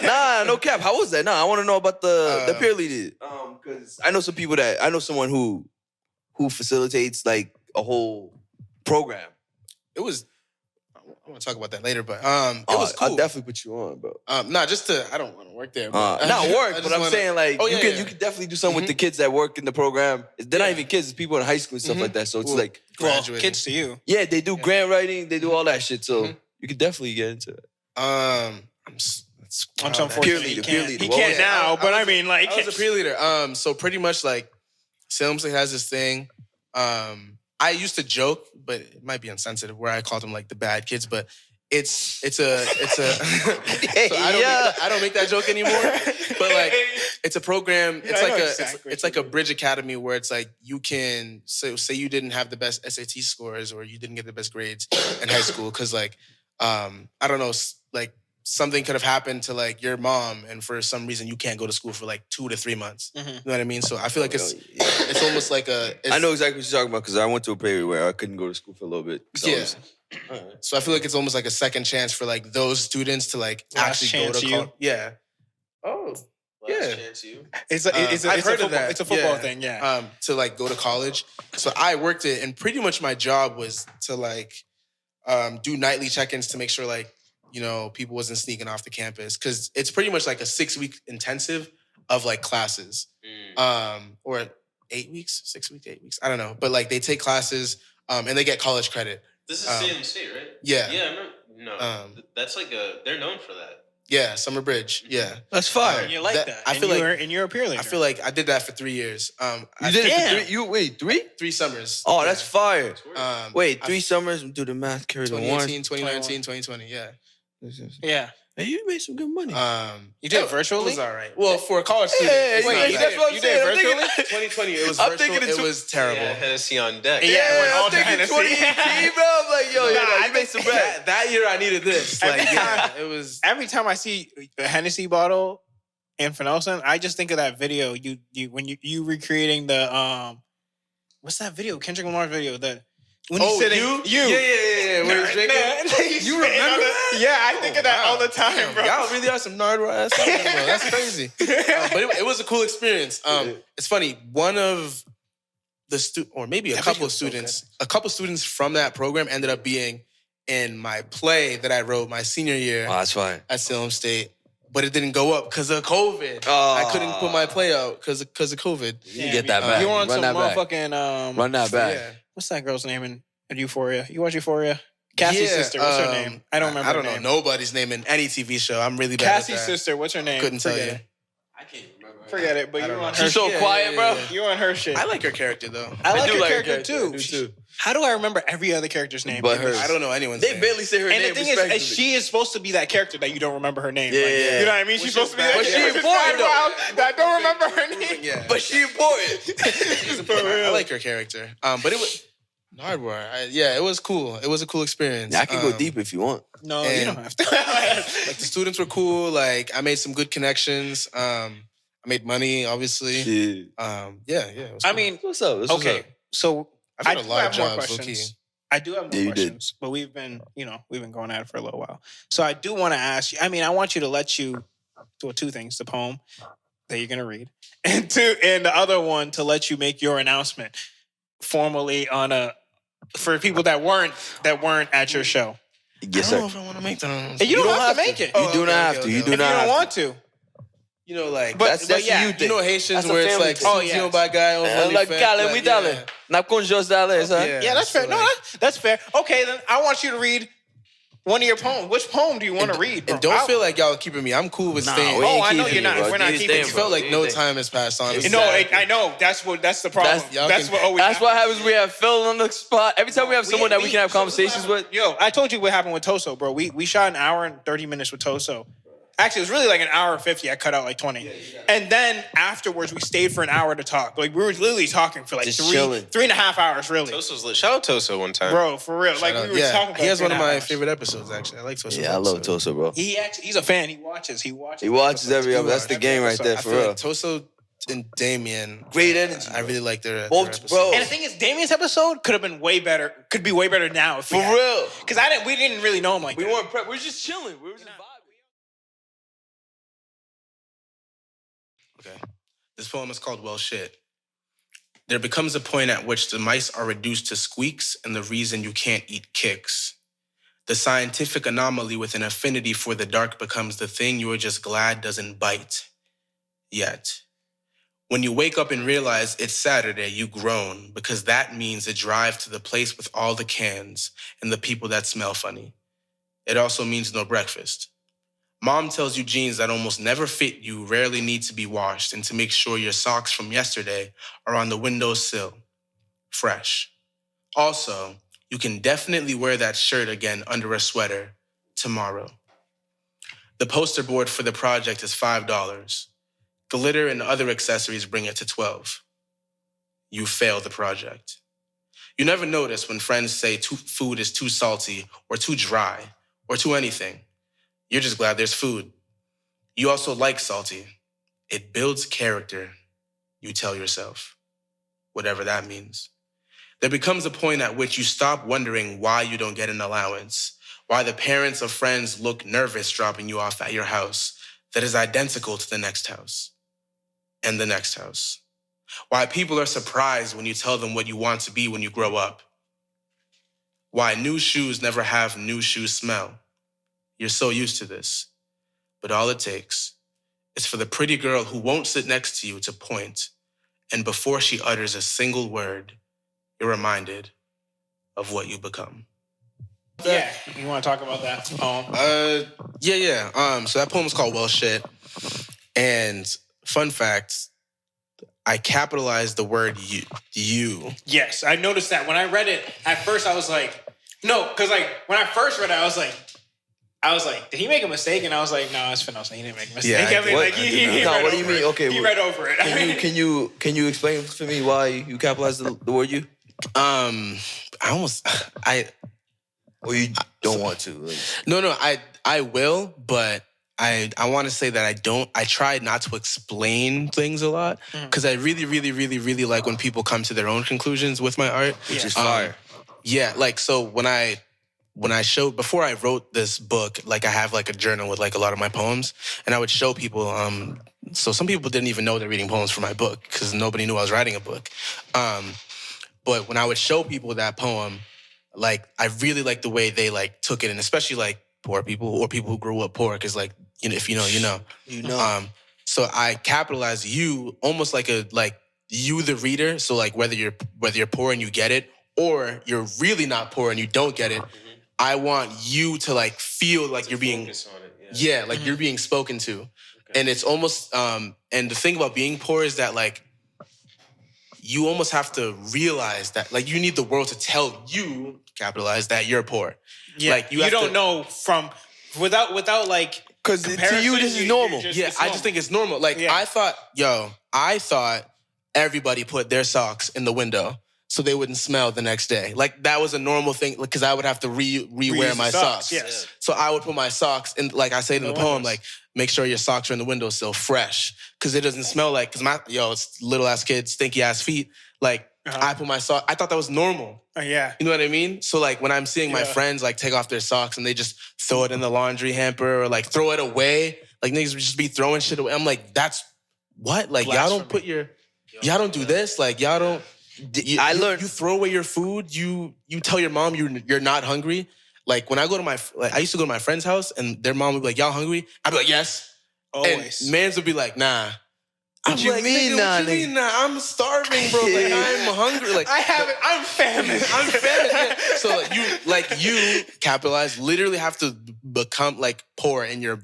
Speaker 2: Nah, no cap. How was that? Nah, I want to know about the peer leader. Because I know someone who facilitates like a whole program.
Speaker 1: It was. I want to talk about that later, but it was cool.
Speaker 2: I'll definitely put you on, bro.
Speaker 1: Not just to. I don't want to work there. But
Speaker 2: Not work, but I'm saying like
Speaker 1: Oh,
Speaker 2: you
Speaker 1: yeah.
Speaker 2: can definitely do something with the kids that work in the program. They're not even kids; it's people in high school and stuff like that. So it's like,
Speaker 1: graduating.
Speaker 3: Kids to you.
Speaker 2: yeah, they do grant writing, they do all that shit. So you could definitely get into it.
Speaker 1: I'm
Speaker 3: so unfortunate.
Speaker 2: Peer leader.
Speaker 3: He can't now, but I mean, like,
Speaker 1: I was a peer leader. So pretty much like Salem State has this thing. I used to joke, but it might be insensitive, where I called them like the bad kids, but it's a so I don't make that joke anymore. But like it's a program. It's like a bridge academy where it's like you can say you didn't have the best SAT scores or you didn't get the best grades in high school because like I don't know, like something could have happened to like your mom and for some reason you can't go to school for like 2 to 3 months. You know what I mean? So I feel like it's almost like
Speaker 2: I know exactly what you're talking about because I went to a period where I couldn't go to school for a little bit.
Speaker 1: Yeah. So I feel like it's almost like a second chance for like those students to like actually go to college. Yeah. Oh. Yeah.
Speaker 3: I've heard of that. It's a football thing, yeah.
Speaker 1: To like go to college. So I worked it, and pretty much my job was to like do nightly check-ins to make sure like, you know, people wasn't sneaking off the campus. Cause it's pretty much like a 6-week intensive of like classes. Or 8 weeks, 6 weeks, 8 weeks. I don't know. But like they take classes and they get college credit.
Speaker 5: This is Salem State, right?
Speaker 1: Yeah.
Speaker 5: Yeah, I remember. No, that's like they're known for that.
Speaker 1: Yeah, Summer Bridge. Yeah.
Speaker 2: That's fire.
Speaker 3: You like
Speaker 1: That-
Speaker 3: that.
Speaker 1: I
Speaker 3: and
Speaker 1: feel like-
Speaker 3: and you're a peer leader.
Speaker 1: I feel like I did that for 3 years.
Speaker 2: You did it
Speaker 3: Damn.
Speaker 2: for 3? You wait, 3?
Speaker 1: 3 summers.
Speaker 2: Oh,
Speaker 1: Yeah.
Speaker 2: that's fire. Wait,
Speaker 1: I-
Speaker 2: 3 summers. Do the math. Carry the
Speaker 1: 2018,
Speaker 2: ones.
Speaker 1: 2019, 2020. Yeah.
Speaker 3: yeah.
Speaker 2: Hey, you made some good money.
Speaker 3: You did it
Speaker 1: It
Speaker 3: virtually?
Speaker 1: was all right. Well, for a college student,
Speaker 2: Yeah,
Speaker 1: it's not
Speaker 2: yeah,
Speaker 1: bad.
Speaker 2: that's what I'm
Speaker 3: You
Speaker 2: saying.
Speaker 3: did
Speaker 2: I'm thinking-
Speaker 3: virtually?
Speaker 1: 2020, it was
Speaker 2: I'm
Speaker 1: virtual.
Speaker 2: thinking
Speaker 1: It
Speaker 2: it's-
Speaker 1: was terrible.
Speaker 5: Yeah, Hennessy on deck.
Speaker 3: Yeah, when all
Speaker 2: I'm thinking
Speaker 3: Hennessy.
Speaker 2: 2018, bro. I'm like, yo,
Speaker 3: Nah,
Speaker 2: you made some bread.
Speaker 1: That year, I needed this.
Speaker 3: Every
Speaker 1: Like, yeah,
Speaker 3: time-
Speaker 1: it was.
Speaker 3: Every time I see a Hennessy bottle in Fanelson, I just think of that video. When you recreating the what's that video? Kendrick Lamar's video. When he's sitting,
Speaker 1: Yeah. When he's drinking. You remember that?
Speaker 3: Yeah, I think of that
Speaker 1: wow.
Speaker 3: all the time,
Speaker 1: Damn,
Speaker 3: bro.
Speaker 1: Y'all really are some nardwar ass niggas, bro. That's crazy. But it was a cool experience. It's funny. One of the or maybe a
Speaker 3: That
Speaker 1: couple
Speaker 3: video's so
Speaker 1: students from that program ended up being in my play that I wrote my senior year
Speaker 2: Oh, that's fine.
Speaker 1: at Salem State. But it didn't go up because of COVID.
Speaker 2: Oh.
Speaker 1: I couldn't put my play out because of COVID.
Speaker 2: You get that back.
Speaker 3: You on
Speaker 2: Run
Speaker 3: some
Speaker 2: that back.
Speaker 3: motherfucking
Speaker 2: Run that back.
Speaker 1: Yeah.
Speaker 3: what's that girl's name in Euphoria? You watch Euphoria? Cassie's sister. What's her name? I don't remember.
Speaker 1: I don't
Speaker 3: her
Speaker 1: know
Speaker 3: name.
Speaker 1: nobody's name in any TV show. I'm really bad
Speaker 3: Cassie's
Speaker 1: at that.
Speaker 3: sister. What's her name?
Speaker 1: Couldn't tell
Speaker 3: Forget
Speaker 1: you.
Speaker 3: it.
Speaker 5: I can't remember.
Speaker 3: Forget it. But
Speaker 1: I
Speaker 3: you
Speaker 1: don't
Speaker 3: on
Speaker 1: know.
Speaker 3: her.
Speaker 2: She's so
Speaker 1: Yeah,
Speaker 2: quiet,
Speaker 1: yeah,
Speaker 2: bro.
Speaker 1: yeah.
Speaker 3: You on her shit.
Speaker 1: I like her character though.
Speaker 3: I like
Speaker 2: do
Speaker 3: her
Speaker 2: like her
Speaker 3: character
Speaker 2: character.
Speaker 3: too.
Speaker 2: I do
Speaker 3: She-
Speaker 2: too.
Speaker 3: How do I remember every other character's name?
Speaker 2: But hers.
Speaker 1: I don't know anyone's
Speaker 2: They
Speaker 1: name.
Speaker 2: barely say her
Speaker 3: And
Speaker 2: name.
Speaker 3: the thing
Speaker 2: respectfully.
Speaker 3: is, she is supposed to be that character that you don't remember her name.
Speaker 2: Yeah,
Speaker 3: Like,
Speaker 2: yeah.
Speaker 3: You know what I mean? She's
Speaker 1: Which
Speaker 3: supposed to be
Speaker 1: is
Speaker 3: that
Speaker 1: bad.
Speaker 2: But she
Speaker 3: character.
Speaker 2: important, though.
Speaker 3: I don't remember her name.
Speaker 1: Yeah.
Speaker 2: But she important.
Speaker 1: She's important. I like her character. But it was Nardwar. It was cool. It was a cool experience.
Speaker 2: I can go deep if you want.
Speaker 3: No, you
Speaker 1: And-
Speaker 3: don't have to.
Speaker 1: Like the students were cool. Like I made some good connections. I made money, obviously.
Speaker 2: Shit.
Speaker 1: It was
Speaker 3: I
Speaker 1: cool.
Speaker 3: mean,
Speaker 2: What's up? What's
Speaker 3: okay,
Speaker 2: up?
Speaker 3: so
Speaker 1: I've
Speaker 3: I
Speaker 1: had a
Speaker 3: do
Speaker 1: lot of
Speaker 3: have more
Speaker 1: jobs, low-key.
Speaker 3: questions. I do have more
Speaker 2: Yeah, you did.
Speaker 3: questions, but we've been going at it for a little while. So I do want to ask you. I mean, I want you to let you do two things: the poem that you're gonna read, and the other one to let you make your announcement formally for people that weren't at your show.
Speaker 2: Yes,
Speaker 1: I don't know
Speaker 2: sir.
Speaker 1: if I want to make that.
Speaker 3: And you don't have to make it.
Speaker 2: You do not have to. You do
Speaker 3: If you
Speaker 2: not
Speaker 3: don't
Speaker 2: have
Speaker 3: want to.
Speaker 1: You know, like
Speaker 3: But-
Speaker 2: That's
Speaker 3: yeah,
Speaker 2: you
Speaker 1: you
Speaker 2: thing.
Speaker 1: know Haitians
Speaker 2: That's a
Speaker 1: where it's
Speaker 2: family
Speaker 1: like
Speaker 2: thing.
Speaker 3: Oh,
Speaker 1: you
Speaker 3: yes.
Speaker 1: know by guy on
Speaker 2: Like,
Speaker 1: OnlyFans,
Speaker 2: Kale,
Speaker 1: like,
Speaker 2: we dale.
Speaker 1: yeah.
Speaker 2: Na con Jos dale, son.
Speaker 3: Yeah, that's
Speaker 1: so
Speaker 3: fair. No,
Speaker 1: like-
Speaker 3: that's fair. Okay, then I want you to read one of your poems. Which poem do you want to read? Bro?
Speaker 1: And don't feel like y'all are keeping me. I'm cool with staying.
Speaker 2: we
Speaker 3: Oh,
Speaker 2: ain't
Speaker 3: I know
Speaker 2: keeping
Speaker 3: you're not.
Speaker 2: you, bro.
Speaker 3: We're not
Speaker 2: You
Speaker 3: keeping
Speaker 2: staying,
Speaker 1: It
Speaker 3: you.
Speaker 2: bro.
Speaker 1: felt like
Speaker 2: You
Speaker 1: no
Speaker 2: staying.
Speaker 1: time has passed, honestly.
Speaker 3: No,
Speaker 2: Exactly.
Speaker 3: I know. That's the problem.
Speaker 1: y'all
Speaker 3: That's
Speaker 1: can-
Speaker 3: what always.
Speaker 2: That's what happens. We have Phil on the spot. Every time we have
Speaker 3: We-
Speaker 2: someone that we
Speaker 3: we-
Speaker 2: can have conversations with.
Speaker 3: Yo, I told you what happened with Toso, bro. We shot an hour and 30 minutes with Toso. Actually, it was really like an hour and 50. I cut out like 20. And then afterwards, we stayed for an hour to talk. Like, we were literally talking for like
Speaker 2: Just
Speaker 3: three
Speaker 2: chilling.
Speaker 3: and a half hours, really.
Speaker 5: Toso's lit. Shout out Toso one time.
Speaker 3: Bro, for real. Like, we were talking about
Speaker 1: he has one of
Speaker 3: 3.5
Speaker 1: my
Speaker 3: hours.
Speaker 1: favorite episodes. Actually, I like Toso.
Speaker 2: Yeah, I love Tosa, bro.
Speaker 3: He's a fan. He watches.
Speaker 2: He watches every episode. That's the game right there,
Speaker 1: I
Speaker 2: for
Speaker 1: feel
Speaker 2: real.
Speaker 1: like Toso and Damien.
Speaker 2: Great energy.
Speaker 1: I really like their
Speaker 2: Both,
Speaker 1: episodes.
Speaker 2: bro.
Speaker 3: And the thing is, Damien's episode could have been way better. Could be way better now.
Speaker 2: For real.
Speaker 3: Because we didn't really know him like
Speaker 2: We
Speaker 3: that.
Speaker 2: weren't prep. We were just chilling. We were just vibing.
Speaker 1: Okay. This poem is called Well Shit. There becomes a point at which the mice are reduced to squeaks and the reason you can't eat kicks. The scientific anomaly with an affinity for the dark becomes the thing you are just glad doesn't bite. Yet. When you wake up and realize it's Saturday, you groan because that means a drive to the place with all the cans and the people that smell funny. It also means no breakfast. Mom tells you jeans that almost never fit you rarely need to be washed and to make sure your socks from yesterday are on the windowsill, fresh. Also, you can definitely wear that shirt again under a sweater tomorrow. The poster board for the project is $5. Glitter and other accessories bring it to $12. You fail the project. You never notice when friends say food is too salty or too dry or too anything. You're just glad there's food. You also like salty. It builds character, you tell yourself, whatever that means. There becomes a point at which you stop wondering why you don't get an allowance, why the parents of friends look nervous dropping you off at your house that is identical to the next house and the next house. Why people are surprised when you tell them what you want to be when you grow up. Why new shoes never have new shoe smell. You're so used to this, but all it takes is for the pretty girl who won't sit next to you to point, and before she utters a single word, you're reminded of what you become.
Speaker 3: Yeah, you want to talk about that poem?
Speaker 1: Yeah. So that poem is called Well Shit. And fun fact, I capitalized the word you.
Speaker 3: Yes, I noticed that. When I read it, at first I was like, no, because like when I first read it, I was like, did he make a mistake? And I was like, no, it's Fanelson. He didn't make a mistake.
Speaker 1: Yeah,
Speaker 3: I mean, like he
Speaker 2: No,
Speaker 3: read
Speaker 2: what do you
Speaker 3: over
Speaker 2: mean?
Speaker 3: it.
Speaker 2: Okay,
Speaker 3: he
Speaker 2: well,
Speaker 3: read over it.
Speaker 2: Can you explain for me why you capitalized the word you? Or you don't want to? Like.
Speaker 1: No, I will, but I want to say that I don't. I try not to explain things a lot because I really like when people come to their own conclusions with my art,
Speaker 2: Which is fire.
Speaker 1: Yeah, like so when I showed before I wrote this book, like I have like a journal with like a lot of my poems, and I would show people. So some people didn't even know they're reading poems from my book because nobody knew I was writing a book. But when I would show people that poem, like I really like the way they like took it, and especially like poor people or people who grew up poor, because like if you know, you know.
Speaker 2: You know.
Speaker 1: So I capitalize you almost like you the reader. So like whether you're poor and you get it, or you're really not poor and you don't get it, I want you to like feel like you're being like you're being spoken to. Okay. And it's almost and the thing about being poor is that like you almost have to realize that like you need the world to tell you, capitalize, that you're poor.
Speaker 3: Yeah,
Speaker 1: like
Speaker 3: you don't know from without like,
Speaker 2: because to you this is normal.
Speaker 1: I just think it's normal. Like I thought everybody put their socks in the window so they wouldn't smell the next day. Like that was a normal thing because I would have to rewear my socks.
Speaker 3: Yes.
Speaker 1: So I would put my socks in, like I say in the poem, like make sure your socks are in the windowsill fresh because it doesn't smell like, because it's little ass kids, stinky ass feet. Like I put my sock. I thought that was normal.
Speaker 3: Yeah.
Speaker 1: You know what I mean? So like when I'm seeing my friends like take off their socks and they just throw it in the laundry hamper or like throw it away, like niggas would just be throwing shit away. I'm like, that's what? Like y'all don't put y'all don't do this. Like y'all don't. I learned you throw away your food. You tell your mom you're not hungry. Like when I go to I used to go to my friend's house and their mom would be like, y'all hungry? I'd be like, yes.
Speaker 3: Always.
Speaker 1: And mans would be like, nah.
Speaker 2: What you mean, nah?
Speaker 1: What you mean, nah? I'm starving, bro. Like I'm hungry. Like
Speaker 3: I'm famished.
Speaker 1: I'm famished. So you capitalize literally have to become like poor in your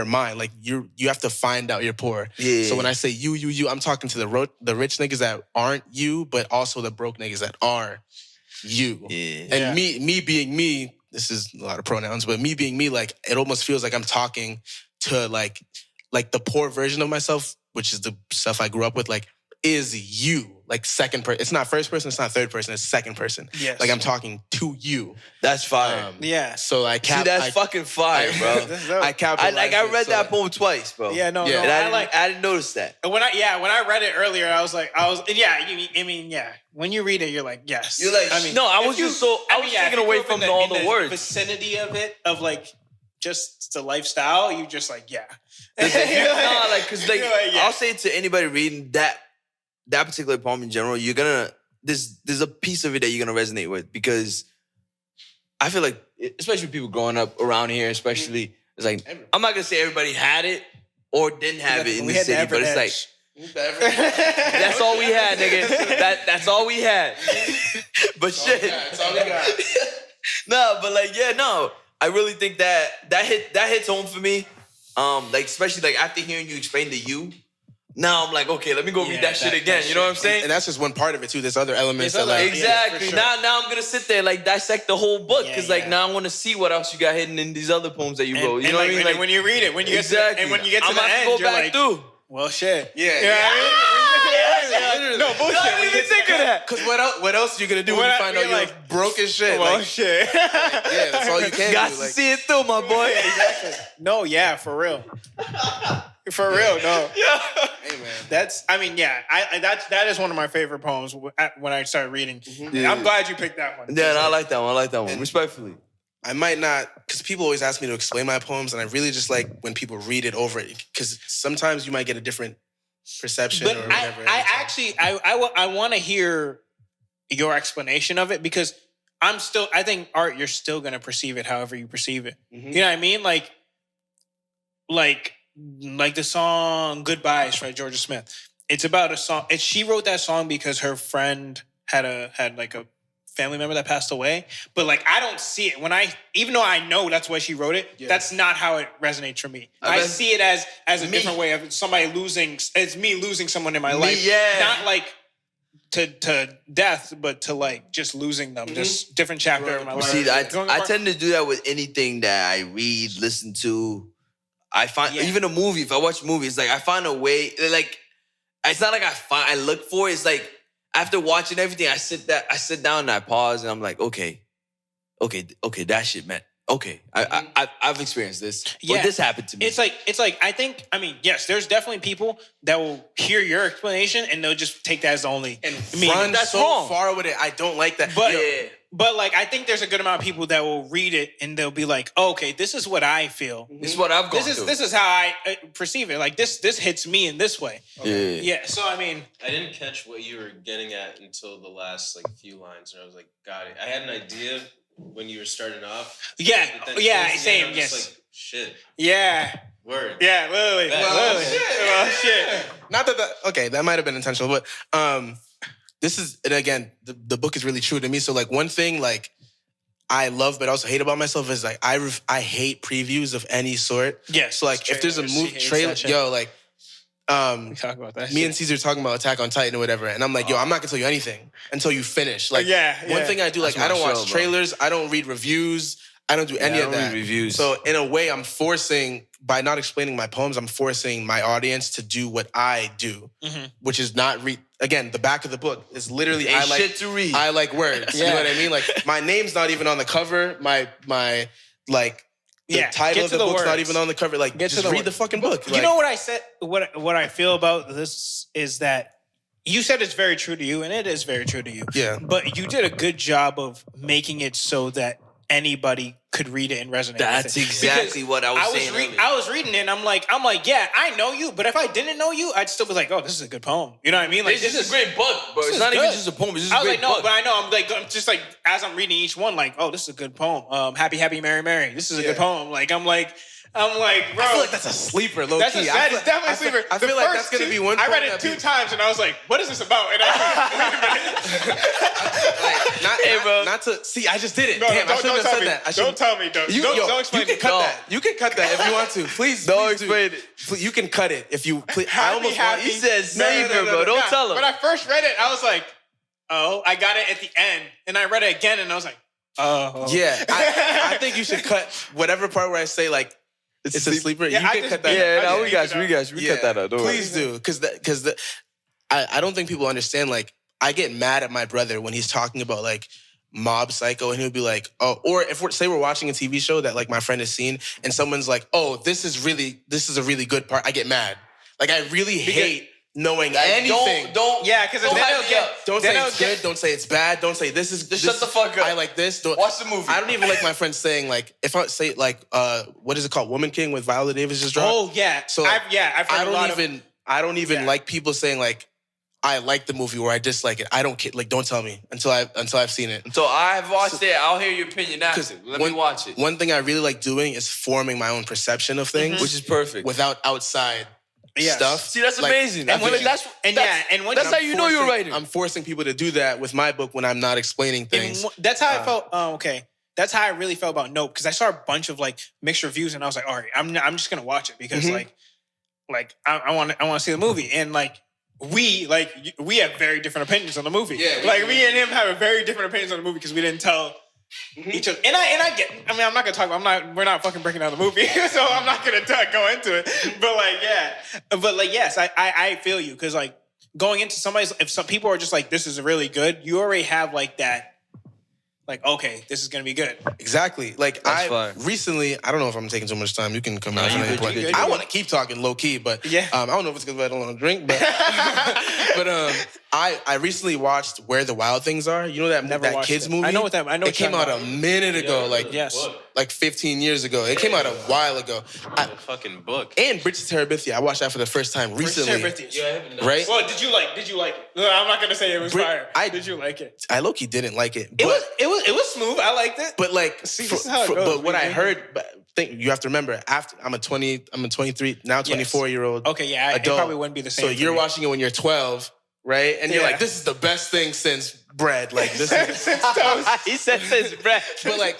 Speaker 1: mind. Like you have to find out you're poor.
Speaker 2: Yeah.
Speaker 1: So when I say you, I'm talking to the rich niggas that aren't you, but also the broke niggas that are you.
Speaker 2: Yeah.
Speaker 1: And me being me, this is a lot of pronouns, but me being me, like it almost feels like I'm talking to like the poor version of myself, which is the stuff I grew up with, like is you. Like second person. It's not first person, it's not third person, it's second person.
Speaker 3: Yes.
Speaker 1: Like I'm talking to you.
Speaker 2: That's fire.
Speaker 1: So I
Speaker 2: See, that's fucking fire, bro.
Speaker 1: I capitalized
Speaker 2: I read that poem twice, bro.
Speaker 3: Yeah, no.
Speaker 2: And I didn't notice that.
Speaker 3: When I read it earlier, I was when you read it, you're like, yes.
Speaker 2: You're like, I was taking away from all the words.
Speaker 3: Vicinity of it, of like just the lifestyle, you just like, yeah.
Speaker 2: I'll say to anybody reading that particular poem in general, you're gonna there's a piece of it that you're gonna resonate with, because I feel like, especially people growing up around here, especially, it's like I'm not gonna say everybody had it or didn't have it in the city, but it's like that's all we had, nigga. That's all we had. But shit,
Speaker 1: that's all we got.
Speaker 2: No, but like, I really think that hits home for me. Like especially like after hearing you explain the you. Now I'm like, okay, let me go read that shit again. You know what I'm saying?
Speaker 1: And that's just one part of it too. There's other elements that
Speaker 2: like exactly. Sure. Now I'm gonna sit there like dissect the whole book, because like now I want to see what else you got hidden in these other poems that you wrote. You know what I mean?
Speaker 3: Like when you read it, when you get to the end,
Speaker 2: go back through.
Speaker 3: Well, shit.
Speaker 1: Yeah.
Speaker 3: No bullshit.
Speaker 2: I didn't even think of that.
Speaker 1: Because what else are you gonna do when you find out you're broke as shit?
Speaker 3: Well, shit.
Speaker 1: Yeah, that's all you can do.
Speaker 2: Got to see it through, my boy.
Speaker 3: Exactly. No, yeah, for real. For real, no.
Speaker 1: Hey man,
Speaker 3: that is one of my favorite poems when I started reading. Mm-hmm. Yeah. I'm glad you picked that one.
Speaker 2: Yeah, I like that one. Respectfully.
Speaker 1: I might not, because people always ask me to explain my poems, and I really just like when people read it over it, because sometimes you might get a different perception or whatever.
Speaker 3: I want to hear your explanation of it, because I think art, you're still going to perceive it however you perceive it. Mm-hmm. You know what I mean? Like the song Goodbyes by Georgia Smith. It's about a song. She wrote that song because her friend had like a family member that passed away, but like I don't see it even though I know that's why she wrote it.
Speaker 1: Yeah.
Speaker 3: That's not how it resonates for me. I see it as a different way of somebody losing. It's me losing someone in my life.
Speaker 2: Yeah.
Speaker 3: Not like to death, but to like just losing them. Just different chapter of my life.
Speaker 2: See, I tend to do that with anything that I read, listen to. I find even a movie. If I watch a movie, it's like I find a way. Like it's not like I look for it. It's like after watching everything, I sit down and I pause and I'm like, okay, that shit, man. Okay, I've experienced this. Yeah, or this happened to me.
Speaker 3: It's like I mean, yes, there's definitely people that will hear your explanation and they'll just take that as the only.
Speaker 1: And
Speaker 3: run
Speaker 1: that's so wrong. Far with it. I don't like that.
Speaker 3: But like I think there's a good amount of people that will read it and they'll be like, oh, okay, this is what I feel.
Speaker 2: This is what I've gone through.
Speaker 3: This is how I perceive it. Like this hits me in this way.
Speaker 2: Okay.
Speaker 3: Yeah. So I mean,
Speaker 5: I didn't catch what you were getting at until the last like few lines, and I was like, got it. I had an idea when you were starting off.
Speaker 3: Yeah. Same.
Speaker 5: End,
Speaker 3: yes.
Speaker 5: like, shit.
Speaker 3: Yeah.
Speaker 5: Word.
Speaker 3: Yeah. Literally. Shit.
Speaker 1: Not that. Okay, that might have been intentional, but this is, and again, the book is really true to me. So like one thing like I love but also hate about myself is like I hate previews of any sort.
Speaker 3: Yeah.
Speaker 1: So like if there's a movie trailer, like
Speaker 3: we talk about that.
Speaker 1: Me and Caesar talking about Attack on Titan or whatever, and I'm like, yo, I'm not gonna tell you anything until you finish. Like one thing I do, like I don't watch trailers, I don't read reviews, I don't do any of that.
Speaker 2: Reviews.
Speaker 1: So in a way, I'm forcing, by not explaining my poems, I'm forcing my audience to do what I do, which is not read. Again, the back of the book is literally
Speaker 2: shit to read.
Speaker 1: I like words. You know what I mean? Like my name's not even on the cover. My like the title of the book's not even on the cover. Like just read the fucking book.
Speaker 3: You know what I said? What I feel about this is that you said it's very true to you, and it is very true to you.
Speaker 1: Yeah.
Speaker 3: But you did a good job of making it so that anybody could read it and resonate
Speaker 2: That's
Speaker 3: with it.
Speaker 2: exactly what I was saying.
Speaker 3: I was reading it and I'm like, yeah, I know you, but if I didn't know you, I'd still be like, oh, this is a good poem. You know what I mean? Like
Speaker 2: this is a great book, bro. It's not even just a poem. It's just a great book.
Speaker 3: I was like, no, but I know. I'm just like, as I'm reading each one, like, oh, this is a good poem. Happy, happy, merry, merry. This is a good poem. Like, I'm like, bro.
Speaker 1: I feel like that's a sleeper, low
Speaker 3: That's
Speaker 1: key.
Speaker 3: it's definitely a sleeper.
Speaker 1: I feel like that's going to be one.
Speaker 3: I read it 2 times and I was like, what is this about? And I
Speaker 1: not to see. I just did it.
Speaker 3: No,
Speaker 1: Damn, I shouldn't have said that.
Speaker 3: Don't tell me. Don't explain it.
Speaker 1: You can cut that. You can cut that if you want to. Please
Speaker 2: don't explain it.
Speaker 1: Please, you can cut it if you. Please,
Speaker 2: He says sleeper, bro. Don't tell him.
Speaker 3: When I first read it, I was like, oh, I got it at the end, and I read it again, and I was like, oh.
Speaker 1: Yeah, I think you should cut whatever part where I say like it's a sleeper.
Speaker 3: Yeah,
Speaker 1: you can cut that.
Speaker 2: Yeah, no, we got you. We cut that out.
Speaker 1: Please do, because I don't think people understand. Like, I get mad at my brother when he's talking about like Mob Psycho, and he'll be like, oh, or if we're watching a TV show that like my friend has seen, and someone's like, oh, this is a really good part. I get mad. Like, I really hate knowing anything.
Speaker 3: Don't because
Speaker 1: don't say it's good. Don't say it's bad. Don't say this is.
Speaker 2: Just shut the fuck up.
Speaker 1: I like this.
Speaker 2: Watch the movie.
Speaker 1: I don't even like my friends saying like, if I say like, what is it called? Woman King with Viola Davis just dropped.
Speaker 3: Oh yeah.
Speaker 1: So
Speaker 3: I've heard
Speaker 1: I don't even like people saying like, I like the movie or I dislike it. I don't care. Like, don't tell me until I've seen it.
Speaker 2: Until I've watched it, I'll hear your opinion after. Let me watch it.
Speaker 1: One thing I really like doing is forming my own perception of things,
Speaker 2: which is perfect,
Speaker 1: without outside stuff.
Speaker 2: See, that's
Speaker 1: like,
Speaker 2: amazing.
Speaker 3: That's
Speaker 2: how you know you're writing.
Speaker 1: I'm forcing people to do that with my book when I'm not explaining things.
Speaker 3: That's how I felt. Okay. That's how I really felt about Nope, because I saw a bunch of like mixed reviews and I was like, all right, I'm just gonna watch it because like I want to see the movie, and like we have very different opinions on the movie. Yeah, like me and him have very different opinions on the movie because we didn't tell each other. And I get. I mean, I'm not gonna talk. We're not fucking breaking down the movie, so I'm not gonna go into it. But like, yeah. But like, yes, I feel you because like going into somebody's. If some people are just like, this is really good, you already have like that. Like, okay, this is gonna be good.
Speaker 1: Exactly. Like recently, I don't know if I'm taking too much time. You can come out. I want to keep talking low key, but I don't know if it's because I don't want to drink. But I recently watched Where the Wild Things Are. You know that kids movie?
Speaker 3: I know what that. I know
Speaker 1: it came out a minute ago. Like 15 years ago. It came out a while ago.
Speaker 5: A fucking book.
Speaker 1: And Bridget Terabithia. I watched that for the first time recently. Right?
Speaker 3: Well, did you like it? No, I'm not gonna say it was fire. Did you like it?
Speaker 1: I low key didn't like it.
Speaker 3: It was smooth. I liked it.
Speaker 1: But like,
Speaker 3: this is how it goes.
Speaker 1: But what I heard, you have to remember. After I'm a 23 now 24-year-old.
Speaker 3: Okay, yeah, it probably wouldn't be the same.
Speaker 1: So you're watching it when you're 12. right? And you're
Speaker 3: Yeah.
Speaker 1: like, this is the best thing since bread. Like this is
Speaker 3: Since toast.
Speaker 2: He said this, bread.
Speaker 1: but like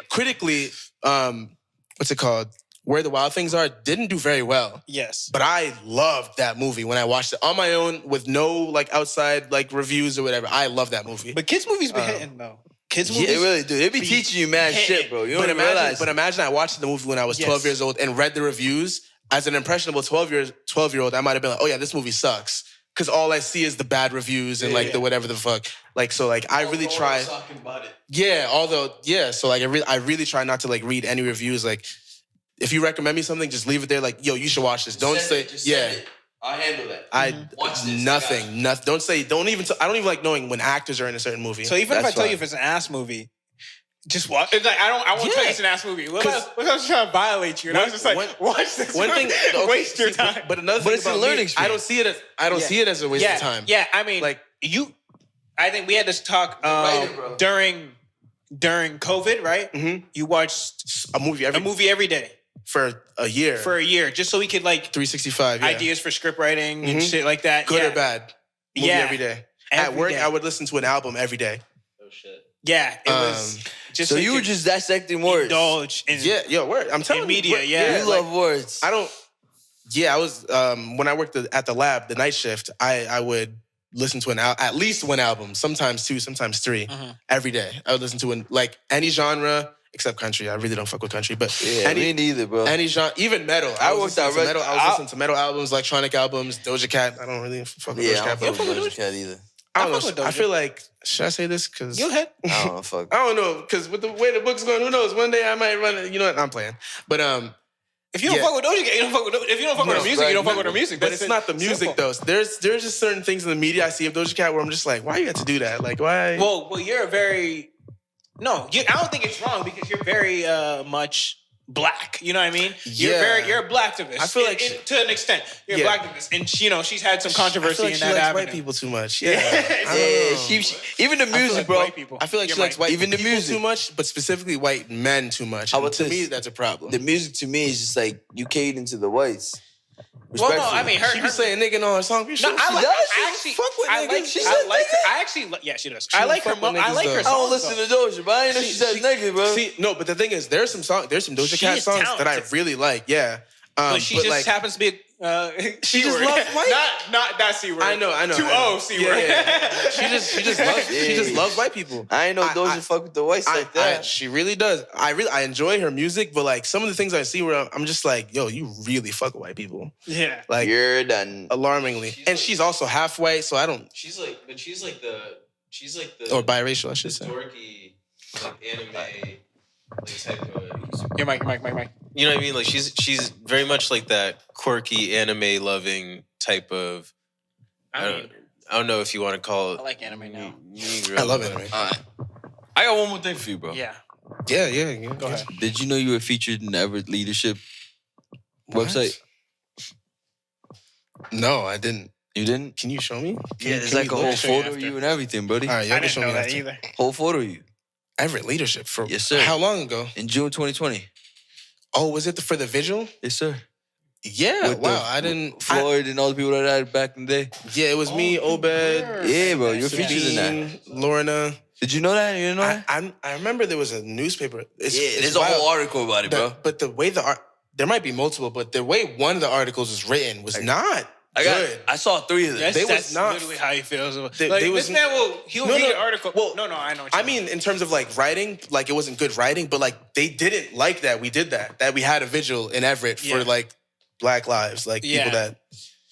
Speaker 1: critically, what's it called? Where the Wild Things Are didn't do very well.
Speaker 3: Yes.
Speaker 1: But I loved that movie when I watched it on my own with no like outside like reviews or whatever. I love that movie.
Speaker 3: But kids' movies be hitting, though. Kids' movies?
Speaker 2: They really do. They be teaching you mad shit, bro. You don't even realize.
Speaker 1: But imagine I watched the movie when I was 12 years old and read the reviews. As an impressionable 12-year-old, I might have been like, oh yeah, this movie sucks. Because all I see is the bad reviews and the whatever the fuck. Like, so like I really try.
Speaker 2: Talking about it.
Speaker 1: Yeah, so like I really try not to like read any reviews. Like if you recommend me something, just leave it there. Like, yo, you should watch this. Don't say,
Speaker 2: Send it. I'll handle that. Watch this.
Speaker 1: Nothing. Don't say, I don't even like knowing when actors are in a certain movie.
Speaker 3: So even if I
Speaker 1: That's
Speaker 3: tell you
Speaker 1: fine.
Speaker 3: if it's an ass movie, just watch. It's like I won't tell you it's an ass movie. What if I was trying to violate you? And I was just like, watch this.
Speaker 1: One thing,
Speaker 3: waste your time.
Speaker 1: But another
Speaker 2: But
Speaker 1: thing
Speaker 2: it's a
Speaker 1: about
Speaker 2: learning
Speaker 1: me,
Speaker 2: experience.
Speaker 1: I don't see it as a waste of time.
Speaker 3: Yeah, I mean,
Speaker 1: Like
Speaker 3: I think we had this talk
Speaker 2: Write it, bro.
Speaker 3: during COVID, right?
Speaker 1: Mhm.
Speaker 3: You watched
Speaker 1: a movie
Speaker 3: every day
Speaker 1: for a year.
Speaker 3: for a year, just so we could like
Speaker 1: 365. Yeah.
Speaker 3: ideas for script writing and
Speaker 1: Mhm.
Speaker 3: shit like that.
Speaker 1: Good
Speaker 3: yeah.
Speaker 1: or bad. Movie
Speaker 3: Yeah.
Speaker 1: every day. At
Speaker 3: Every
Speaker 1: work,
Speaker 3: day.
Speaker 1: I would listen to an album every day.
Speaker 5: Oh shit.
Speaker 3: Yeah, it was just
Speaker 2: So
Speaker 3: like
Speaker 2: you were just dissecting words.
Speaker 3: indulge in
Speaker 1: Word. I'm telling
Speaker 3: in media.
Speaker 1: you.
Speaker 3: Yeah,
Speaker 2: You love words.
Speaker 1: I don't. Yeah, I was when I worked at the lab, the night shift. I would listen to at least one album, sometimes two, sometimes three, every day. I would listen to like any genre except country. I really don't fuck with country, but
Speaker 2: Yeah, me neither, bro.
Speaker 1: any genre, even metal.
Speaker 2: I
Speaker 1: was
Speaker 2: worked
Speaker 1: listening
Speaker 2: out
Speaker 1: to
Speaker 2: red-
Speaker 1: metal. I was listening to metal albums, electronic albums, Doja Cat. I don't really fuck with
Speaker 2: Yeah,
Speaker 1: Doja
Speaker 2: I
Speaker 1: Cat.
Speaker 2: don't
Speaker 1: But
Speaker 2: fuck with Doja Cat either.
Speaker 1: I
Speaker 3: I
Speaker 1: don't
Speaker 3: fuck
Speaker 1: know.
Speaker 3: with Doja.
Speaker 1: I feel like should I say this? Because
Speaker 3: Go ahead.
Speaker 2: I don't know, fuck.
Speaker 1: I don't know, because with the way the book's going, who knows? One day I might run it. You know what? I'm playing. But
Speaker 3: If you don't
Speaker 1: Yeah.
Speaker 3: fuck with Doja Cat, you don't fuck with. If you don't fuck with her music, you don't fuck with her music.
Speaker 1: But it's not the music though. There's just certain things in the media I see of Doja Cat where I'm just like, why you got to do that? Like, why?
Speaker 3: Well, you're a very I don't think it's wrong because you're very much black. You know what I mean?
Speaker 1: Yeah.
Speaker 3: You're a black activist.
Speaker 1: I feel like
Speaker 3: to an extent, you're a black activist, and she's had some
Speaker 1: I
Speaker 3: controversy
Speaker 1: feel like
Speaker 3: in
Speaker 1: she
Speaker 3: that
Speaker 1: likes
Speaker 3: avenue.
Speaker 1: white people too much. Yeah,
Speaker 2: Yeah, she even the music, bro.
Speaker 3: White people.
Speaker 1: I feel like
Speaker 3: You're
Speaker 1: she likes
Speaker 3: right.
Speaker 1: white
Speaker 2: Even the
Speaker 1: people
Speaker 2: music.
Speaker 1: too much, but specifically white men too much.
Speaker 2: How
Speaker 1: And
Speaker 2: about
Speaker 1: to
Speaker 2: this?
Speaker 1: me, that's a problem.
Speaker 2: The music to me is just like you catering to the whites.
Speaker 3: Well, no,
Speaker 2: Respectfully.
Speaker 3: I mean
Speaker 1: She be saying nigga in all her songs.
Speaker 3: No,
Speaker 1: She
Speaker 3: I like.
Speaker 1: does?
Speaker 3: I actually
Speaker 1: fuck with
Speaker 3: I
Speaker 1: niggas.
Speaker 3: like.
Speaker 1: She
Speaker 3: I
Speaker 1: said
Speaker 3: like.
Speaker 1: nigga.
Speaker 3: Her, I actually. Yeah, she does. I like her.
Speaker 1: fuck with
Speaker 3: I like
Speaker 1: niggas,
Speaker 3: her.
Speaker 1: though.
Speaker 2: I don't
Speaker 3: songs,
Speaker 2: listen to Doja, but I ain't know she said nigga, bro.
Speaker 1: See, no, but the thing is, there's some Doja
Speaker 3: She
Speaker 1: Cat
Speaker 3: is
Speaker 1: songs that I
Speaker 3: talented.
Speaker 1: really like. Yeah,
Speaker 3: but she just happens to be.
Speaker 1: She just
Speaker 3: C-word.
Speaker 1: loves white.
Speaker 3: Not that C word.
Speaker 1: I know.
Speaker 3: 2-0 C word.
Speaker 1: She just loves white people.
Speaker 2: I ain't know Doja fuck with the whites like that.
Speaker 1: She really does. I enjoy her music, but like some of the things I see where I'm just like, yo, you really fuck with white people.
Speaker 3: Yeah.
Speaker 1: Like
Speaker 2: You're done.
Speaker 1: alarmingly. And she's also half white, so I don't
Speaker 5: She's like the
Speaker 1: or biracial, I should say.
Speaker 5: dorky, like anime, like type of.
Speaker 3: Your mic.
Speaker 5: You know what I mean? Like she's very much like that quirky anime loving type of. I don't know if you want to call it.
Speaker 3: I like anime now.
Speaker 1: I love anime.
Speaker 2: All right. I got one more thing for you, bro.
Speaker 3: Yeah.
Speaker 1: Yeah.
Speaker 3: Go ahead.
Speaker 2: Did you know you were featured in the Everett Leadership website?
Speaker 1: No, I didn't.
Speaker 2: You didn't?
Speaker 1: Can you show me?
Speaker 2: Yeah, there's
Speaker 1: Can
Speaker 2: like a
Speaker 1: we
Speaker 2: whole
Speaker 1: look?
Speaker 3: show you
Speaker 2: photo of
Speaker 3: after.
Speaker 2: you and everything, buddy.
Speaker 1: All right, y'all
Speaker 3: I
Speaker 1: can
Speaker 3: didn't
Speaker 1: show
Speaker 3: know
Speaker 1: me
Speaker 3: that
Speaker 1: after.
Speaker 3: either.
Speaker 2: Whole photo of you
Speaker 1: Everett Leadership for
Speaker 2: Yes, sir.
Speaker 1: How long ago?
Speaker 2: in June 2020.
Speaker 1: Oh, was it for the vigil?
Speaker 2: Yes, sir.
Speaker 1: Yeah.
Speaker 2: With
Speaker 1: Wow,
Speaker 2: the-
Speaker 1: I didn't.
Speaker 2: Floyd and all the people that died back in the day.
Speaker 1: Yeah, it was me, Obed,
Speaker 2: Yeah, bro, you're featured in that.
Speaker 1: Sabine, Lorna.
Speaker 2: Did you know that? You didn't know that?
Speaker 1: I remember there was a newspaper. It's
Speaker 2: There's a whole article about it, bro.
Speaker 1: But the way there might be multiple, but the way one of the articles was written was not good.
Speaker 2: I saw 3 of them.
Speaker 3: That's,
Speaker 1: They was
Speaker 3: that's
Speaker 1: not-
Speaker 3: literally how he feels.
Speaker 1: They
Speaker 3: Like,
Speaker 1: was-
Speaker 3: this man he'll
Speaker 1: No,
Speaker 3: read
Speaker 1: no.
Speaker 3: an article.
Speaker 1: Well,
Speaker 3: no, I know what you
Speaker 1: I mean, in terms of like writing, like it wasn't good writing, but like they didn't like that we did that we had a vigil in Everett
Speaker 3: Yeah.
Speaker 1: for like Black lives, like
Speaker 3: Yeah.
Speaker 1: people that.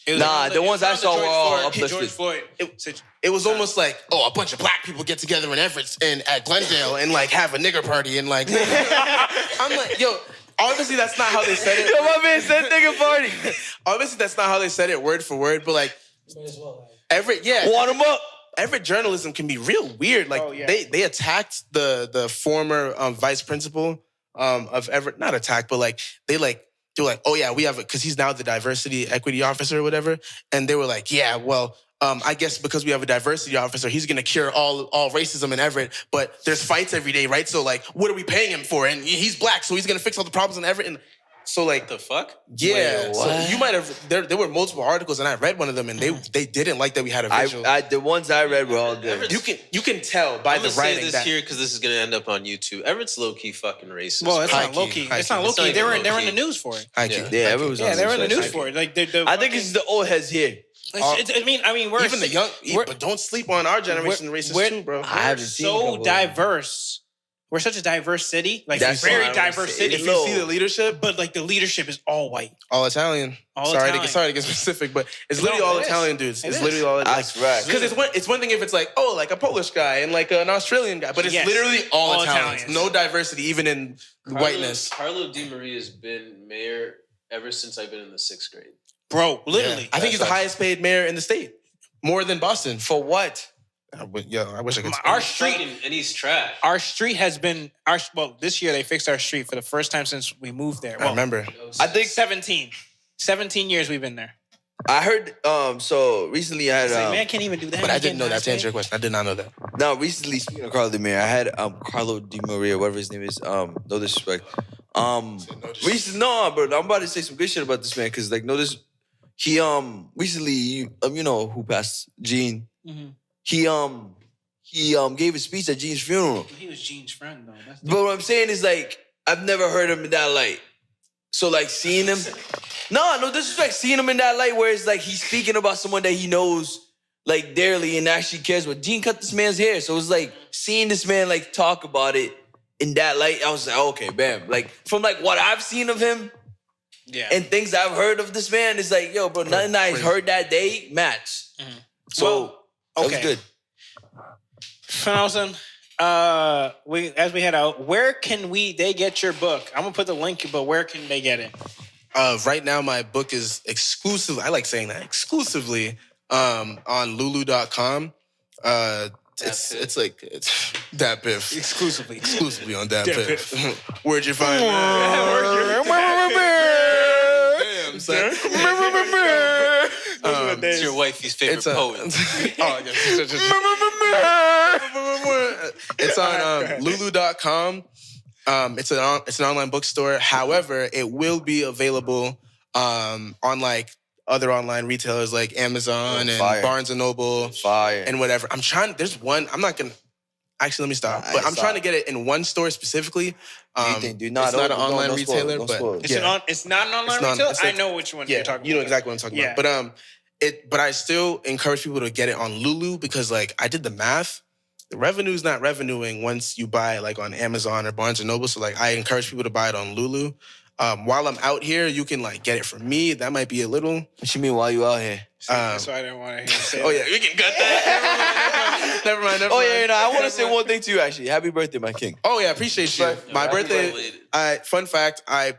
Speaker 3: It was
Speaker 2: Nah,
Speaker 3: like-
Speaker 2: the
Speaker 3: it
Speaker 2: ones
Speaker 3: was
Speaker 2: I
Speaker 3: around the
Speaker 2: saw were
Speaker 3: George
Speaker 2: all
Speaker 3: Floyd-
Speaker 2: uplifted.
Speaker 3: George Floyd.
Speaker 1: It was almost like, oh, a bunch of black people get together in Everett and at Glendale and like have a nigger party and like I'm like, yo, obviously that's not how they said it.
Speaker 2: Yo, my man said nigga party.
Speaker 1: Obviously that's not how they said it word for word, but like Everett, yeah.
Speaker 2: Want him up.
Speaker 1: Everett journalism can be real weird. Like
Speaker 3: Oh, yeah.
Speaker 1: they attacked the former vice principal of Everett, not attacked, but like they were like, oh yeah, we have it because he's now the diversity equity officer or whatever, and they were like, yeah, well. I guess because we have a diversity officer, he's gonna cure all racism in Everett. But there's fights every day, right? So like, what are we paying him for? And he's black, so he's gonna fix all the problems in Everett. And So like
Speaker 5: What the fuck?
Speaker 1: yeah,
Speaker 2: Wait,
Speaker 1: so
Speaker 2: what?
Speaker 1: you might have. There were multiple articles, and I read one of them, and they didn't like that we had a visual.
Speaker 2: The ones I read were all good.
Speaker 1: you can tell by
Speaker 5: I'm
Speaker 1: the
Speaker 5: gonna say
Speaker 1: writing
Speaker 5: this
Speaker 1: that
Speaker 5: here because this is gonna end up on YouTube. Everett's low key fucking racist.
Speaker 3: Well, it's
Speaker 5: bro.
Speaker 3: not low key.
Speaker 1: High
Speaker 3: It's not
Speaker 1: key.
Speaker 3: low
Speaker 5: It's not
Speaker 3: key. They were
Speaker 5: even
Speaker 3: in the
Speaker 5: low-key.
Speaker 3: news for it.
Speaker 1: high key.
Speaker 5: Yeah.
Speaker 2: Yeah, everyone's
Speaker 3: Yeah,
Speaker 2: on
Speaker 3: they were in the
Speaker 2: this
Speaker 3: news
Speaker 2: shit.
Speaker 3: for it. Like the
Speaker 2: I think it's the old heads here.
Speaker 3: I mean, we're
Speaker 1: Even the young, but don't sleep on our generation racist
Speaker 3: we're-
Speaker 1: too, bro.
Speaker 2: I haven't seen a
Speaker 3: so
Speaker 2: couple of them.
Speaker 3: diverse. We're such a diverse city, like
Speaker 2: That's
Speaker 3: very
Speaker 2: what I would
Speaker 3: diverse
Speaker 2: say.
Speaker 3: city.
Speaker 1: If you see the leadership,
Speaker 3: But like the leadership is all white.
Speaker 1: all Italian.
Speaker 3: All
Speaker 1: sorry
Speaker 3: Italian.
Speaker 1: to get specific, but it's
Speaker 3: No,
Speaker 1: literally all
Speaker 3: it is.
Speaker 1: Italian dudes.
Speaker 3: It
Speaker 1: It's
Speaker 3: is.
Speaker 1: literally all
Speaker 2: That's right.
Speaker 1: Because it's one thing if it's like like a Polish guy and like an Australian guy, but it's
Speaker 3: Yes.
Speaker 1: literally all
Speaker 3: All
Speaker 1: Italians.
Speaker 3: Italians.
Speaker 1: No diversity, even in whiteness.
Speaker 5: Carlo Di Maria has been mayor ever since I've been in the 6th grade.
Speaker 3: Bro, literally.
Speaker 1: Yeah. I think he's the highest paid mayor in the state, more than Boston.
Speaker 2: For what?
Speaker 1: I wish I could.
Speaker 3: Our
Speaker 5: He's
Speaker 3: street,
Speaker 5: fucking- and he's trash.
Speaker 3: our street has been this year they fixed our street for the first time since we moved there.
Speaker 1: I remember.
Speaker 2: I think
Speaker 3: 17 years we've been there.
Speaker 2: I heard. So recently I had.
Speaker 3: It's like, man, can't even do that.
Speaker 1: But I
Speaker 3: You
Speaker 1: didn't know
Speaker 3: getting
Speaker 1: that to answer your
Speaker 3: nice
Speaker 1: question. I did not know that.
Speaker 2: Now, recently, speaking of Carlo Di Maria, I had Carlo Di Maria, whatever his name is. No disrespect. Recently, no, bro. I'm about to say some good shit about this man because, like, no, this. He recently, you know who passed? Gene.
Speaker 3: Mhm.
Speaker 2: He gave a speech at Gene's funeral.
Speaker 3: He was Gene's friend though. That's
Speaker 2: But what I'm saying is like I've never heard him in that light. So like seeing him, no disrespect. Seeing him in that light where it's like he's speaking about someone that he knows like dearly and actually cares about. Gene cut this man's hair, so it was like seeing this man like talk about it in that light. I was like, okay, bam. Like from like what I've seen of him
Speaker 3: yeah.
Speaker 2: and things I've heard of this man, it's like, yo, bro, nothing I heard that day match. So that was good.
Speaker 3: Fanelson, as we head out, where can they get your book? I'm gonna put the link, but where can they get it?
Speaker 1: Right now, my book is exclusive. I like saying that exclusively on Lulu.com. It's that Biff exclusively on that Biff. Where'd you find that? Damn, son.
Speaker 5: It's your wifey's favorite poet.
Speaker 1: It's on Lulu.com. It's an online bookstore. However, it will be available on like other online retailers like Amazon and
Speaker 2: Fire.
Speaker 1: Barnes and Noble
Speaker 2: Fire.
Speaker 1: and whatever. There's one. I'm not gonna. Actually, let me stop. But I'm trying to get it in one store specifically.
Speaker 2: Dude,
Speaker 1: it's not an online retailer, but
Speaker 3: It's not an online
Speaker 1: not-
Speaker 3: retailer.
Speaker 1: it's like-
Speaker 3: I know which one
Speaker 1: yeah,
Speaker 3: you're talking
Speaker 1: you know
Speaker 3: about.
Speaker 1: exactly what I'm talking
Speaker 3: Yeah.
Speaker 1: about. But I still encourage people to get it on Lulu because like I did the math. The revenue's not revenuing once you buy it like on Amazon or Barnes and Noble. So like I encourage people to buy it on Lulu. While I'm out here, you can like get it from me. That might be a little.
Speaker 2: What you mean while you out here?
Speaker 3: That's why I didn't want to hear you say
Speaker 1: Oh
Speaker 3: that.
Speaker 1: yeah, we can cut that. Never mind.
Speaker 2: Oh yeah, I want to say one thing to you actually. Happy birthday, my king.
Speaker 1: Oh yeah, appreciate you.
Speaker 2: Respect.
Speaker 1: My
Speaker 2: Happy
Speaker 1: birthday. Fun fact: I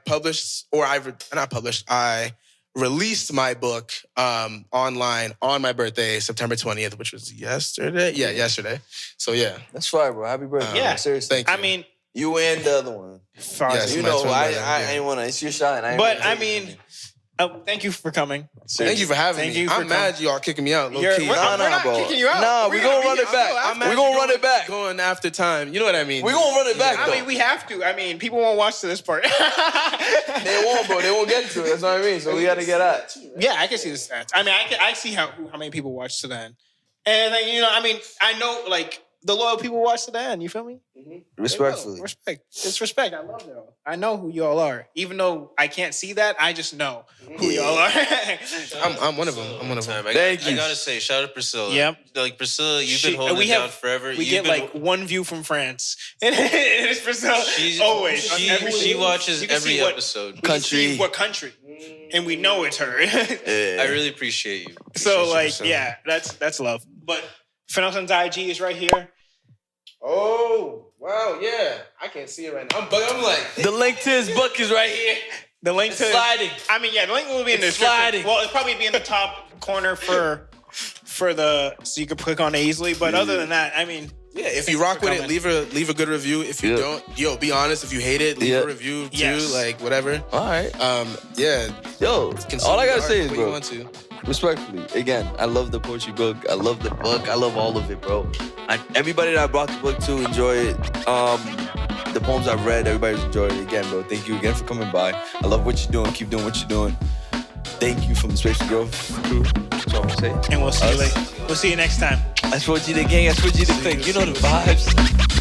Speaker 1: released my book online on my birthday, September 20th, which was yesterday. Yeah, yesterday. So yeah,
Speaker 2: That's fine, bro. Happy birthday.
Speaker 3: Yeah.
Speaker 2: Seriously.
Speaker 1: thank you.
Speaker 3: I mean,
Speaker 2: You and the other one.
Speaker 1: Yes,
Speaker 2: You
Speaker 1: my
Speaker 2: know,
Speaker 1: twin
Speaker 2: I
Speaker 1: brother, yeah.
Speaker 2: ain't wanna. It's your shine. I ain't
Speaker 3: but
Speaker 2: wanna
Speaker 3: I
Speaker 2: take it
Speaker 3: mean,
Speaker 2: from you.
Speaker 3: thank you for coming.
Speaker 1: Thank you for having
Speaker 3: Thank
Speaker 1: me.
Speaker 3: you for
Speaker 1: I'm mad y'all kicking me out. Low
Speaker 3: You're-
Speaker 1: key.
Speaker 3: we're not-
Speaker 2: Nah, bro.
Speaker 3: kicking you out.
Speaker 2: Nah, we gonna run it back.
Speaker 1: I'm mad
Speaker 2: We gonna
Speaker 1: you
Speaker 2: run it back.
Speaker 1: Going after time. You know what I mean?
Speaker 2: We gonna run it back
Speaker 3: I
Speaker 2: though.
Speaker 3: mean, we have to. I mean, people won't watch to this part.
Speaker 2: They won't, bro. They won't get to it. That's what I mean. So we gotta get at.
Speaker 3: Yeah, I can see the stats. I mean, I see how many people watch to the end. And then, you know, I mean, I know like the loyal people watch to the end. You feel me?
Speaker 2: Respectfully.
Speaker 3: They will. Respect. It's respect. I love y'all. I know who y'all are. Even though I can't see that, I just know who y'all are.
Speaker 1: I'm one of them. I'm one of them.
Speaker 2: Thank you.
Speaker 5: I gotta say, shout out to Priscilla.
Speaker 3: Yep.
Speaker 5: Like Priscilla, you've
Speaker 3: She-
Speaker 5: been holding
Speaker 3: we
Speaker 5: it
Speaker 3: have-
Speaker 5: down forever.
Speaker 3: We get like one view from France. And it's Priscilla always. on every
Speaker 5: She
Speaker 3: single-
Speaker 5: watches
Speaker 3: you can
Speaker 5: every
Speaker 3: see what-
Speaker 5: episode.
Speaker 3: we can see what country. And we know it's her.
Speaker 5: I really appreciate you.
Speaker 3: So like,
Speaker 1: Priscilla.
Speaker 3: yeah, that's love. But Fanelson's IG is right here.
Speaker 1: Oh, wow, yeah. I can't see it right now. I'm like,
Speaker 2: The link to his book is right here.
Speaker 3: The link
Speaker 2: It's
Speaker 3: to
Speaker 2: sliding.
Speaker 3: I mean, yeah, the link will be in the
Speaker 2: It's
Speaker 3: description.
Speaker 2: sliding.
Speaker 3: Well, it'll probably be in the top corner for the so you can click on it easily. But other than that, I mean,
Speaker 1: yeah, if you rock with it, leave a good review. If you don't, be honest. If you hate it, leave a review too,
Speaker 3: Yes.
Speaker 1: like whatever.
Speaker 2: All right.
Speaker 1: Yeah.
Speaker 2: Yo,
Speaker 1: consume
Speaker 2: all I
Speaker 1: the
Speaker 2: gotta
Speaker 1: art
Speaker 2: say
Speaker 1: the
Speaker 2: is,
Speaker 1: way you
Speaker 2: bro,
Speaker 1: want to.
Speaker 2: respectfully, again, I love the poetry book. I love the book. I love all of it, bro. Everybody that I brought the book to enjoy it. The the poems I've read, everybody's enjoyed it. Again, bro, thank you again for coming by. I love what you're doing. Keep doing what you're doing. Thank you from the Space Growth crew. That's all I'm saying.
Speaker 3: And we'll see you later. We'll see you next time.
Speaker 2: I support you the gang. I support you the thing. You know the vibes.